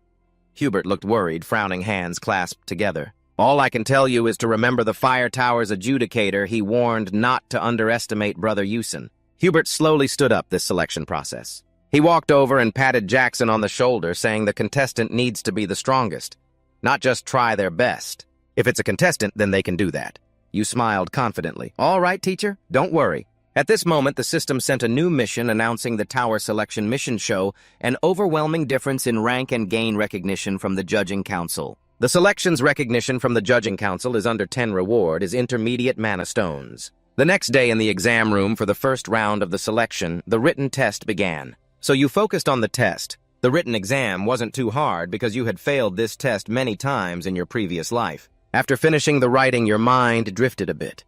Hubert looked worried, frowning, hands clasped together. All I can tell you is to remember the Fire Tower's adjudicator. He warned not to underestimate Brother Yusin. Hubert slowly stood up this selection process. He walked over and patted Jackson on the shoulder, saying the contestant needs to be the strongest, not just try their best. If it's a contestant, then they can do that. You smiled confidently. All right, teacher, don't worry. At this moment, the system sent a new mission announcing the Tower Selection Mission show an overwhelming difference in rank and gain recognition from the Judging Council. The selection's recognition from the Judging Council is under 10 reward is intermediate mana stones. The next day in the exam room for the first round of the selection, the written test began. So you focused on the test. The written exam wasn't too hard because you had failed this test many times in your previous life. After finishing the writing, your mind drifted a bit,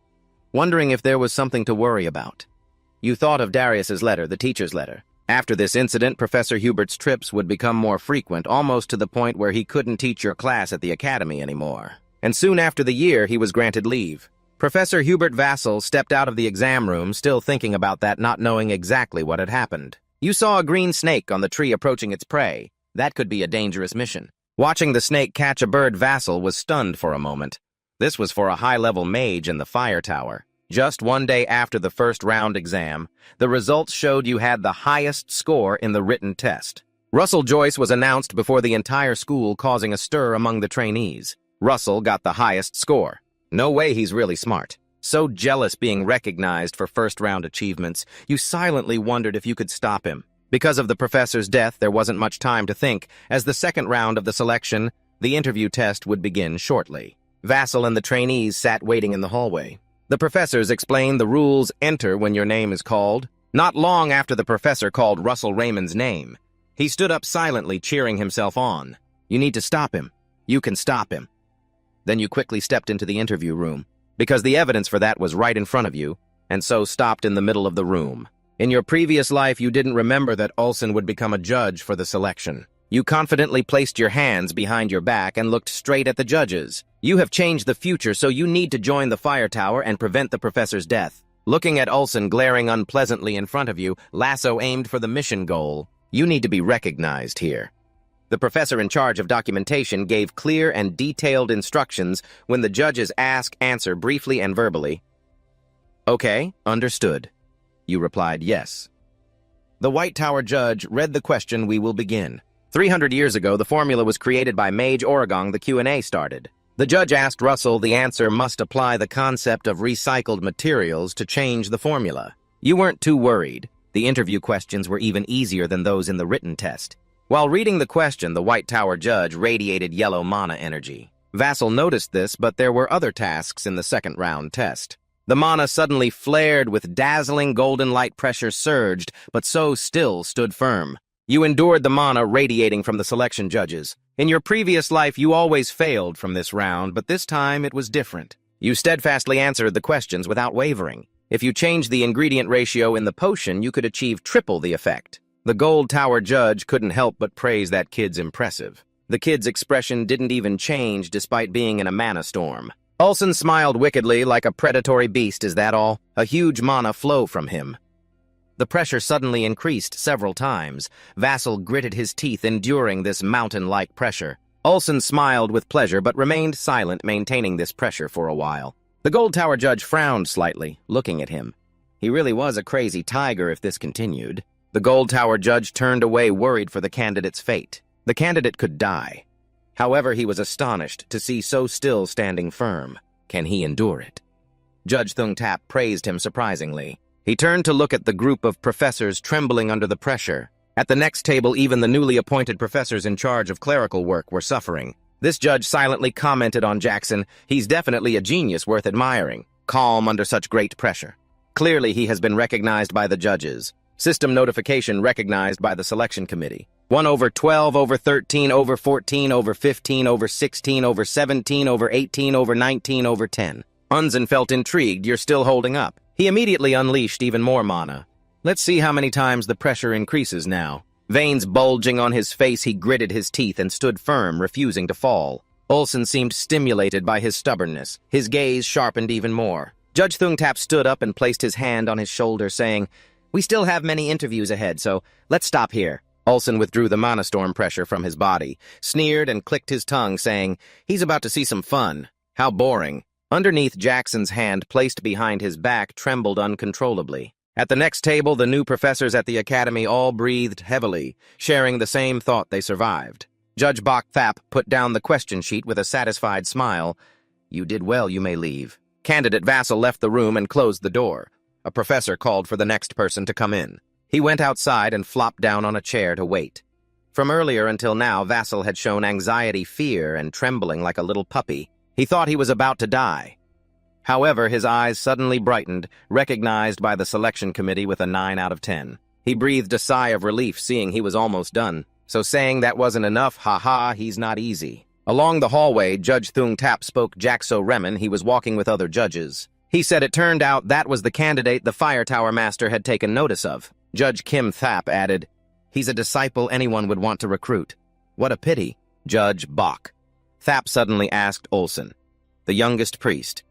wondering if there was something to worry about. You thought of Darius's letter, the teacher's letter. After this incident, Professor Hubert's trips would become more frequent, almost to the point where he couldn't teach your class at the academy anymore. And soon after the year, he was granted leave. Professor Hubert Vassal stepped out of the exam room, still thinking about that, not knowing exactly what had happened. You saw a green snake on the tree approaching its prey. That could be a dangerous mission. Watching the snake catch a bird, Vassal was stunned for a moment. This was for a high-level mage in the fire tower. Just one day after the first round exam, the results showed you had the highest score in the written test. Russell Joyce was announced before the entire school, causing a stir among the trainees. Russell got the highest score. No way, he's really smart. So jealous being recognized for first-round achievements, you silently wondered if you could stop him. Because of the professor's death, there wasn't much time to think. As the second round of the selection, the interview test would begin shortly. Vassal and the trainees sat waiting in the hallway. The professors explained the rules. Enter when your name is called. Not long after the professor called Russell Raymond's name, he stood up silently, cheering himself on. You need to stop him. You can stop him. Then you quickly stepped into the interview room, because the evidence for that was right in front of you, and so stopped in the middle of the room. In your previous life, you didn't remember that Olsen would become a judge for the selection. You confidently placed your hands behind your back and looked straight at the judges. You have changed the future, so you need to join the fire tower and prevent the professor's death. Looking at Olsen glaring unpleasantly in front of you, Lasso aimed for the mission goal. You need to be recognized here. The professor in charge of documentation gave clear and detailed instructions when the judges answer briefly and verbally. Okay, understood. You replied yes. The White Tower judge read the question. We will begin. 300 years ago, the formula was created by Mage Oregon. The Q&A started. The judge asked Russell the answer must apply the concept of recycled materials to change the formula. You weren't too worried. The interview questions were even easier than those in the written test. While reading the question, the White Tower judge radiated yellow mana energy. Vassal noticed this, but there were other tasks in the second round test. The mana suddenly flared with dazzling golden light. Pressure surged, but so still stood firm. You endured the mana radiating from the selection judges. In your previous life, you always failed from this round, but this time it was different. You steadfastly answered the questions without wavering. If you changed the ingredient ratio in the potion, you could achieve triple the effect. The Gold Tower judge couldn't help but praise that kid's impressive. The kid's expression didn't even change despite being in a mana storm. Olsen smiled wickedly like a predatory beast. Is that all? A huge mana flow from him. The pressure suddenly increased several times. Vassal gritted his teeth, enduring this mountain-like pressure. Olsen smiled with pleasure, but remained silent, maintaining this pressure for a while. The Gold Tower judge frowned slightly, looking at him. He really was a crazy tiger if this continued. The Gold Tower judge turned away, worried for the candidate's fate. The candidate could die. However, he was astonished to see so still standing firm. Can he endure it? Judge Thung Tap praised him surprisingly. He turned to look at the group of professors trembling under the pressure. At the next table, even the newly appointed professors in charge of clerical work were suffering. This judge silently commented on Jackson. He's definitely a genius worth admiring, calm under such great pressure. Clearly, he has been recognized by the judges. System notification recognized by the selection committee. 1/12/13/14/15/16/17/18/19/10. Unzen felt intrigued. You're still holding up. He immediately unleashed even more mana. Let's see how many times the pressure increases now. Veins bulging on his face, he gritted his teeth and stood firm, refusing to fall. Olsen seemed stimulated by his stubbornness. His gaze sharpened even more. Judge Thungtap stood up and placed his hand on his shoulder, saying, "We still have many interviews ahead, so let's stop here." Olsen withdrew the mana storm pressure from his body, sneered and clicked his tongue, saying, "He's about to see some fun. How boring." Underneath, Jackson's hand placed behind his back trembled uncontrollably. At the next table, the new professors at the academy all breathed heavily, sharing the same thought they survived. Judge Bok Thap put down the question sheet with a satisfied smile. "You did well, you may leave." Candidate Vassal left the room and closed the door. A professor called for the next person to come in. He went outside and flopped down on a chair to wait. From earlier until now, Vassal had shown anxiety, fear, and trembling like a little puppy. He thought he was about to die. However, his eyes suddenly brightened, recognized by the selection committee with a 9 out of 10. He breathed a sigh of relief, seeing he was almost done. So saying that wasn't enough, haha, he's not easy. Along the hallway, Judge Thung Tap spoke Jackso Remen. He was walking with other judges. He said it turned out that was the candidate the Fire Tower Master had taken notice of. Judge Kim Thap added, "He's a disciple anyone would want to recruit." "What a pity." Judge Bok. Thap suddenly asked Olsen, the youngest priest,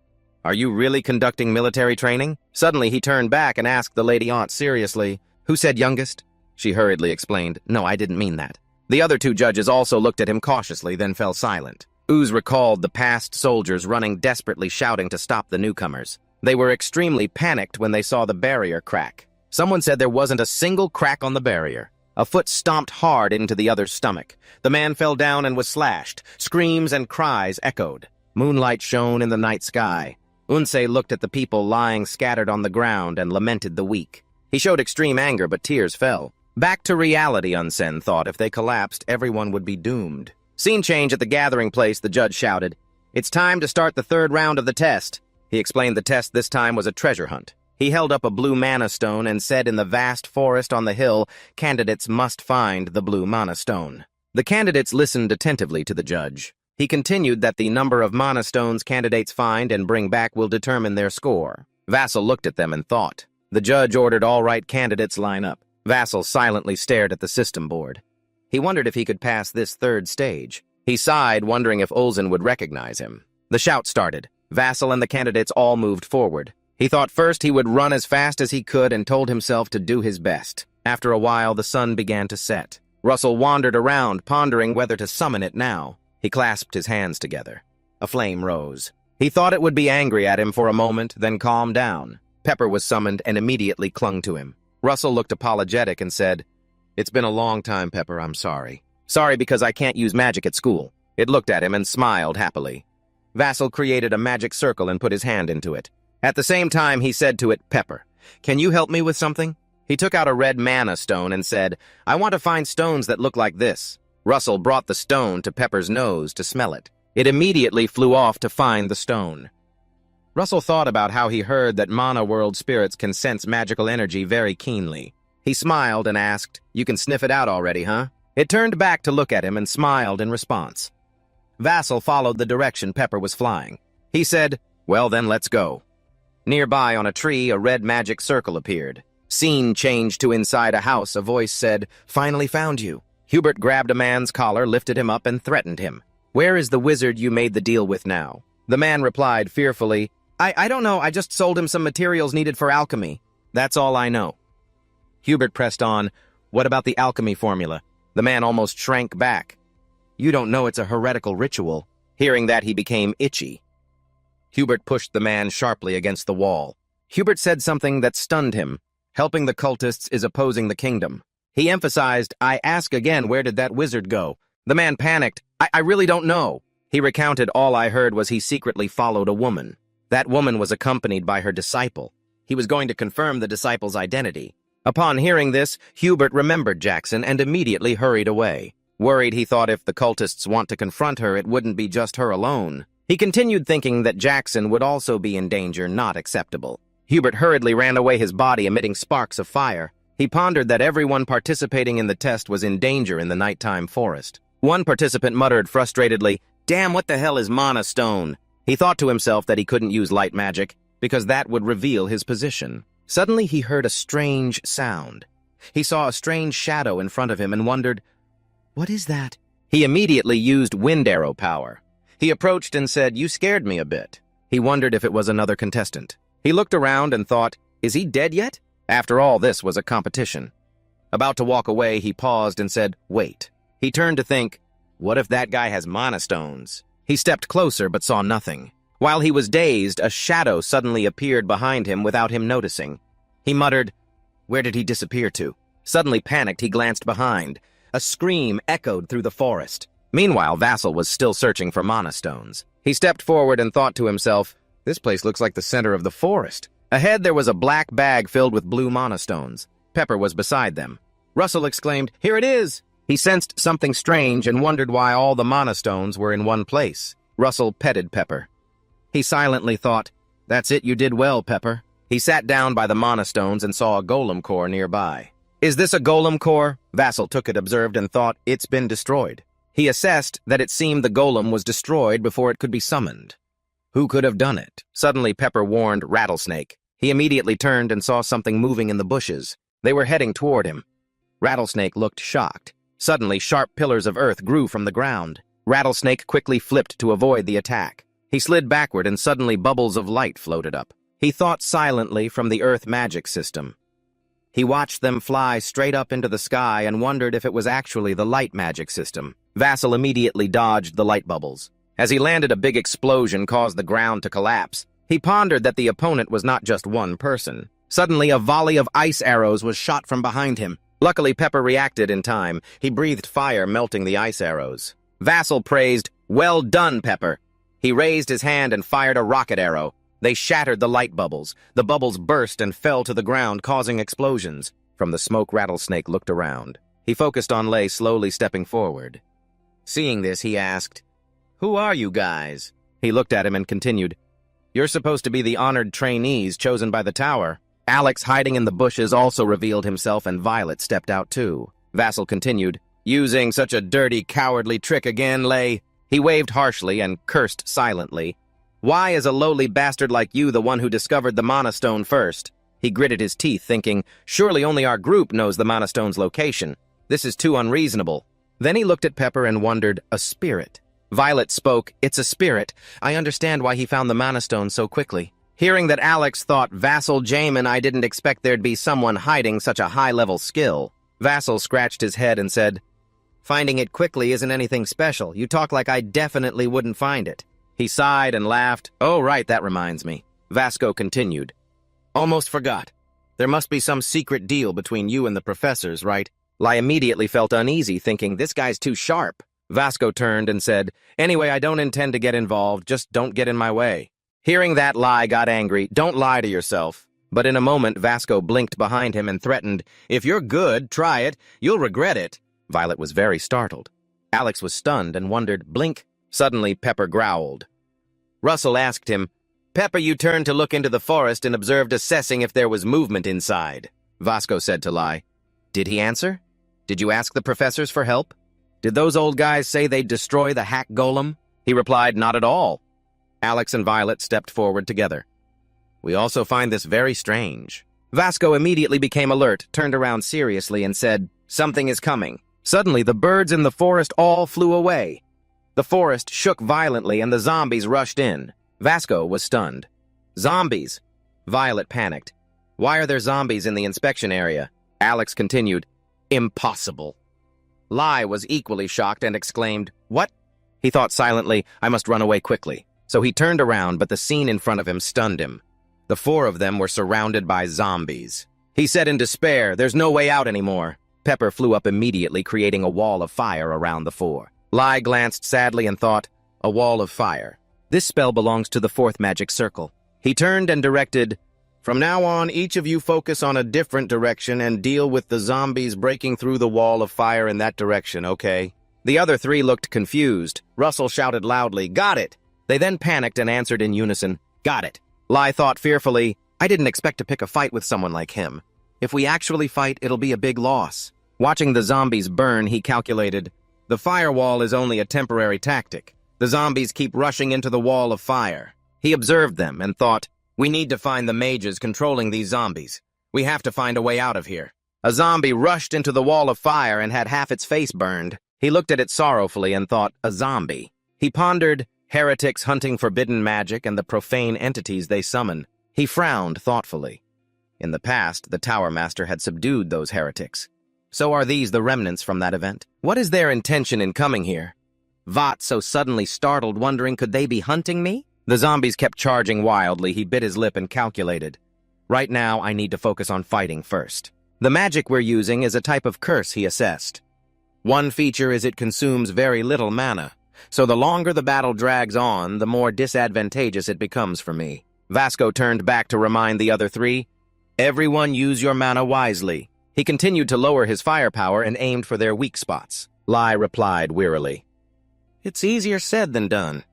"Are you really conducting military training?" Suddenly he turned back and asked the lady aunt seriously, "Who said youngest?" She hurriedly explained, "No, I didn't mean that." The other two judges also looked at him cautiously, then fell silent. Ooze recalled the past soldiers running desperately, shouting to stop the newcomers. They were extremely panicked when they saw the barrier crack. Someone said there wasn't a single crack on the barrier. A foot stomped hard into the other's stomach. The man fell down and was slashed. Screams and cries echoed. Moonlight shone in the night sky. Unse looked at the people lying scattered on the ground and lamented the weak. He showed extreme anger, but tears fell. Back to reality, Unsen thought. If they collapsed, everyone would be doomed. Scene change at the gathering place, the judge shouted, "It's time to start the third round of the test." He explained the test this time was a treasure hunt. He held up a blue mana stone and said in the vast forest on the hill, candidates must find the blue mana stone. The candidates listened attentively to the judge. He continued that the number of mana stones candidates find and bring back will determine their score. Vassal looked at them and thought. The judge ordered all right candidates line up. Vassal silently stared at the system board. He wondered if he could pass this third stage. He sighed, wondering if Olsen would recognize him. The shout started. Vassal and the candidates all moved forward. He thought first he would run as fast as he could and told himself to do his best. After a while, the sun began to set. Russell wandered around, pondering whether to summon it now. He clasped his hands together. A flame rose. He thought it would be angry at him for a moment, then calm down. Pepper was summoned and immediately clung to him. Russell looked apologetic and said, "It's been a long time, Pepper, I'm sorry. Sorry because I can't use magic at school." It looked at him and smiled happily. Vassal created a magic circle and put his hand into it. At the same time, he said to it, "Pepper, can you help me with something?" He took out a red mana stone and said, "I want to find stones that look like this." Russell brought the stone to Pepper's nose to smell it. It immediately flew off to find the stone. Russell thought about how he heard that mana world spirits can sense magical energy very keenly. He smiled and asked, "You can sniff it out already, huh?" It turned back to look at him and smiled in response. Vassal followed the direction Pepper was flying. He said, "Well then, let's go." Nearby on a tree, a red magic circle appeared. Scene changed to inside a house. A voice said, "Finally found you." Hubert grabbed a man's collar, lifted him up, and threatened him. "Where is the wizard you made the deal with now?" The man replied fearfully, I don't know, I just sold him some materials needed for alchemy. That's all I know." Hubert pressed on, "What about the alchemy formula?" The man almost shrank back. "You don't know it's a heretical ritual." Hearing that, he became itchy. Hubert pushed the man sharply against the wall. Hubert said something that stunned him. "Helping the cultists is opposing the kingdom." He emphasized, "I ask again, where did that wizard go?" The man panicked. I really don't know." He recounted, "All I heard was he secretly followed a woman. That woman was accompanied by her disciple. He was going to confirm the disciple's identity." Upon hearing this, Hubert remembered Jackson and immediately hurried away. Worried, he thought if the cultists want to confront her, it wouldn't be just her alone. He continued thinking that Jackson would also be in danger, not acceptable. Hubert hurriedly ran away, his body emitting sparks of fire. He pondered that everyone participating in the test was in danger in the nighttime forest. One participant muttered frustratedly, "Damn, what the hell is mana stone?" He thought to himself that he couldn't use light magic, because that would reveal his position. Suddenly he heard a strange sound. He saw a strange shadow in front of him and wondered, "What is that?" He immediately used wind arrow power. He approached and said, "You scared me a bit." He wondered if it was another contestant. He looked around and thought, "Is he dead yet?" After all, this was a competition. About to walk away, he paused and said, "Wait." He turned to think, what if that guy has mana stones? He stepped closer but saw nothing. While he was dazed, a shadow suddenly appeared behind him without him noticing. He muttered, "Where did he disappear to?" Suddenly panicked, he glanced behind. A scream echoed through the forest. Meanwhile, Vassal was still searching for mana stones. He stepped forward and thought to himself, "This place looks like the center of the forest. Ahead there was a black bag filled with blue monostones. Pepper was beside them. Russell exclaimed, "Here it is!" He sensed something strange and wondered why all the monostones were in one place. Russell petted Pepper. He silently thought, "That's it, you did well, Pepper." He sat down by the monostones and saw a golem core nearby. "Is this a golem core?" Vassal took it, observed, and thought, "It's been destroyed." He assessed that it seemed the golem was destroyed before it could be summoned. Who could have done it? Suddenly Pepper warned Rattlesnake. He immediately turned and saw something moving in the bushes. They were heading toward him. Rattlesnake looked shocked. Suddenly, sharp pillars of earth grew from the ground. Rattlesnake quickly flipped to avoid the attack. He slid backward and suddenly bubbles of light floated up. He thought silently from the earth magic system. He watched them fly straight up into the sky and wondered if it was actually the light magic system. Vassal immediately dodged the light bubbles. As he landed, a big explosion caused the ground to collapse. He pondered that the opponent was not just one person. Suddenly, a volley of ice arrows was shot from behind him. Luckily, Pepper reacted in time. He breathed fire, melting the ice arrows. Vassal praised, "Well done, Pepper." He raised his hand and fired a rocket arrow. They shattered the light bubbles. The bubbles burst and fell to the ground, causing explosions. From the smoke, Rattlesnake looked around. He focused on Lay slowly stepping forward. Seeing this, he asked, "Who are you guys?" He looked at him and continued, "You're supposed to be the honored trainees chosen by the tower." Alex, hiding in the bushes, also revealed himself, and Violet stepped out too. Vassal continued, "Using such a dirty, cowardly trick again, Lay." He waved harshly and cursed silently. "Why is a lowly bastard like you the one who discovered the monostone first?" He gritted his teeth, thinking, "Surely only our group knows the monostone's location. This is too unreasonable." Then he looked at Pepper and wondered, "A spirit?" Violet spoke, "It's a spirit. I understand why he found the monostone so quickly." Hearing that Alex thought, "Vassal Jamin, I didn't expect there'd be someone hiding such a high-level skill." Vassal scratched his head and said, "Finding it quickly isn't anything special. You talk like I definitely wouldn't find it." He sighed and laughed. "Oh, right, that reminds me." Vasco continued, "Almost forgot. There must be some secret deal between you and the professors, right?" Lai immediately felt uneasy, thinking, "This guy's too sharp." Vasco turned and said, "Anyway, I don't intend to get involved. Just don't get in my way." Hearing that, Lai got angry. "Don't lie to yourself." But in a moment, Vasco blinked behind him and threatened, "If you're good, try it. You'll regret it." Violet was very startled. Alex was stunned and wondered, "Blink." Suddenly, Pepper growled. Russell asked him, "Pepper, you turned to look into the forest and observed, assessing if there was movement inside." Vasco said to Lai, "Did he answer? Did you ask the professors for help? Did those old guys say they'd destroy the hack golem?" He replied, "Not at all." Alex and Violet stepped forward together. "We also find this very strange." Vasco immediately became alert, turned around seriously, and said, "Something is coming." Suddenly, the birds in the forest all flew away. The forest shook violently, and the zombies rushed in. Vasco was stunned. "Zombies!" Violet panicked. "Why are there zombies in the inspection area?" Alex continued, "Impossible." Lai was equally shocked and exclaimed, "What?" He thought silently, "I must run away quickly." So he turned around, but the scene in front of him stunned him. The four of them were surrounded by zombies. He said in despair, "There's no way out anymore." Pepper flew up immediately, creating a wall of fire around the four. Lai glanced sadly and thought, "A wall of fire. This spell belongs to the fourth magic circle." He turned and directed, "From now on, each of you focus on a different direction and deal with the zombies breaking through the wall of fire in that direction, okay?" The other three looked confused. Russell shouted loudly, "Got it!" They then panicked and answered in unison, "Got it." Lai thought fearfully, "I didn't expect to pick a fight with someone like him. If we actually fight, it'll be a big loss." Watching the zombies burn, he calculated, "The firewall is only a temporary tactic. The zombies keep rushing into the wall of fire." He observed them and thought, "We need to find the mages controlling these zombies. We have to find a way out of here." A zombie rushed into the wall of fire and had half its face burned. He looked at it sorrowfully and thought, "A zombie." He pondered, heretics hunting forbidden magic and the profane entities they summon. He frowned thoughtfully. In the past, the Tower Master had subdued those heretics. So are these the remnants from that event? What is their intention in coming here? Vought so suddenly startled, wondering, could they be hunting me? The zombies kept charging wildly. He bit his lip and calculated. Right now, I need to focus on fighting first. The magic we're using is a type of curse, he assessed. One feature is it consumes very little mana, so the longer the battle drags on, the more disadvantageous it becomes for me. Vasco turned back to remind the other three, "Everyone use your mana wisely." He continued to lower his firepower and aimed for their weak spots. Lai replied wearily. "It's easier said than done,"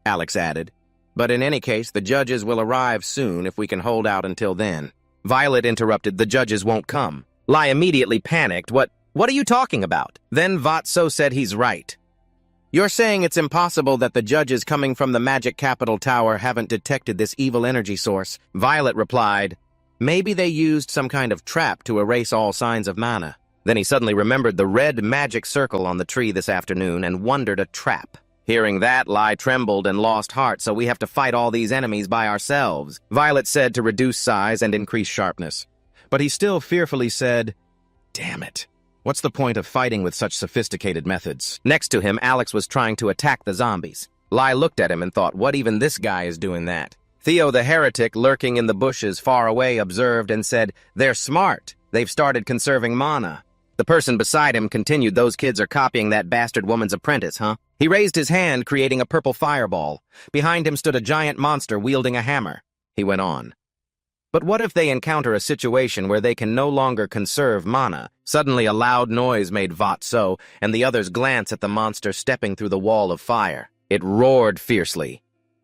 Alex added. "But in any case, the judges will arrive soon if we can hold out until then." Violet interrupted, "The judges won't come." Lai immediately panicked. What are you talking about?" Then Vatso said he's right. "You're saying it's impossible that the judges coming from the Magic Capital Tower haven't detected this evil energy source?" Violet replied, "Maybe they used some kind of trap to erase all signs of mana." Then he suddenly remembered the red magic circle on the tree this afternoon and wondered a trap. Hearing that, Lai trembled and lost heart, "So we have to fight all these enemies by ourselves," Violet said, to reduce size and increase sharpness. But he still fearfully said, "Damn it. What's the point of fighting with such sophisticated methods?" Next to him, Alex was trying to attack the zombies. Lai looked at him and thought, what even this guy is doing that? Theo the heretic, lurking in the bushes far away, observed and said, "They're smart. They've started conserving mana." The person beside him continued, "Those kids are copying that bastard woman's apprentice, huh?" He raised his hand, creating a purple fireball. Behind him stood a giant monster wielding a hammer. He went on. "But what if they encounter a situation where they can no longer conserve mana?" Suddenly a loud noise made Vatso and the others glance at the monster stepping through the wall of fire. It roared fiercely.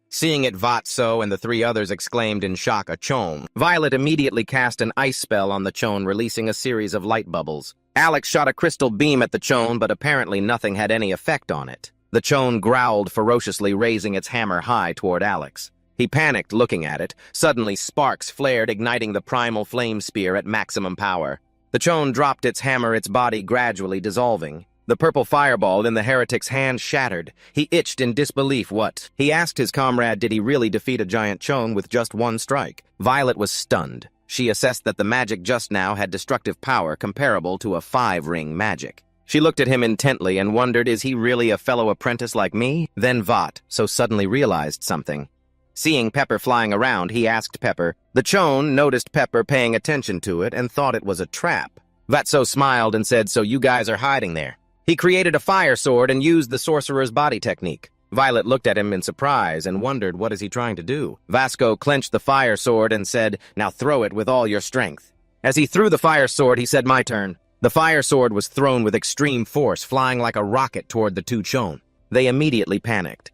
Seeing it, Vatso and the three others exclaimed in shock, "A chone." Violet immediately cast an ice spell on the chone, releasing a series of light bubbles. Alex shot a crystal beam at the chone, but apparently nothing had any effect on it. The chone growled ferociously, raising its hammer high toward Alex. He panicked looking at it. Suddenly sparks flared, igniting the primal flame spear at maximum power. The chone dropped its hammer, its body gradually dissolving. The purple fireball in the heretic's hand shattered. He itched in disbelief. What? He asked his comrade, did he really defeat a giant chone with just one strike? Violet was stunned. She assessed that the magic just now had destructive power comparable to a 5-ring magic. She looked at him intently and wondered, is he really a fellow apprentice like me? Then Vatso suddenly realized something. Seeing Pepper flying around, he asked Pepper. The chone noticed Pepper paying attention to it and thought it was a trap. Vatso smiled and said, "So you guys are hiding there." He created a fire sword and used the sorcerer's body technique. Violet looked at him in surprise and wondered, what is he trying to do? Vasco clenched the fire sword and said, "Now throw it with all your strength." As he threw the fire sword, he said, "My turn." The fire sword was thrown with extreme force, flying like a rocket toward the two chone. They immediately panicked.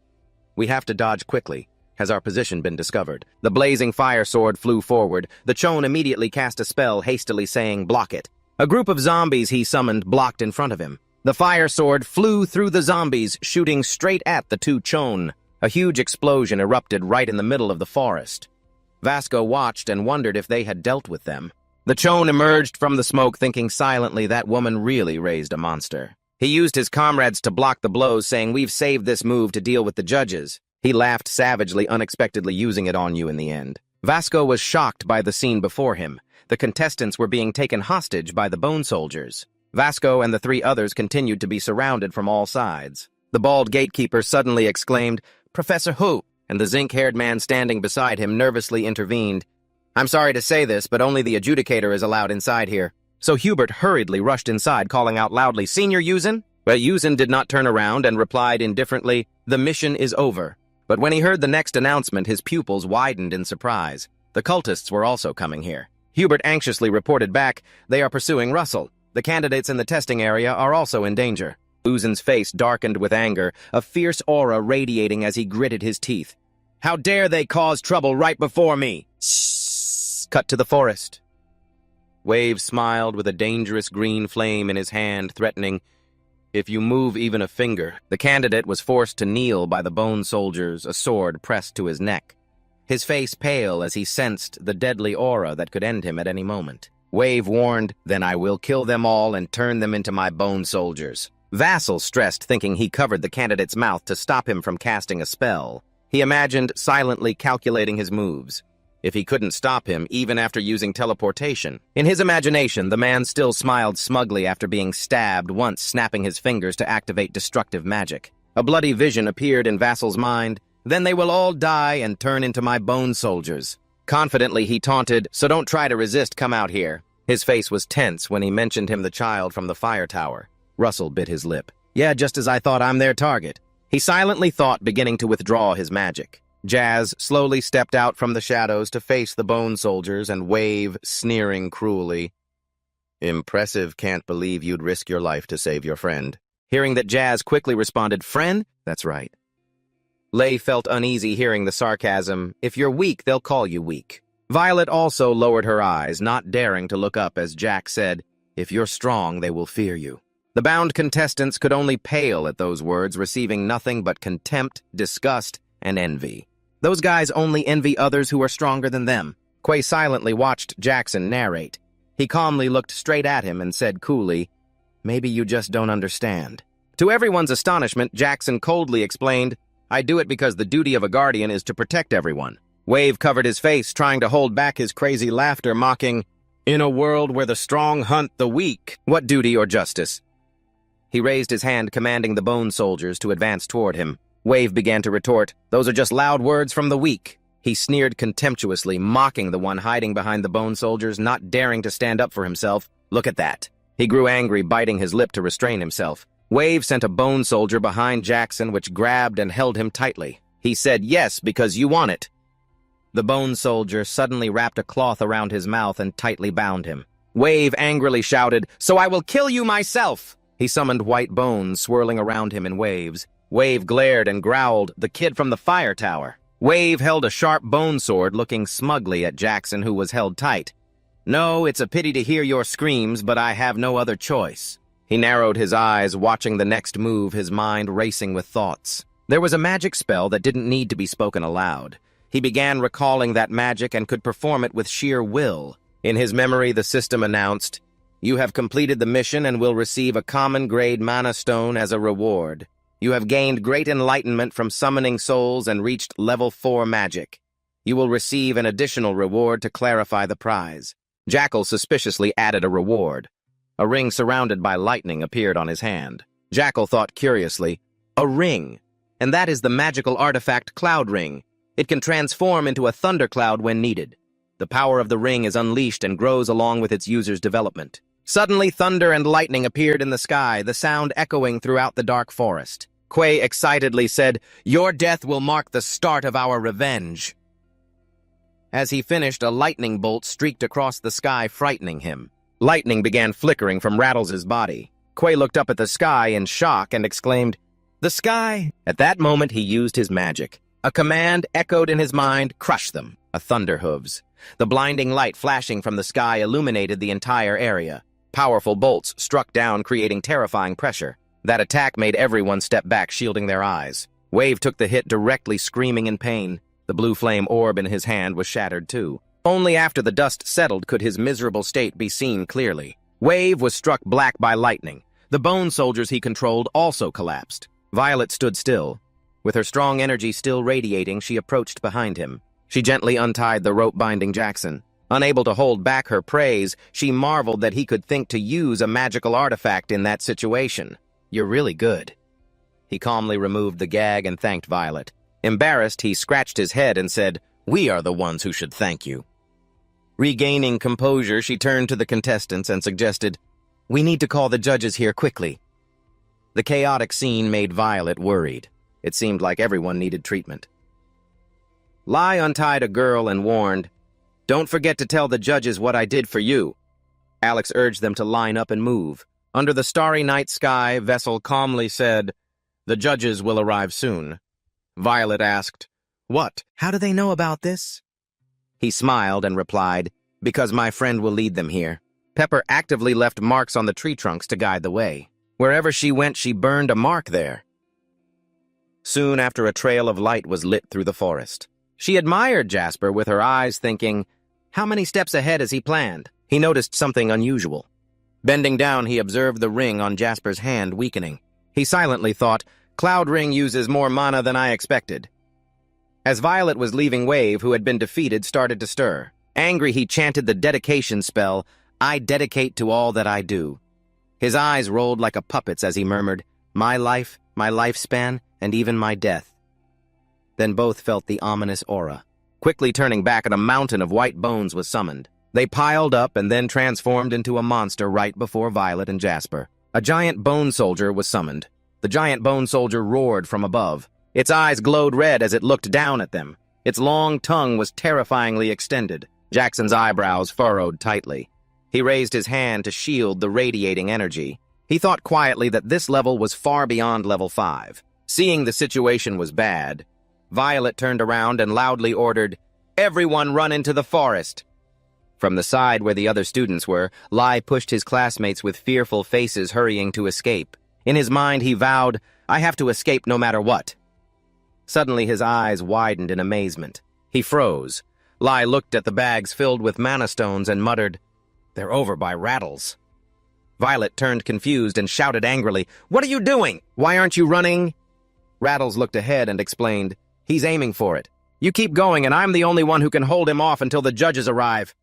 "We have to dodge quickly. Has our position been discovered?" The blazing fire sword flew forward. The chone immediately cast a spell, hastily saying, "Block it." A group of zombies he summoned blocked in front of him. The fire sword flew through the zombies, shooting straight at the two chone. A huge explosion erupted right in the middle of the forest. Vasco watched and wondered if they had dealt with them. The chone emerged from the smoke, thinking silently that woman really raised a monster. He used his comrades to block the blows, saying, "We've saved this move to deal with the judges." He laughed savagely, unexpectedly using it on you in the end. Vasco was shocked by the scene before him. The contestants were being taken hostage by the bone soldiers. Vasco and the three others continued to be surrounded from all sides. The bald gatekeeper suddenly exclaimed, "Professor Hu!" And the zinc-haired man standing beside him nervously intervened. "I'm sorry to say this, but only the adjudicator is allowed inside here." So Hubert hurriedly rushed inside, calling out loudly, "Senior Yuzin?" But Yuzin did not turn around and replied indifferently, "The mission is over." But when he heard the next announcement, his pupils widened in surprise. The cultists were also coming here. Hubert anxiously reported back, "They are pursuing Russell. The candidates in the testing area are also in danger." Yuzin's face darkened with anger, a fierce aura radiating as he gritted his teeth. "How dare they cause trouble right before me?" Cut to the forest. Wave smiled with a dangerous green flame in his hand, threatening, "If you move even a finger." The candidate was forced to kneel by the bone soldiers, a sword pressed to his neck. His face pale as he sensed the deadly aura that could end him at any moment. Wave warned, "Then I will kill them all and turn them into my bone soldiers." Vassal stressed, thinking he covered the candidate's mouth to stop him from casting a spell. He imagined silently calculating his moves. If he couldn't stop him, even after using teleportation. In his imagination, the man still smiled smugly after being stabbed, once snapping his fingers to activate destructive magic. A bloody vision appeared in Vassal's mind. "Then they will all die and turn into my bone soldiers." Confidently, he taunted, "So don't try to resist, come out here." His face was tense when he mentioned him the child from the fire tower. Russell bit his lip. "Yeah, just as I thought, I'm their target." He silently thought, beginning to withdraw his magic. Jazz slowly stepped out from the shadows to face the bone soldiers and wave, sneering cruelly. Impressive, can't believe you'd risk your life to save your friend. Hearing that Jazz quickly responded, Friend? That's right. Lei felt uneasy hearing the sarcasm. If you're weak, they'll call you weak. Violet also lowered her eyes, not daring to look up as Jack said, If you're strong, they will fear you. The bound contestants could only pale at those words, receiving nothing but contempt, disgust, and envy. Those guys only envy others who are stronger than them. Quay silently watched Jackson narrate. He calmly looked straight at him and said coolly, Maybe you just don't understand. To everyone's astonishment, Jackson coldly explained, I do it because the duty of a guardian is to protect everyone. Wave covered his face, trying to hold back his crazy laughter, mocking, In a world where the strong hunt the weak, what duty or justice? He raised his hand, commanding the bone soldiers to advance toward him. Wave began to retort, Those are just loud words from the weak. He sneered contemptuously, mocking the one hiding behind the bone soldiers, not daring to stand up for himself. Look at that. He grew angry, biting his lip to restrain himself. Wave sent a bone soldier behind Jackson, which grabbed and held him tightly. He said, Yes, because you want it. The bone soldier suddenly wrapped a cloth around his mouth and tightly bound him. Wave angrily shouted, So I will kill you myself! He summoned white bones swirling around him in waves. Wave glared and growled, The kid from the fire tower. Wave held a sharp bone sword, looking smugly at Jackson, who was held tight. No, it's a pity to hear your screams, but I have no other choice. He narrowed his eyes, watching the next move, his mind racing with thoughts. There was a magic spell that didn't need to be spoken aloud. He began recalling that magic and could perform it with sheer will. In his memory, the system announced, You have completed the mission and will receive a common grade mana stone as a reward. You have gained great enlightenment from summoning souls and reached level 4 magic. You will receive an additional reward to clarify the prize. Jackal suspiciously added a reward. A ring surrounded by lightning appeared on his hand. Jackal thought curiously, A ring! And that is the magical artifact Cloud Ring. It can transform into a thundercloud when needed. The power of the ring is unleashed and grows along with its user's development. Suddenly, thunder and lightning appeared in the sky, the sound echoing throughout the dark forest. Quay excitedly said, Your death will mark the start of our revenge. As he finished, a lightning bolt streaked across the sky, frightening him. Lightning began flickering from Rattles's body. Quay looked up at the sky in shock and exclaimed, The sky! At that moment, he used his magic. A command echoed in his mind, Crush them. A thunder hooves. The blinding light flashing from the sky illuminated the entire area. Powerful bolts struck down, creating terrifying pressure. That attack made everyone step back, shielding their eyes. Wave took the hit directly, screaming in pain. The blue flame orb in his hand was shattered too. Only after the dust settled could his miserable state be seen clearly. Wave was struck black by lightning. The bone soldiers he controlled also collapsed. Violet stood still. With her strong energy still radiating, she approached behind him. She gently untied the rope binding Jackson. Unable to hold back her praise, she marveled that he could think to use a magical artifact in that situation. You're really good. He calmly removed the gag and thanked Violet. Embarrassed, he scratched his head and said, We are the ones who should thank you. Regaining composure, she turned to the contestants and suggested, We need to call the judges here quickly. The chaotic scene made Violet worried. It seemed like everyone needed treatment. Lai untied a girl and warned, Don't forget to tell the judges what I did for you. Alex urged them to line up and move. Under the starry night sky, Vessel calmly said, The judges will arrive soon. Violet asked, What? How do they know about this? He smiled and replied, Because my friend will lead them here. Pepper actively left marks on the tree trunks to guide the way. Wherever she went, she burned a mark there. Soon after, a trail of light was lit through the forest. She admired Jasper with her eyes, thinking, How many steps ahead has he planned? He noticed something unusual. Bending down, he observed the ring on Jasper's hand weakening. He silently thought, Cloud Ring uses more mana than I expected. As Violet was leaving, Wave, who had been defeated, started to stir. Angry, he chanted the dedication spell, I dedicate to all that I do. His eyes rolled like a puppet's as he murmured, My life, my lifespan, and even my death. Then both felt the ominous aura. Quickly turning back, a mountain of white bones was summoned. They piled up and then transformed into a monster right before Violet and Jasper. A giant bone soldier was summoned. The giant bone soldier roared from above. Its eyes glowed red as it looked down at them. Its long tongue was terrifyingly extended. Jackson's eyebrows furrowed tightly. He raised his hand to shield the radiating energy. He thought quietly that this level was far beyond level 5. Seeing the situation was bad, Violet turned around and loudly ordered, "Everyone run into the forest!" From the side where the other students were, Lai pushed his classmates with fearful faces hurrying to escape. In his mind, he vowed, "I have to escape no matter what." Suddenly, his eyes widened in amazement. He froze. Lai looked at the bags filled with mana stones and muttered, "They're over by Rattles." Violet turned confused and shouted angrily, "What are you doing? Why aren't you running?" Rattles looked ahead and explained, "He's aiming for it. You keep going and I'm the only one who can hold him off until the judges arrive."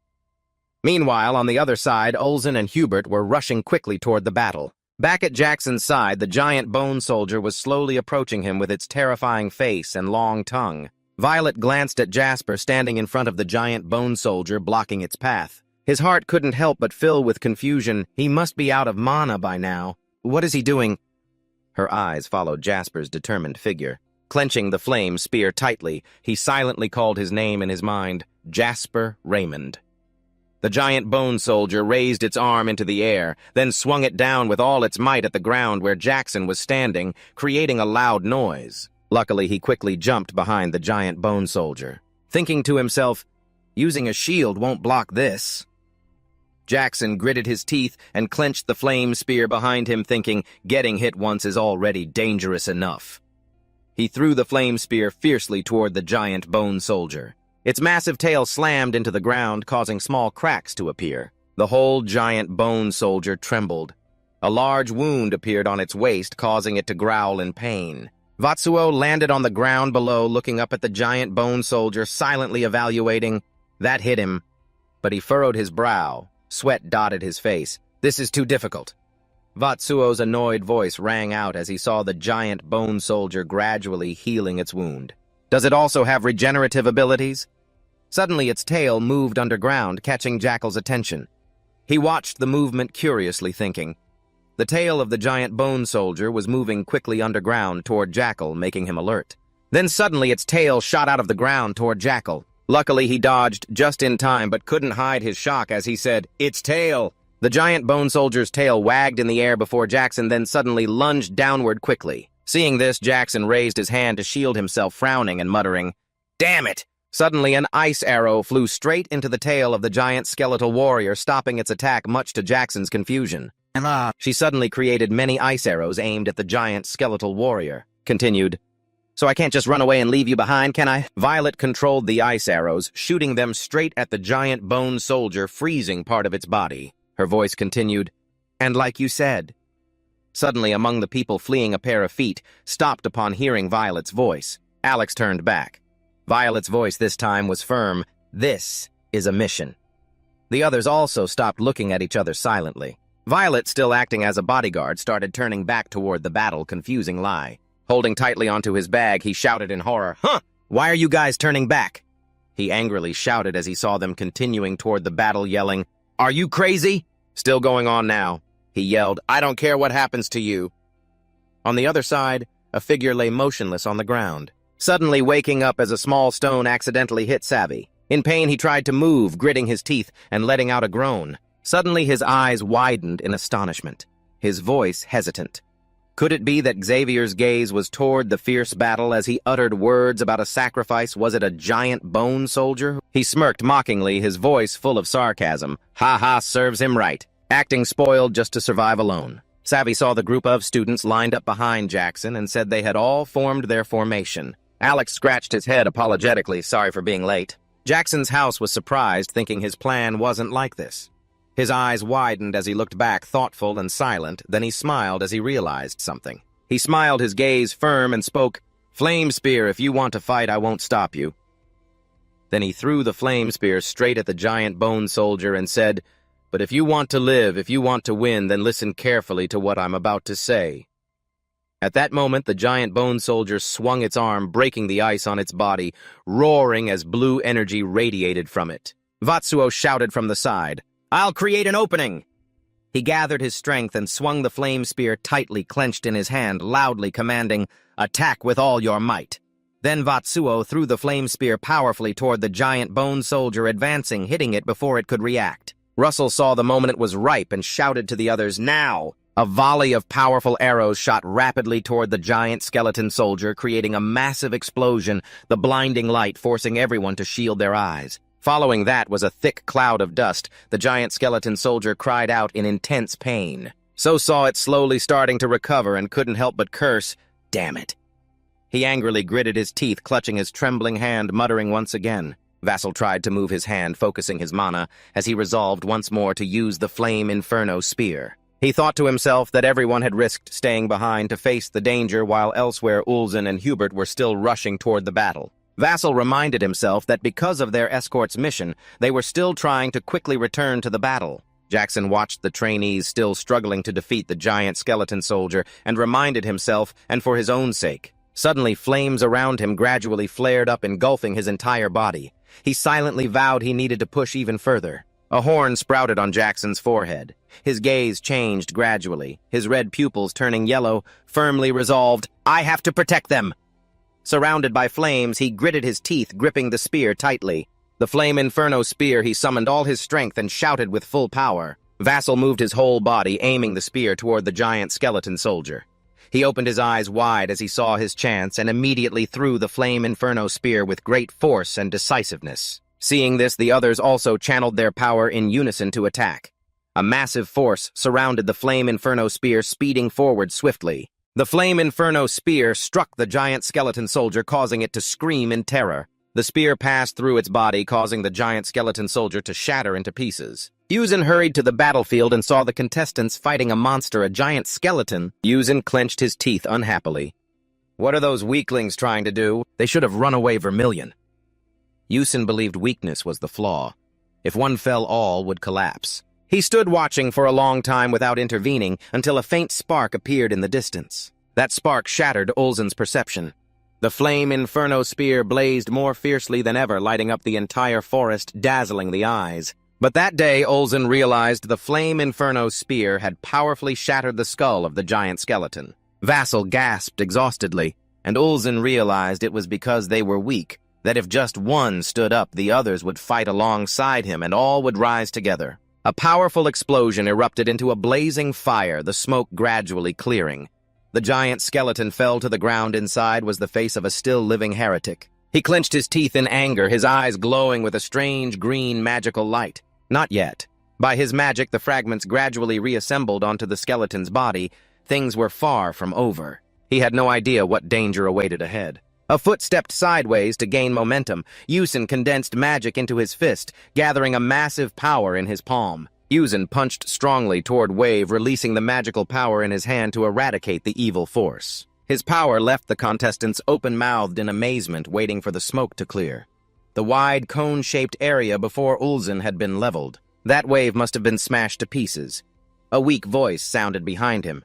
Meanwhile, on the other side, Olsen and Hubert were rushing quickly toward the battle. Back at Jackson's side, the giant bone soldier was slowly approaching him with its terrifying face and long tongue. Violet glanced at Jasper standing in front of the giant bone soldier, blocking its path. His heart couldn't help but fill with confusion. He must be out of mana by now. What is he doing? Her eyes followed Jasper's determined figure. Clenching the flame spear tightly, he silently called his name in his mind, Jasper Raymond. The giant bone soldier raised its arm into the air, then swung it down with all its might at the ground where Jackson was standing, creating a loud noise. Luckily, he quickly jumped behind the giant bone soldier, thinking to himself, "Using a shield won't block this." Jackson gritted his teeth and clenched the flame spear behind him, thinking, getting hit once is already dangerous enough. He threw the flame spear fiercely toward the giant bone soldier. Its massive tail slammed into the ground, causing small cracks to appear. The whole giant bone soldier trembled. A large wound appeared on its waist, causing it to growl in pain. Vatsuo landed on the ground below, looking up at the giant bone soldier, silently evaluating. That hit him, but he furrowed his brow. Sweat dotted his face. "This is too difficult." Vatsuo's annoyed voice rang out as he saw the giant bone soldier gradually healing its wound. "Does it also have regenerative abilities?" Suddenly its tail moved underground, catching Jackal's attention. He watched the movement curiously, thinking. The tail of the giant bone soldier was moving quickly underground toward Jackal, making him alert. Then suddenly its tail shot out of the ground toward Jackal. Luckily, he dodged just in time but couldn't hide his shock as he said, "Its tail!" The giant bone soldier's tail wagged in the air before Jackson then suddenly lunged downward quickly. Seeing this, Jackson raised his hand to shield himself, frowning and muttering, "Damn it!" Suddenly, an ice arrow flew straight into the tail of the giant skeletal warrior, stopping its attack much to Jackson's confusion. She suddenly created many ice arrows aimed at the giant skeletal warrior. Continued, "So I can't just run away and leave you behind, can I?" Violet controlled the ice arrows, shooting them straight at the giant bone soldier, freezing part of its body. Her voice continued, "And like you said." Suddenly, among the people fleeing, a pair of feet stopped upon hearing Violet's voice. Alex turned back. Violet's voice this time was firm. "This is a mission." The others also stopped looking at each other silently. Violet, still acting as a bodyguard, started turning back toward the battle, confusing Lai. Holding tightly onto his bag, he shouted in horror, "Huh! Why are you guys turning back?" He angrily shouted as he saw them continuing toward the battle, yelling, "Are you crazy?" Still going on now. He yelled, "I don't care what happens to you." On the other side, a figure lay motionless on the ground, suddenly waking up as a small stone accidentally hit Savvy. In pain, he tried to move, gritting his teeth and letting out a groan. Suddenly, his eyes widened in astonishment, his voice hesitant. Could it be that Xavier's gaze was toward the fierce battle as he uttered words about a sacrifice? Was it a giant bone soldier? He smirked mockingly, his voice full of sarcasm. "Ha ha, serves him right. Acting spoiled just to survive alone." Savvy saw the group of students lined up behind Jackson and said they had all formed their formation. Alex scratched his head apologetically, sorry for being late. Jackson's house was surprised, thinking his plan wasn't like this. His eyes widened as he looked back, thoughtful and silent, then he smiled as he realized something. He smiled, his gaze firm, and spoke, "Flame spear, if you want to fight, I won't stop you." Then he threw the flame spear straight at the giant bone soldier and said, "But if you want to live, if you want to win, then listen carefully to what I'm about to say." At that moment, the giant bone soldier swung its arm, breaking the ice on its body, roaring as blue energy radiated from it. Vatsuo shouted from the side, "I'll create an opening!" He gathered his strength and swung the flame spear tightly clenched in his hand, loudly commanding, "Attack with all your might." Then Vatsuo threw the flame spear powerfully toward the giant bone soldier, advancing, hitting it before it could react. Russell saw the moment it was ripe and shouted to the others, "Now!" A volley of powerful arrows shot rapidly toward the giant skeleton soldier, creating a massive explosion, the blinding light forcing everyone to shield their eyes. Following that was a thick cloud of dust. The giant skeleton soldier cried out in intense pain. So saw it slowly starting to recover and couldn't help but curse, "Damn it." He angrily gritted his teeth, clutching his trembling hand, muttering once again. Vassal tried to move his hand, focusing his mana, as he resolved once more to use the Flame Inferno Spear. He thought to himself that everyone had risked staying behind to face the danger, while elsewhere Ulzen and Hubert were still rushing toward the battle. Vassal reminded himself that because of their escort's mission, they were still trying to quickly return to the battle. Jackson watched the trainees still struggling to defeat the giant skeleton soldier and reminded himself, and for his own sake. Suddenly, flames around him gradually flared up, engulfing his entire body. He silently vowed he needed to push even further. A horn sprouted on Jackson's forehead. His gaze changed gradually, his red pupils turning yellow, firmly resolved, "I have to protect them!" Surrounded by flames, he gritted his teeth, gripping the spear tightly. The Flame Inferno Spear, he summoned all his strength and shouted with full power. Vassal moved his whole body, aiming the spear toward the giant skeleton soldier. He opened his eyes wide as he saw his chance and immediately threw the Flame Inferno Spear with great force and decisiveness. Seeing this, the others also channeled their power in unison to attack. A massive force surrounded the Flame Inferno Spear, speeding forward swiftly. The Flame Inferno Spear struck the giant skeleton soldier, causing it to scream in terror. The spear passed through its body, causing the giant skeleton soldier to shatter into pieces. Yuzen hurried to the battlefield and saw the contestants fighting a monster, a giant skeleton. Yuzen clenched his teeth unhappily. What are those weaklings trying to do? They should have run away, Vermilion. Yuzen believed weakness was the flaw. If one fell, all would collapse. He stood watching for a long time without intervening until a faint spark appeared in the distance. That spark shattered Ulzen's perception. The Flame Inferno Spear blazed more fiercely than ever, lighting up the entire forest, dazzling the eyes. But that day, Ulzen realized the Flame Inferno Spear had powerfully shattered the skull of the giant skeleton. Vassal gasped exhaustedly, and Ulzen realized it was because they were weak, that if just one stood up, the others would fight alongside him and all would rise together. A powerful explosion erupted into a blazing fire, the smoke gradually clearing. The giant skeleton fell to the ground. Inside was the face of a still-living heretic. He clenched his teeth in anger, his eyes glowing with a strange green magical light. Not yet. By his magic, the fragments gradually reassembled onto the skeleton's body. Things were far from over. He had no idea what danger awaited ahead. A foot stepped sideways to gain momentum. Yuzen condensed magic into his fist, gathering a massive power in his palm. Yuzen punched strongly toward Wave, releasing the magical power in his hand to eradicate the evil force. His power left the contestants open-mouthed in amazement, waiting for the smoke to clear. The wide, cone-shaped area before Ulzen had been leveled. That wave must have been smashed to pieces. A weak voice sounded behind him.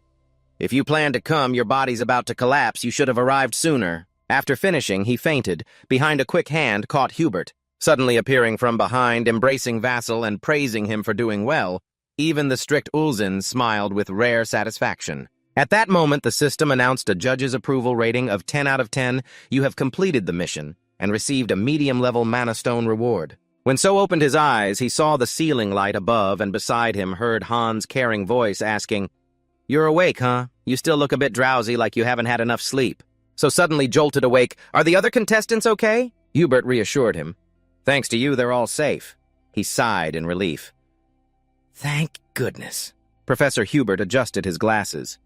"If you plan to come, your body's about to collapse. You should have arrived sooner." After finishing, he fainted. Behind a quick hand caught Hubert, suddenly appearing from behind, embracing Vassal and praising him for doing well. Even the strict Ulzen smiled with rare satisfaction. At that moment, the system announced a judge's approval rating of 10 out of 10. You have completed the mission and received a medium-level Mana Stone reward. When So opened his eyes, he saw the ceiling light above, and beside him heard Han's caring voice asking, "You're awake, huh? You still look a bit drowsy, like you haven't had enough sleep." So suddenly jolted awake, "Are the other contestants okay?" Hubert reassured him. "Thanks to you, they're all safe." He sighed in relief. "Thank goodness." Professor Hubert adjusted his glasses.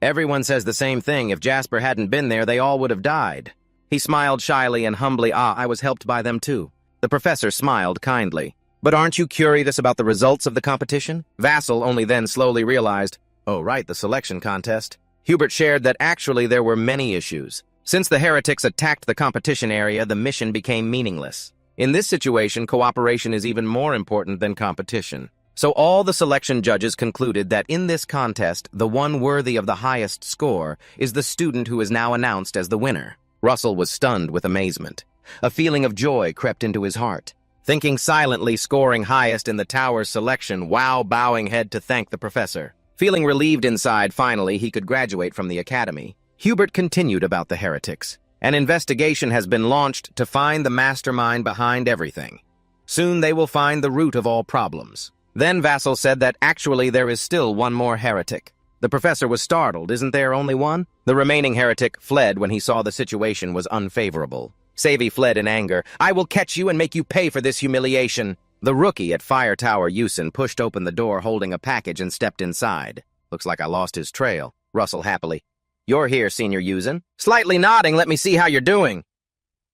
"Everyone says the same thing. If Jasper hadn't been there, they all would have died." He smiled shyly and humbly. "I was helped by them too." The professor smiled kindly. "But aren't you curious about the results of the competition?" Vassal only then slowly realized, "Oh right, the selection contest." Hubert shared that actually there were many issues. Since the heretics attacked the competition area, the mission became meaningless. In this situation, cooperation is even more important than competition. So all the selection judges concluded that in this contest, the one worthy of the highest score is the student who is now announced as the winner. Russell was stunned with amazement. A feeling of joy crept into his heart. thinking silently, scoring highest in the tower's selection, while bowing head to thank the professor. Feeling relieved inside, finally, he could graduate from the academy. Hubert continued about the heretics. An investigation has been launched to find the mastermind behind everything. Soon they will find the root of all problems. Then Vassal said that actually there is still one more heretic. The professor was startled. Isn't there only one? The remaining heretic fled when he saw the situation was unfavorable. Savy fled in anger. I will catch you and make you pay for this humiliation. The rookie at Fire Tower Yusin pushed open the door holding a package and stepped inside. Looks like I lost his trail. Russell happily. You're here, Senior Yusin. Slightly nodding, let me see how you're doing.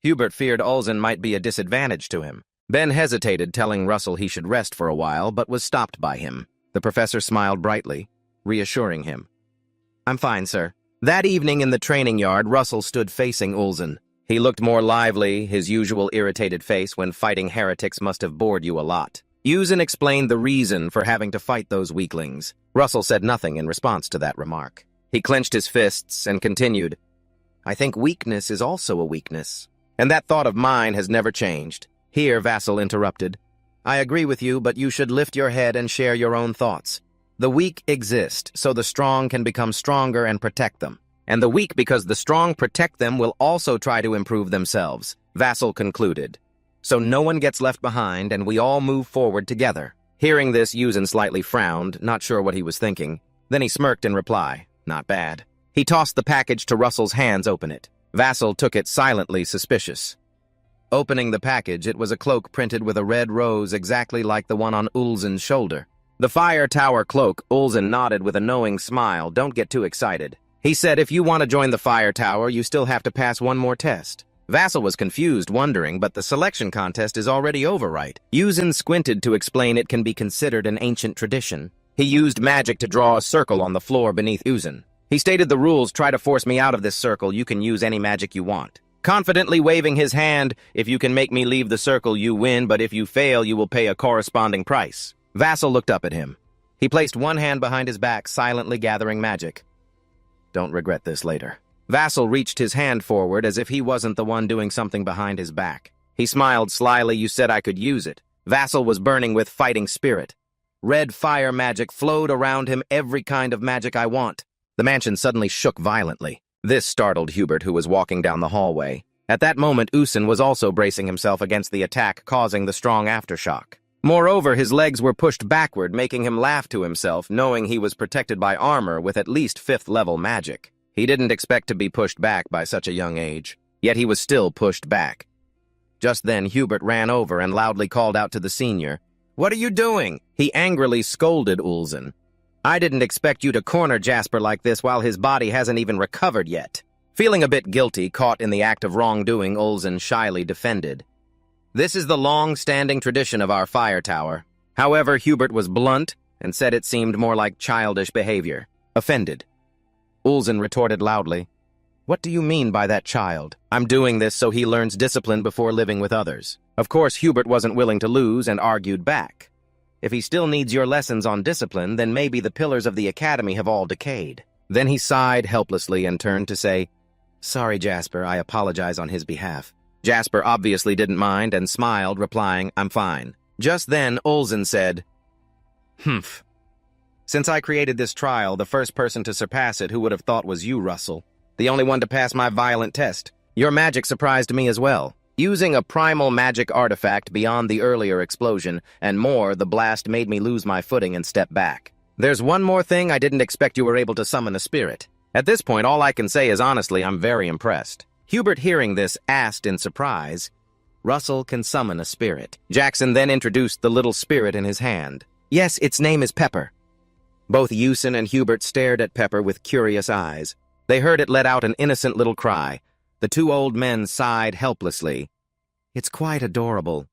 Hubert feared Ulzen might be a disadvantage to him. Ben hesitated, telling Russell he should rest for a while, but was stopped by him. The professor smiled brightly, reassuring him. I'm fine, sir. That evening in the training yard, Russell stood facing Ulzen. He looked more lively, his usual irritated face when fighting heretics must have bored you a lot. Yusin explained the reason for having to fight those weaklings. Russell said nothing in response to that remark. He clenched his fists and continued, I think weakness is also a weakness. And that thought of mine has never changed. Here, Vassal interrupted. I agree with you, but you should lift your head and share your own thoughts. The weak exist, so the strong can become stronger and protect them. And the weak, because the strong protect them, will also try to improve themselves, Vassal concluded. So no one gets left behind, and we all move forward together. Hearing this, Yusin slightly frowned, not sure what he was thinking. Then he smirked in reply. Not bad. He tossed the package to Russell's hands, open it. Vassal took it silently, suspicious. Opening the package, it was a cloak printed with a red rose exactly like the one on Ulzen's shoulder. The Fire Tower cloak, Ulzen nodded with a knowing smile. Don't get too excited. He said if you want to join the Fire Tower, you still have to pass one more test. Vassal was confused, wondering, but the selection contest is already over, right? Yusin squinted to explain it can be considered an ancient tradition. He used magic to draw a circle on the floor beneath Yusin. He stated the rules, try to force me out of this circle, you can use any magic you want. Confidently waving his hand, if you can make me leave the circle, you win, but if you fail, you will pay a corresponding price. Vassal looked up at him. He placed one hand behind his back, silently gathering magic. Don't regret this later. Vassal reached his hand forward as if he wasn't the one doing something behind his back. He smiled slyly. You said I could use it. Vassal was burning with fighting spirit. Red fire magic flowed around him, every kind of magic I want. The mansion suddenly shook violently. This startled Hubert, who was walking down the hallway. At that moment, Usin was also bracing himself against the attack, causing the strong aftershock. Moreover, his legs were pushed backward, making him laugh to himself, knowing he was protected by armor with at least 5th-level magic. He didn't expect to be pushed back by such a young age, yet he was still pushed back. Just then, Hubert ran over and loudly called out to the senior, What are you doing? He angrily scolded Ulzen. I didn't expect you to corner Jasper like this while his body hasn't even recovered yet. Feeling a bit guilty, caught in the act of wrongdoing, Ulzen shyly defended. This is the long-standing tradition of our fire tower. However, Hubert was blunt and said it seemed more like childish behavior. Offended. Ulzen retorted loudly, What do you mean by that child? I'm doing this so he learns discipline before living with others. Of course, Hubert wasn't willing to lose and argued back. If he still needs your lessons on discipline, then maybe the pillars of the academy have all decayed. Then he sighed helplessly and turned to say, Sorry, Jasper, I apologize on his behalf. Jasper obviously didn't mind and smiled, replying, I'm fine. Just then, Ulzen said, Humph. Since I created this trial, the first person to surpass it, who would have thought was you, Russell? The only one to pass my violent test. Your magic surprised me as well. Using a primal magic artifact beyond the earlier explosion, and more, the blast made me lose my footing and step back. There's one more thing, I didn't expect you were able to summon a spirit. At this point, all I can say is honestly, I'm very impressed. Hubert, hearing this, asked in surprise, Russell can summon a spirit. Jackson then introduced the little spirit in his hand. Yes, its name is Pepper. Both Yusin and Hubert stared at Pepper with curious eyes. They heard it let out an innocent little cry. The two old men sighed helplessly. It's quite adorable.